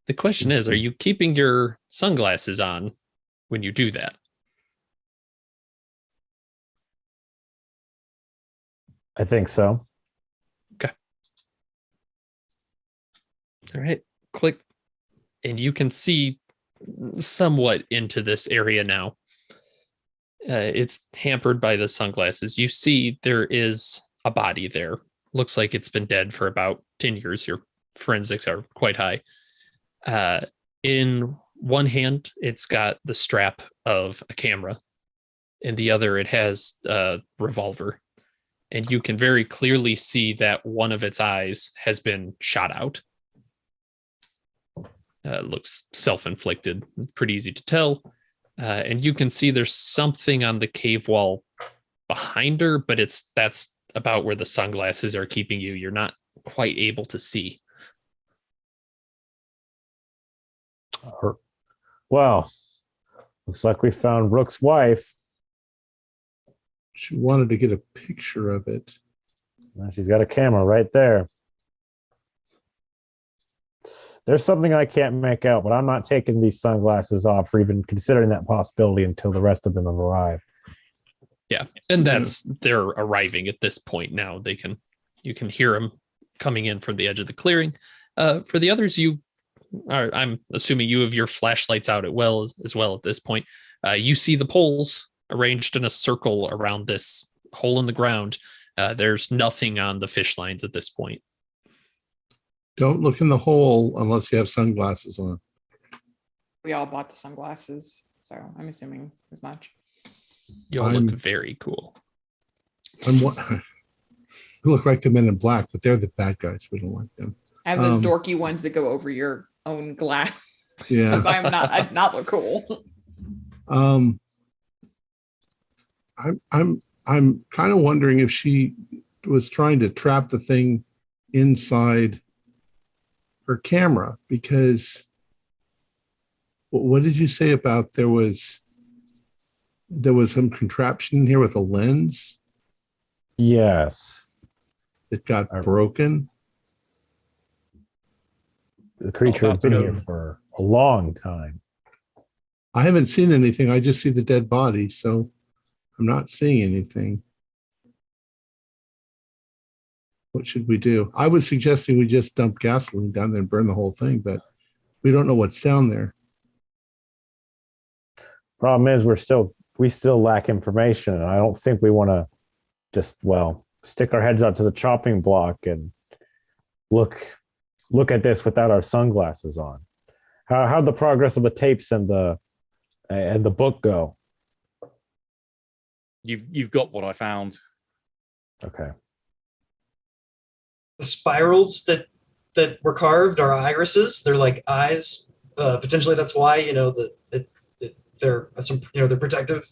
The question is, are you keeping your sunglasses on when you do that? I think so. Okay. All right. Click. And you can see somewhat into this area now. It's hampered by the sunglasses. You see there is a body there. Looks like it's been dead for about 10 years. Your forensics are quite high. In one hand, it's got the strap of a camera. In the other, it has a revolver. And you can very clearly see that one of its eyes has been shot out. Looks self-inflicted, pretty easy to tell. And you can see there's something on the cave wall behind her, but that's about where the sunglasses are keeping you. You're not quite able to see. Well, looks like we found Rook's wife. She wanted to get a picture of it. She's got a camera right there. There's something I can't make out, but I'm not taking these sunglasses off or even considering that possibility until the rest of them have arrived. Yeah, and they're arriving at this point now. You can hear them coming in from the edge of the clearing. For the others, I'm assuming you have your flashlights out as well at this point. You see the poles arranged in a circle around this hole in the ground. There's nothing on the fish lines at this point. Don't look in the hole unless you have sunglasses on. We all bought the sunglasses, so I'm assuming as much. You'll look very cool. We look like the Men in Black, but they're the bad guys. We don't like them. I have those dorky ones that go over your own glass. Yeah. So I'd not look cool. I'm kind of wondering if she was trying to trap the thing inside her camera, because what did you say about there was some contraption in here with a lens? Yes. That got broken. The creature has been here for a long time. I haven't seen anything. I just see the dead body, so I'm not seeing anything. What should we do? I was suggesting we just dump gasoline down there and burn the whole thing, but we don't know what's down there. Problem is, we still lack information, and I don't think we want to just stick our heads out to the chopping block and look at this without our sunglasses on. How'd the progress of the tapes and the book go? You've got what I found. Okay. The spirals that were carved are irises. They're like eyes. Potentially, that's why they're some they're protective.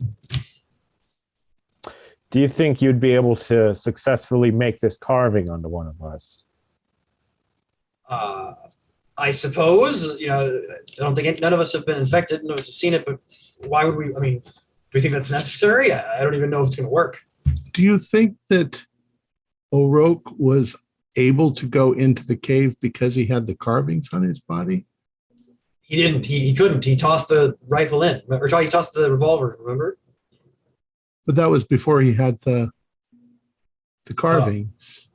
Do you think you'd be able to successfully make this carving onto one of us? I suppose. I don't think none of us have been infected. None of us have seen it. But why would we? I mean, do we think that's necessary? I don't even know if it's going to work. Do you think that O'Rourke was able to go into the cave because he had the carvings on his body? He didn't. He couldn't. He tossed the rifle in, or he tossed the revolver. Remember? But that was before he had the carvings.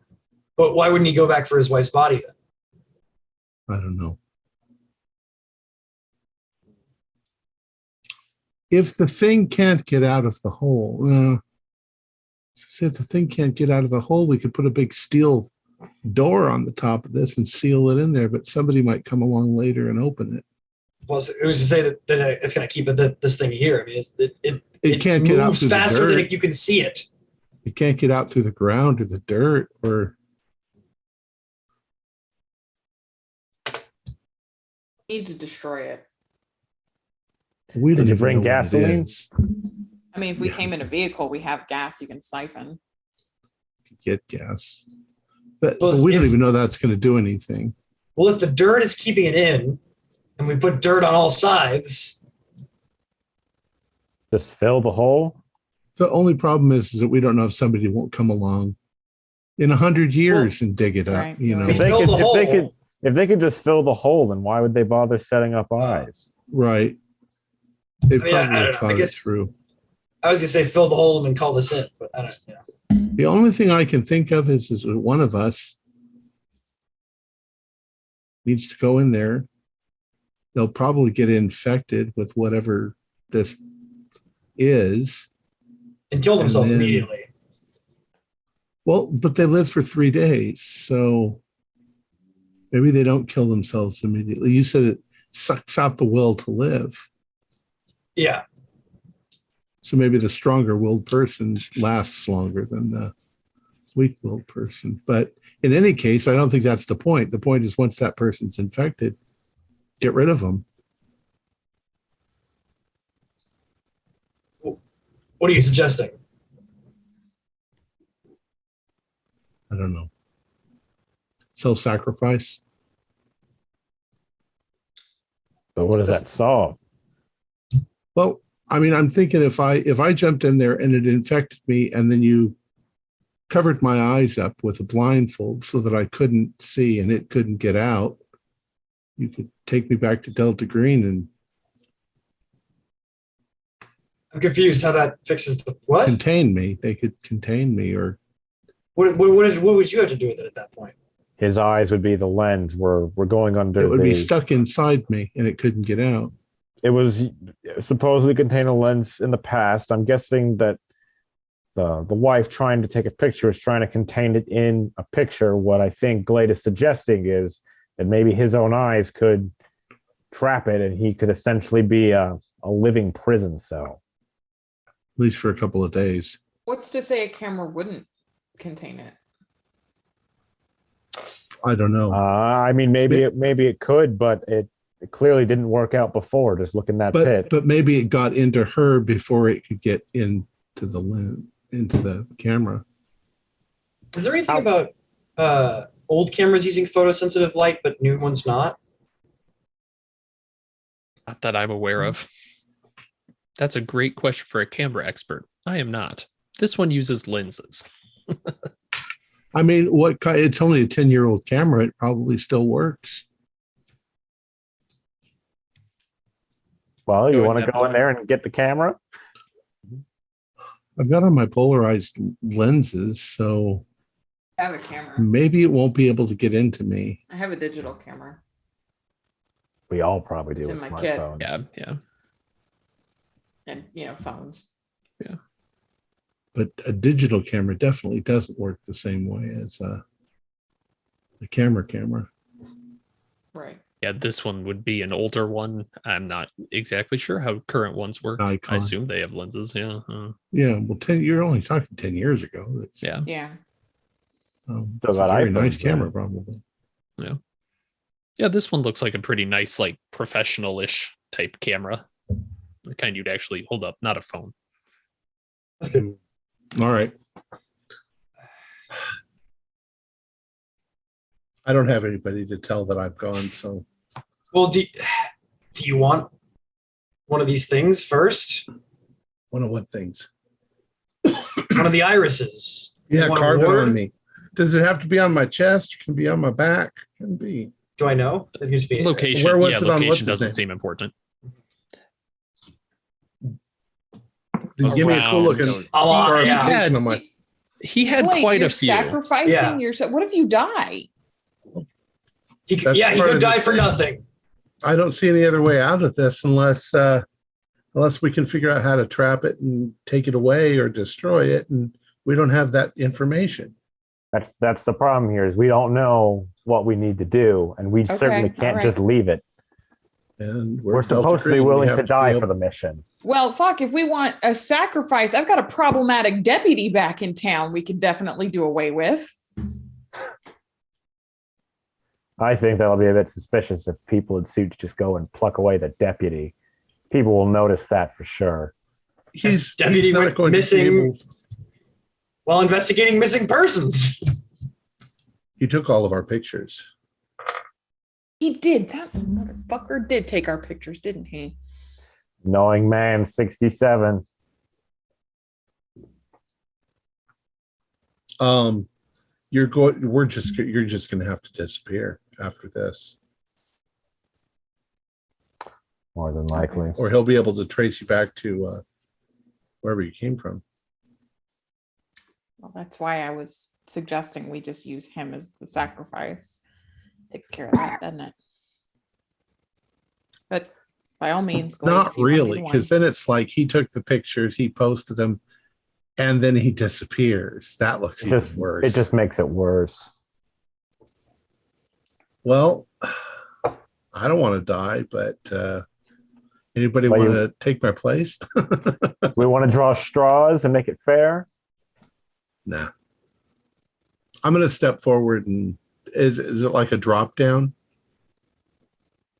But why wouldn't he go back for his wife's body then? I don't know. If the thing can't get out of the hole, if the thing can't get out of the hole, we could put a big steel door on the top of this and seal it in there, but somebody might come along later and open it. Plus, it was to say that it's going to keep this thing here. I mean, it can't get out moves through faster the than dirt. you can see it. It can't get out through the ground or the dirt or. Need to destroy it. We don't Did you even bring know what it gasoline? is. I mean, if we Yeah. came in a vehicle, we have gas you can siphon. Get gas, but Well, we don't if- even know that's going to do anything. Well, if the dirt is keeping it in, and we put dirt on all sides, Just fill the hole? The only problem is that we don't know if somebody won't come along in 100 years and dig it up. right, You know, right. If they Fill could, the hole. if they could just fill the hole, then why would they bother setting up eyes? right? They I mean, I probably don't know. thought I it guess- through. I was going to say fill the hole and then call this in, but I don't know. The only thing I can think of is that one of us needs to go in there. They'll probably get infected with whatever this is. And kill themselves then- immediately. Well, but they live for 3 days, so maybe they don't kill themselves immediately. You said it sucks out the will to live. Yeah. So maybe the stronger willed person lasts longer than the weak willed person. But in any case, I don't think that's the point. The point is once that person's infected, get rid of them. What are you suggesting? I don't know. Self-sacrifice. But what does that solve? Well, I mean, I'm thinking if I jumped in there and it infected me and then you covered my eyes up with a blindfold so that I couldn't see and it couldn't get out, you could take me back to Delta Green and I'm confused how that fixes the what? contain me. They could contain me or What would you have to do with it at that point? His eyes would be the lens. We're going under it would be the. stuck inside me and it couldn't get out. It was supposedly contain a lens in the past. I'm guessing that the wife trying to take a picture is trying to contain it in a picture. What I think Glade is suggesting is that maybe his own eyes could trap it, and he could essentially be a living prison cell. At least for a couple of days. What's to say a camera wouldn't contain it? I don't know. I mean, maybe it could, but it clearly didn't work out before. Just look in that pit. But maybe it got into her before it could get into the camera. Is there anything about old cameras using photosensitive light, but new ones not? Not that I'm aware of. That's a great question for a camera expert. I am not. This one uses lenses. I mean, it's only a 10-year-old camera. It probably still works. Well, you Go in want to that go in one. there and get the camera? I've got on my polarized lenses, so I have a camera. Maybe it won't be able to get into me. I have a digital camera. We all probably do It's with in my kit. smartphones. Yeah. And phones. But a digital camera definitely doesn't work the same way as a camera. Right. Yeah, this one would be an older one. I'm not exactly sure how current ones work. Nikon. I assume they have lenses. Yeah. Yeah, well, you're only talking 10 years ago. That's Yeah. Yeah. So it's a that very iPhone's nice camera, done. probably. Yeah, this one looks like a pretty nice, like professional-ish type camera. The kind you'd actually hold up, not a phone. That's good. All right. I don't have anybody to tell that I've gone, so Well, do you want one of these things first? one of what things? One of the irises. Yeah, You want a carve it reward? on me. Does it have to be on my chest? It can be on my back. It can be. Do I know? It's going to be Location, Where was yeah, it on what's location his doesn't name? seem important. Give me a cool looking. Around- Oh, yeah. carving on my. He had Wait, quite you're a few. sacrificing Yeah. yourself. What if you die? He That's he part could of die this for thing. nothing. I don't see any other way out of this unless we can figure out how to trap it and take it away or destroy it, and we don't have that information. That's the problem here is we don't know what we need to do, and we Okay, certainly can't all just leave it. And We're Delta supposed to be Green. We willing have to die be for able- the mission. Well, fuck, if we want a sacrifice, I've got a problematic deputy back in town we could definitely do away with. I think that'll be a bit suspicious if people in suits just go and pluck away the deputy. People will notice that for sure. He's Deputy not going missing- to be able. While investigating missing persons. He took all of our pictures. He did. That motherfucker did take our pictures, didn't he? Knowing man 67. You're just going to have to disappear after this, More than likely. or he'll be able to trace you back to wherever you came from. Well, that's why I was suggesting we just use him as the sacrifice. Takes care of that, doesn't it? But by all means, Glade, Not if you want really, either because one. then it's like he took the pictures, he posted them, and then he disappears. That looks even worse. It just makes it worse. Well, I don't want to die, but anybody Well, want to take my place? We want to draw straws and make it fair. Nah. I'm going to step forward and is it like a drop down?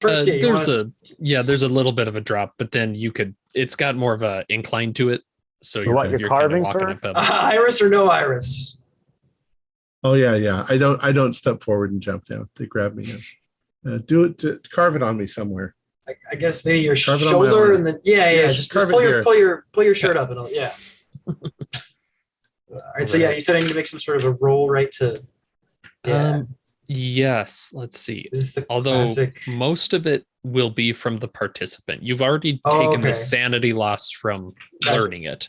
First, yeah, you there's a little bit of a drop, but then it's got more of a incline to it. So you're kind of carving walking first? up. iris or no iris? Oh yeah. I don't step forward and jump down. They grab me now. Do it to carve it on me somewhere. I guess maybe your Carve it on my shoulder arm. and then just carve pull it your here. pull your shirt up and all. Yeah. All right. So yeah, you said I need to make some sort of a roll, right? To Yes. Let's see. this is the Although classic. most of it will be from the participant. You've already taken the sanity loss from Gotcha. learning it.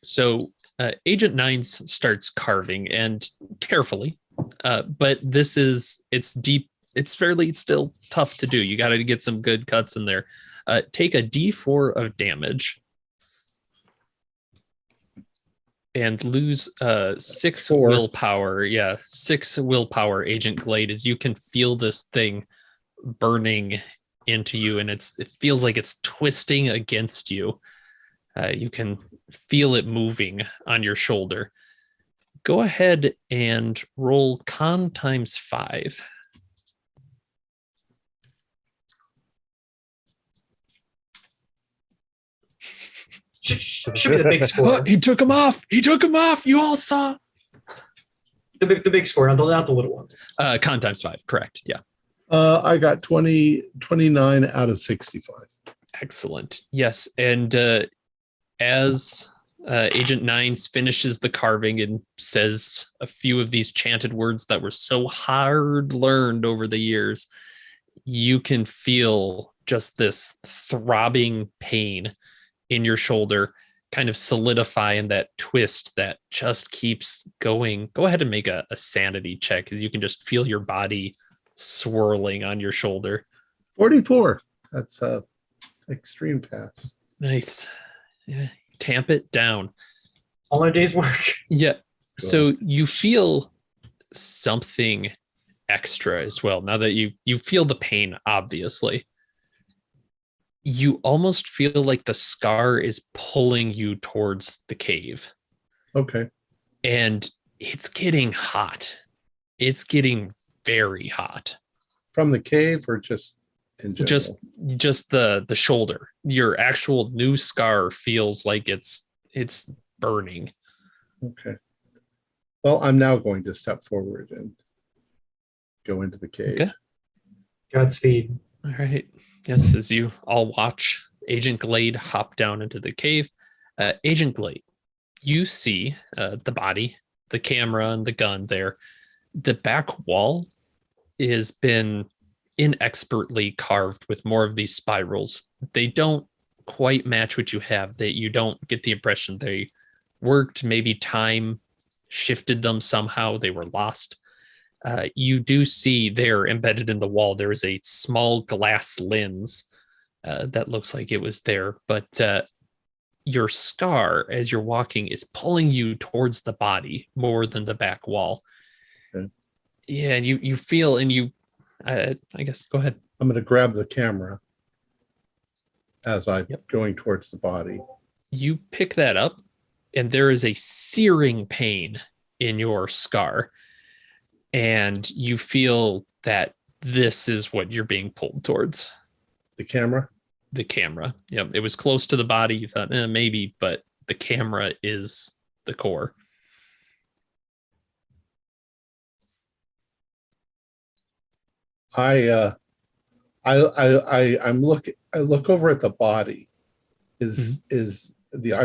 So Agent 9 starts carving and carefully, but it's deep. It's fairly still tough to do. You got to get some good cuts in there. Take a D4 of damage and lose 6 4. willpower. Yeah, 6 willpower, Agent Glade, as you can feel this thing burning into you, and it feels like it's twisting against you. You can feel it moving on your shoulder. Go ahead and roll con times 5. Should be the big score. He took him off. He took him off. You all saw. The big score, not the little ones. Con times 5. Correct. Yeah. I got 29 out of 65. Excellent. Yes. And as Agent Nines finishes the carving and says a few of these chanted words that were so hard learned over the years, you can feel just this throbbing pain in your shoulder. kind of solidify in that twist that just keeps going. Go ahead and make a sanity check, because you can just feel your body swirling on your shoulder. 44. That's a extreme pass. Nice. Yeah. Tamp it down. All a day's work. Yeah. So you feel something extra as well. Now that you feel the pain, obviously, you almost feel like the scar is pulling you towards the cave. Okay. And it's getting hot. It's getting very hot. From the cave or just in general? Just the shoulder. Your actual new scar feels like it's burning. Okay. Well, I'm now going to step forward and go into the cave. Okay. Godspeed. All right. Yes, as you all watch Agent Glade hop down into the cave. Agent Glade, you see the body, the camera, and the gun there. The back wall has been inexpertly carved with more of these spirals. They don't quite match what you have. That you don't get the impression they worked. Maybe time shifted them somehow. They were lost. You do see there embedded in the wall, there is a small glass lens that looks like it was there. But your scar, as you're walking, is pulling you towards the body more than the back wall. Okay. Yeah, and you feel, and you, I guess, go ahead. I'm going to grab the camera as I'm going towards the body. You pick that up, and there is a searing pain in your scar. And you feel that this is what you're being pulled towards. The camera? The camera. Yep. It was close to the body. You thought, maybe, but the camera is the core. I look over at the body. Are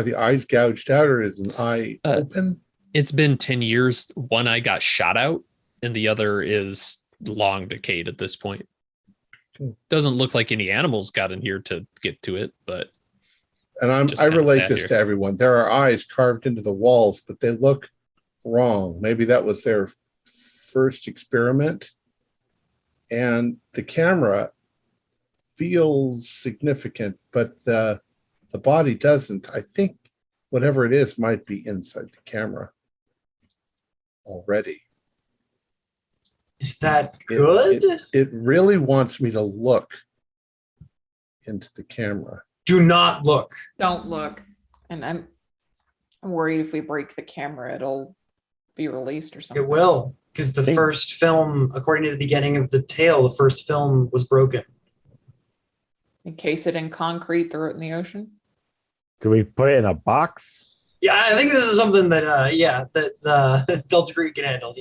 the eyes gouged out, or is an eye open? It's been 10 years. One eye got shot out, and the other is long decayed at this point. Doesn't look like any animals got in here to get to it, but. And I relate this to everyone. There are eyes carved into the walls, but they look wrong. Maybe that was their first experiment. And the camera feels significant, but the body doesn't. I think whatever it is might be inside the camera already. Is that good? It really wants me to look into the camera. Do not look. Don't look. And I'm worried if we break the camera, it'll be released or something. It will, because the first film, according to the beginning of the tale, the first film was broken. Encase it in concrete, throw it in the ocean. Could we put it in a box? Yeah, I think this is something that that Delta Green can handle.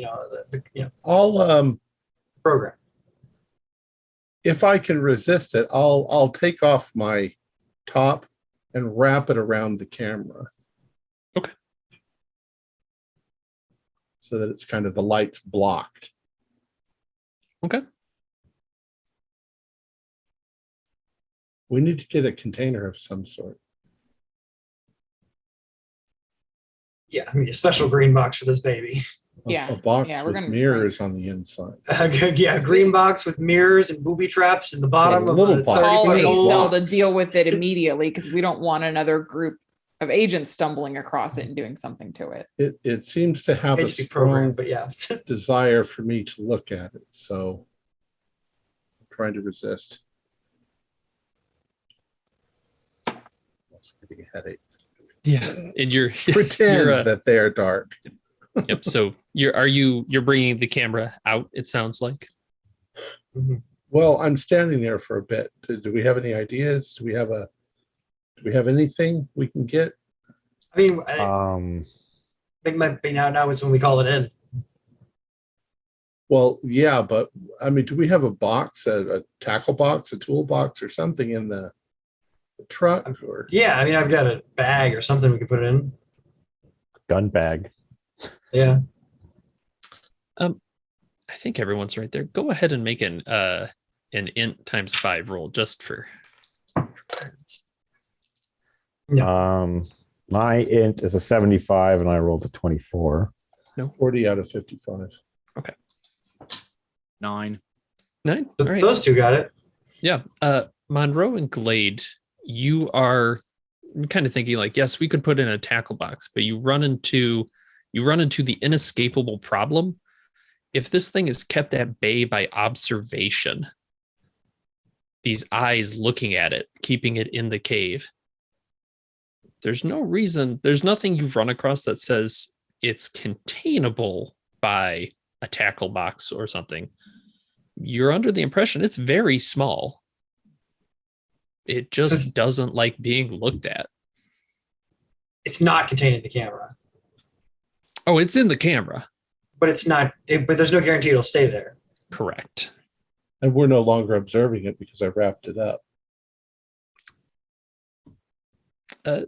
I'll program. If I can resist it, I'll take off my top and wrap it around the camera. Okay. So that it's kind of the light's blocked. Okay. We need to get a container of some sort. Yeah, I mean, a special green box for this baby. A box with mirrors on the inside. Yeah, a green box with mirrors and booby traps in the bottom of little the box. 30 30 Call foot ACEL to deal with it immediately, because we don't want another group of agents stumbling across it and doing something to it. It seems to have a HP program, strong but yeah. desire for me to look at it, so I'm trying to resist. That's getting a headache. Yeah, and you're Pretend that they are dark. Yep. So you're bringing the camera out, it sounds like. Mm-hmm. Well, I'm standing there for a bit. Do we have any ideas? Do we have anything we can get? I mean, I think might be now is when we call it in. Well, yeah, but I mean, do we have a box, a tackle box, a toolbox, or something in the truck? Or yeah, I mean, I've got a bag or something we could put it in. Gun bag. Yeah. I think everyone's right there. Go ahead and make an int ×5 roll just for cards. Yeah. My int is a 75, and I rolled a 24. 40 out of 55. 9. 9. All right. Those two got it. Yeah. Monroe and Glade, you are kind of thinking like, yes, we could put in a tackle box, but you run into the inescapable problem. If this thing is kept at bay by observation, these eyes looking at it, keeping it in the cave, there's nothing you've run across that says it's containable by a tackle box or something. You're under the impression it's very small. It just doesn't like being looked at. It's not contained in the camera. Oh, it's in the camera. But it's not. But there's no guarantee it'll stay there. Correct. And we're no longer observing it because I wrapped it up.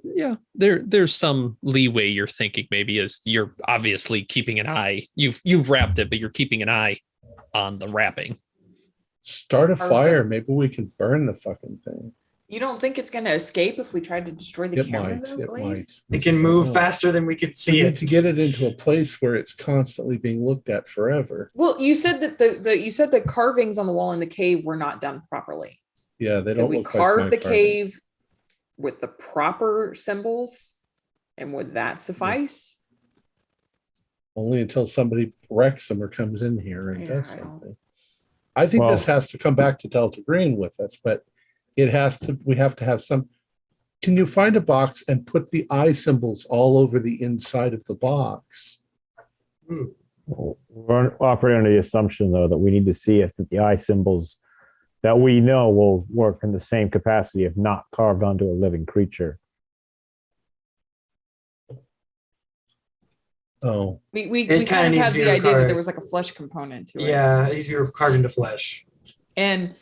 Yeah, there's some leeway you're thinking maybe is you're obviously keeping an eye. You've wrapped it, but you're keeping an eye on the wrapping. Start a fire. Maybe we can burn the fucking thing. You don't think it's going to escape if we tried to destroy the camera? It might. It can move faster than we could see We need it. to get it into a place where it's constantly being looked at forever. Well, you said that the carvings on the wall in the cave were not done properly. Yeah, they Could don't we look carve like the my carving. cave with the proper symbols, and would that suffice? Only until somebody wrecks them or comes in here and Yeah, does I don't- something. I think this has to come back to Delta Green with us, but we have to have some. Can you find a box and put the eye symbols all over the inside of the box? We're operating under the assumption, though, that we need to see if the eye symbols that we know will work in the same capacity, if not carved onto a living creature. Oh, We kinda kind of needs had to be the idea that carved. there was like a flesh component to it. Yeah, it needs to be carved into flesh. And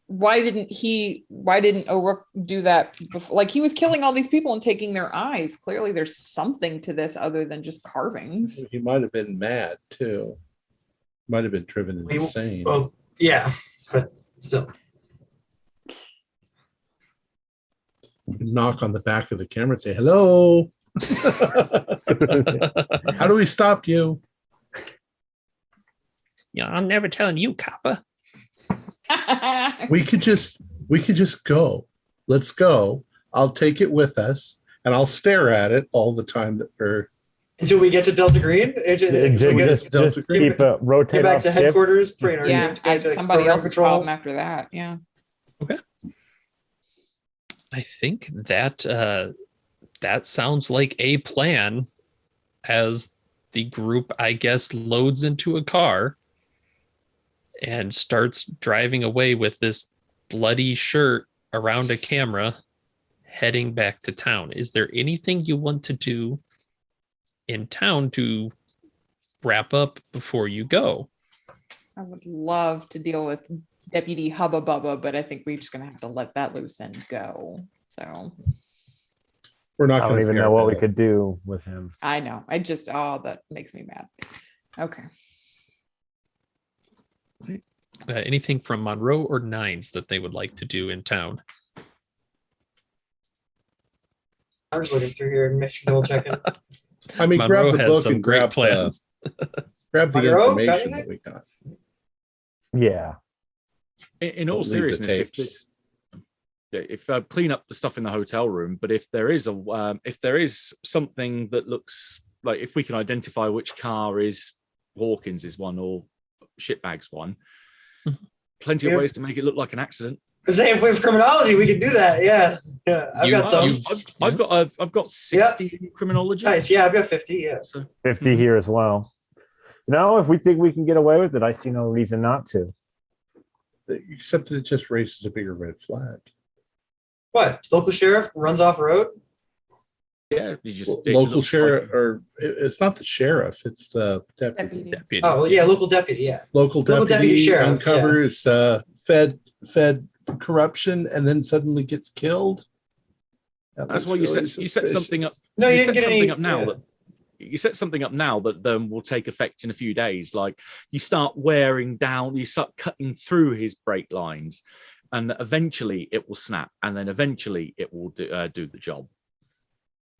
why didn't O'Rourke do that before? Like, he was killing all these people and taking their eyes. Clearly there's something to this other than just carvings. he might have been mad too. Might have been driven insane. Well, yeah, but still. Knock on the back of the camera and say, hello. How do we stop you? Yeah, I'm never telling you, copper. We could just go. Let's go. I'll take it with us and I'll stare at it all the time Until we get to Delta Green? Until we get Just keep rotate get back off to ship. headquarters. Yeah, somebody else's problem after that. Yeah. Okay. I think that that sounds like a plan as the group, I guess, loads into a car and starts driving away with this bloody shirt around a camera heading back to town. Is there anything you want to do in town to wrap up before you go? I would love to deal with Deputy Hubba Bubba, but I think we're just going to have to let that loose and go. So we're not I going don't to even know what we could do with him. I know. That makes me mad. Okay. Anything from Monroe or Nines that they would like to do in town? I'm just looking through here and make sure double checking. I mean, Monroe grab the has book some and great grab plans. grab the Monroe, got information anything? that we got. Yeah. In all Leave the seriousness, tapes. if clean up the stuff in the hotel room, but if there is something that looks like, if we can identify which car is Hawkins' one or Shitbag's one, plenty of ways to make it look like an accident. Say if we have criminology, we could do that. Yeah. I've got some. I've got 60 in criminology. Nice. Yeah, I've got 50. Yeah. So 50 here as well. No, if we think we can get away with it, I see no reason not to. Except that it just raises a bigger red flag. What? Local sheriff runs off road? yeah, you just Local sheriff, or it's not the sheriff, it's the deputy. Deputy. Oh, well, yeah, local deputy. Yeah. Local Local deputy, deputy sheriff, uncovers Fed corruption and then suddenly gets killed. That's why you set something up. No, you you didn't set get any. something up now Yeah. that you set something up now that will take effect in a few days. Like you start wearing down, you start cutting through his brake lines, and eventually it will snap, and then eventually it will do the job.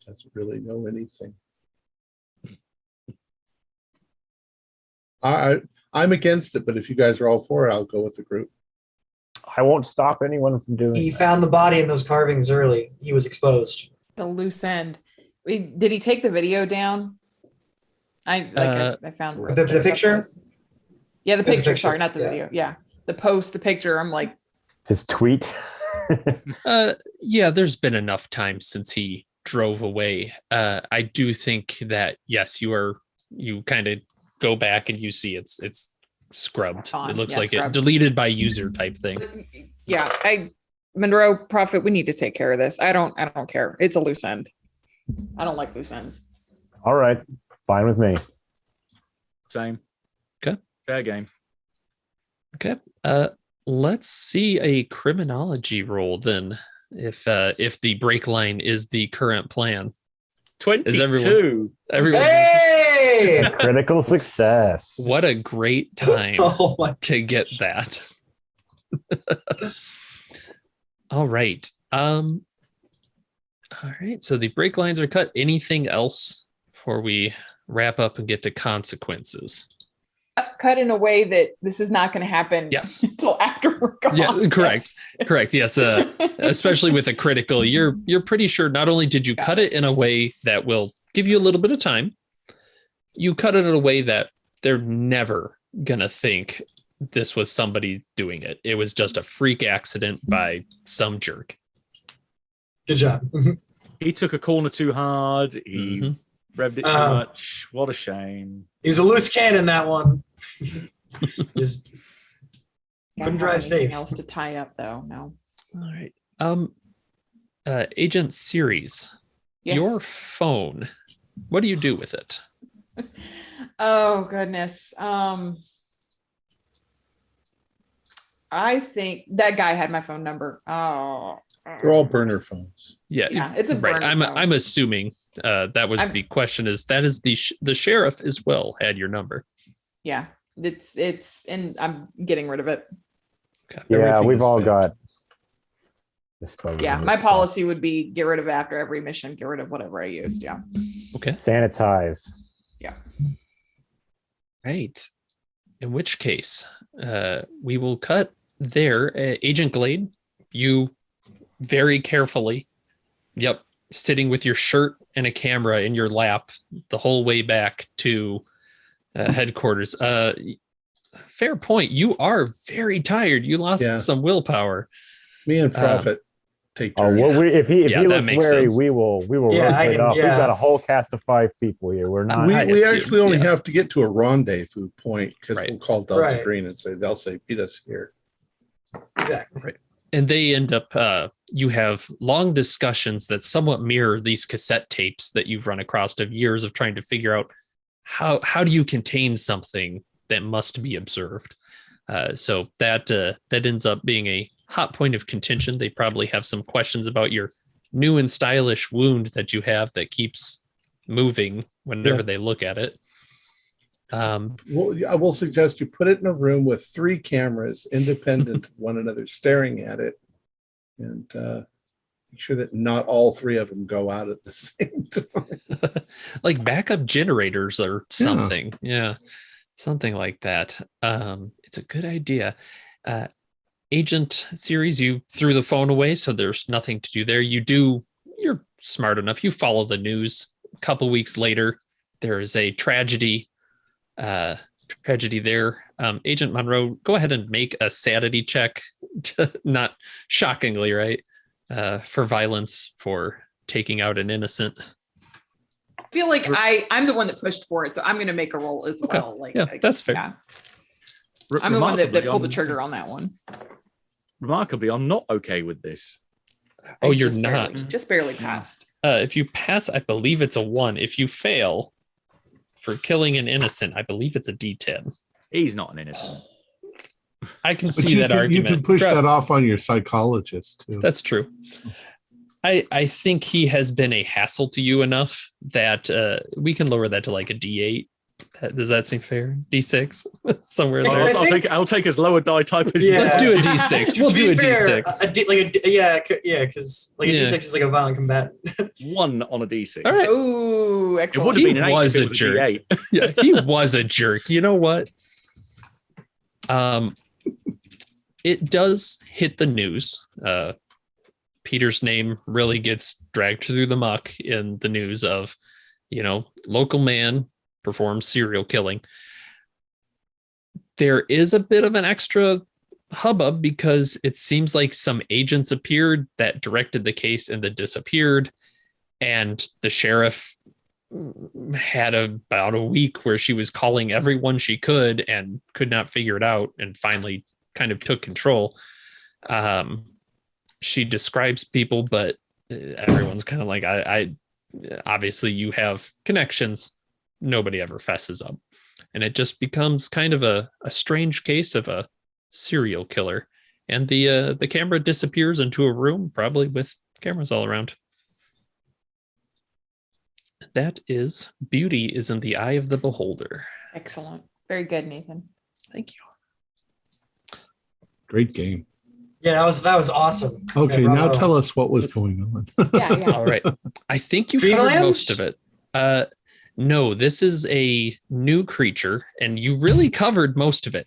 doesn't really know anything. I'm against it, but if you guys are all for it, I'll go with the group. I won't stop anyone from doing He that. found the body in those carvings early. He was exposed. The loose end. Did he take the video down? I found The picture? Yeah, the There's a picture. picture, Sorry, not the yeah. video. Yeah, the post, the picture. I'm like, His tweet. Yeah, there's been enough time since he drove away. I do think that yes, you kind of go back and you see it's scrubbed. Gone. It looks Yeah, like scrubbed. it deleted by user type thing. yeah, Monroe Prophet. We need to take care of this. I don't care. It's a loose end. I don't like loose ends. All right. Fine with me. Same. Okay. Fair game. Okay. Let's see a criminology roll then. If the break line is the current plan. 22. Everyone Hey! Critical success. what a great time Oh my! to get that. All right. All right. So the break lines are cut. Anything else before we wrap up and get to consequences? Cut in a way that this is not going to happen. Yes. Until after we're gone. Yeah, correct. Correct. Yes. Especially with a critical, you're pretty sure not only did you cut it in a way that will give you a little bit of time, you cut it in a way that they're never gonna think this was somebody doing it. It was just a freak accident by some jerk. Good job. He took a corner too hard. He Mhm. revved it too much. What a shame. He was a loose cannon, that one. Just Gotta couldn't have drive anything safe. else to tie up though. No. All right. Agent Series, Yes. your phone. What do you do with it? Oh goodness. I think that guy had my phone number. Oh. They're all burner phones. Yeah, it's a right. burner phone. I'm assuming that was the question. Is that is the sheriff as well had your number? Yeah, it's and I'm getting rid of it. Okay. Yeah, Everything we've is all fake. got. disposable Yeah, my stuff. policy would be get rid of it after every mission, get rid of whatever I used. Yeah. Okay. Sanitize. Right. In which case, we will cut there. Agent Glade, you very carefully, sitting with your shirt and a camera in your lap the whole way back to headquarters. Fair point. You are very tired. You lost Yeah. some willpower. Me and Prophet take Oh, turns. well, if he Yeah, that looks makes wary, sense. we will Yeah, I rotate can- up. yeah. We've got a whole cast of 5 people here. We're not. we I we assume, actually only yeah. have to get to a rendezvous point because Right. we'll call Delta Right. Green and they'll say meet us here. Exactly. And they end up, you have long discussions that somewhat mirror these cassette tapes that you've run across of years of trying to figure out how do you contain something that must be observed. So that ends up being a hot point of contention. They probably have some questions about your new and stylish wound that you have that keeps moving whenever Yeah. they look at it. Well, I will suggest you put it in a room with 3 cameras independent of one another staring at it, and make sure that not all 3 of them go out at the same time. Like backup generators or something. Yeah. Something like that. It's a good idea. Agent Series, you threw the phone away, so there's nothing to do there. You're smart enough. You follow the news. A couple weeks later, there is a tragedy there. Agent Monroe, go ahead and make a sanity check. Not shockingly, right? For violence, for taking out an innocent. I feel like I'm the one that pushed for it, so I'm going to make a roll as Okay. well. Like, Yeah, that's fair. Yeah, I'm the one that pulled the I'm- trigger on that one. Remarkably, I'm not okay with this. Oh, you're Just not. just barely passed. If you pass, I believe it's a 1. If you fail for killing an innocent, I believe it's a D10. He's not an innocent. I can But see that argument. You can push Trev, that off on your psychologist too. That's true. I think he has been a hassle to you enough that we can lower that to like a D8 Does that seem fair? D6 somewhere Well, there. I think- I'll take as low a die type as Yeah. Let's do a D6. We'll To do be a fair, D6. because like a Yeah. D6 is like a violent combatant. 1 on a D6. All right. Ooh, It excellent. would have He been an 8 was if a it was jerk. D8. Yeah, he was a jerk. You know what? It does hit the news. Peter's name really gets dragged through the muck in the news of, local man performs serial killing. There is a bit of an extra hubbub because it seems like some agents appeared that directed the case and then disappeared. And the sheriff had about a week where she was calling everyone she could and could not figure it out, and finally kind of took control. She describes people, but everyone's kind of like, I obviously you have connections. Nobody ever fesses up. And it just becomes kind of a strange case of a serial killer. And the camera disappears into a room, probably with cameras all around. That is Beauty is in the Eye of the Beholder. Excellent. Very good, Nathan. Thank you. Great game. Yeah, that was awesome. Okay, Yeah, now bravo. tell us what was going on. Yeah. All right. I think you covered Dreamlands? most of it. No, this is a new creature, and you really covered most of it.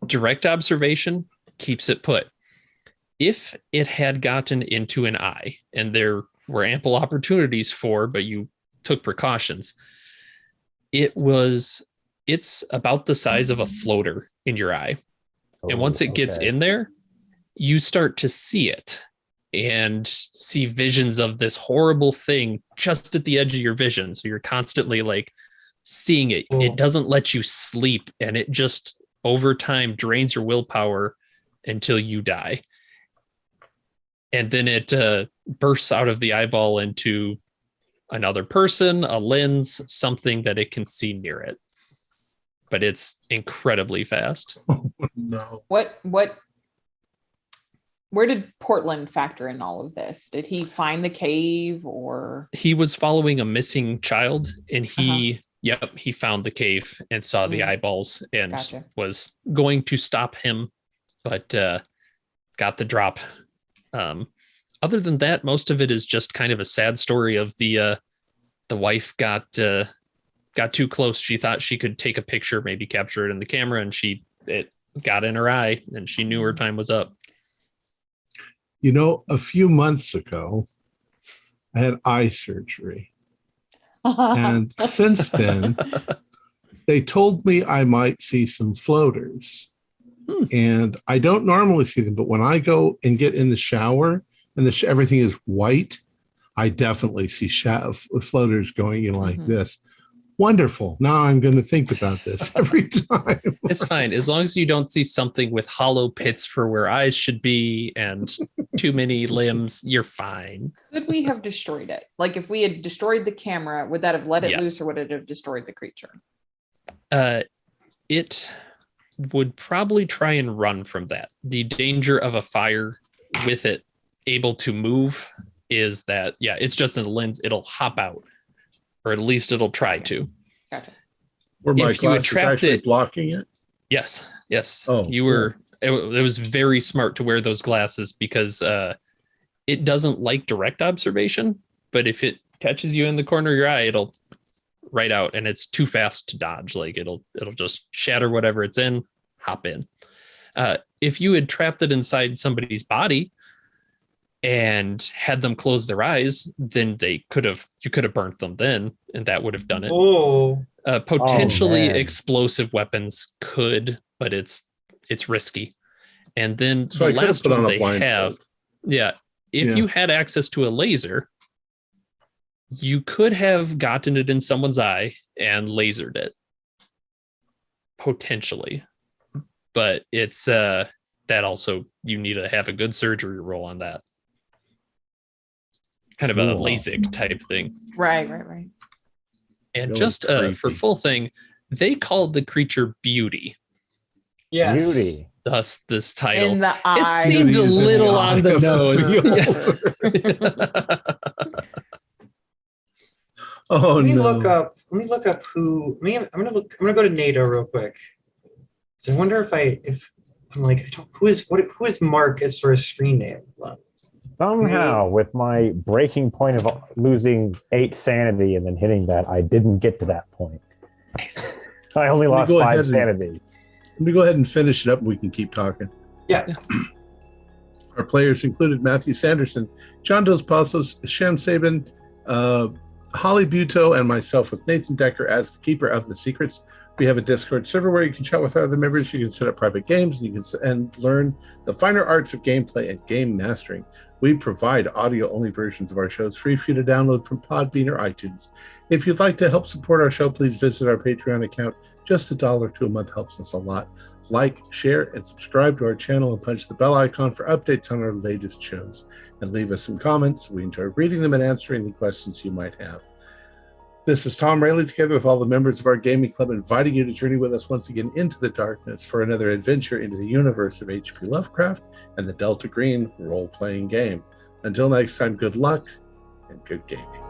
Direct observation keeps it put. If it had gotten into an eye, and there were ample opportunities but you took precautions, it's about the size of a floater in your eye. And once it gets in there, you start to see it and see visions of this horrible thing just at the edge of your vision. So you're constantly like seeing it. Cool. It doesn't let you sleep, and it just over time drains your willpower until you die. And then it bursts out of the eyeball into another person, a lens, something that it can see near it. But it's incredibly fast. No. Where did Portland factor in all of this? Did he find the cave, or He was following a missing child, and he found the cave and saw the eyeballs and Gotcha. was going to stop him, but got the drop. Other than that, most of it is just kind of a sad story of the wife got too close. She thought she could take a picture, maybe capture it in the camera, and it got in her eye, and she knew her time was up. A few months ago, I had eye surgery. And since then, they told me I might see some floaters. And I don't normally see them, but when I go and get in the shower and everything is white, I definitely see floaters going in like this. Wonderful. Now I'm going to think about this every time. It's fine. As long as you don't see something with hollow pits for where eyes should be and too many limbs, you're fine. could we have destroyed it? Like if we had destroyed the camera, would that have let it Yes. loose, or would it have destroyed the creature? It would probably try and run from that. The danger of a fire with it able to move is that, it's just in the lens. It'll hop out, or at least it'll try to. Gotcha. Were my If you had glasses trapped actually it- blocking it? Yes. Oh, You were. It was very smart to wear those glasses because it doesn't like direct observation. But if it catches you in the corner of your eye, it'll right out, and it's too fast to dodge. Like it'll just shatter whatever it's in, hop in. If you had trapped it inside somebody's body and had them close their eyes, then you could have burnt them then, and that would have done it. Oh, Potentially man. explosive weapons could, but it's risky. And then So I the could have last put one on a they have, blindfold. if you had access to a laser, you could have gotten it in someone's eye and lasered it. Potentially. But it's that also, you need to have a good surgery roll on that. Kind of a Cool. LASIK type thing. Right. And Really just creepy. for full thing, they called the creature Beauty, yes. Beauty. thus this title. In the eye. It seemed a Beauty is in the little eye on the of nose. the beholder. Oh Let me no. look up. Let me look up who. I'm gonna go to NATO real quick. So I wonder if I'm like, who is Mark as for a screen name? Somehow, with my breaking point of losing 8 sanity and then hitting that, I didn't get to that point. I only lost 5 sanity. Let me go ahead and finish it up and we can keep talking. Yeah. Our players included Matthew Sanderson, John Dos Passos, Shem Sabin, Holly Buto, and myself with Nathan Decker as the keeper of the secrets. We have a Discord server where you can chat with other members. You can set up private games, and you can learn the finer arts of gameplay and game mastering. We provide audio-only versions of our shows free for you to download from Podbean or iTunes. If you'd like to help support our show, please visit our Patreon account. Just $1 a month helps us a lot. Like, share, and subscribe to our channel and punch the bell icon for updates on our latest shows. And leave us some comments. We enjoy reading them and answering the questions you might have. This is Tom Rayleigh, together with all the members of our gaming club, inviting you to journey with us once again into the darkness for another adventure into the universe of H.P. Lovecraft and the Delta Green role-playing game. Until next time, good luck and good gaming.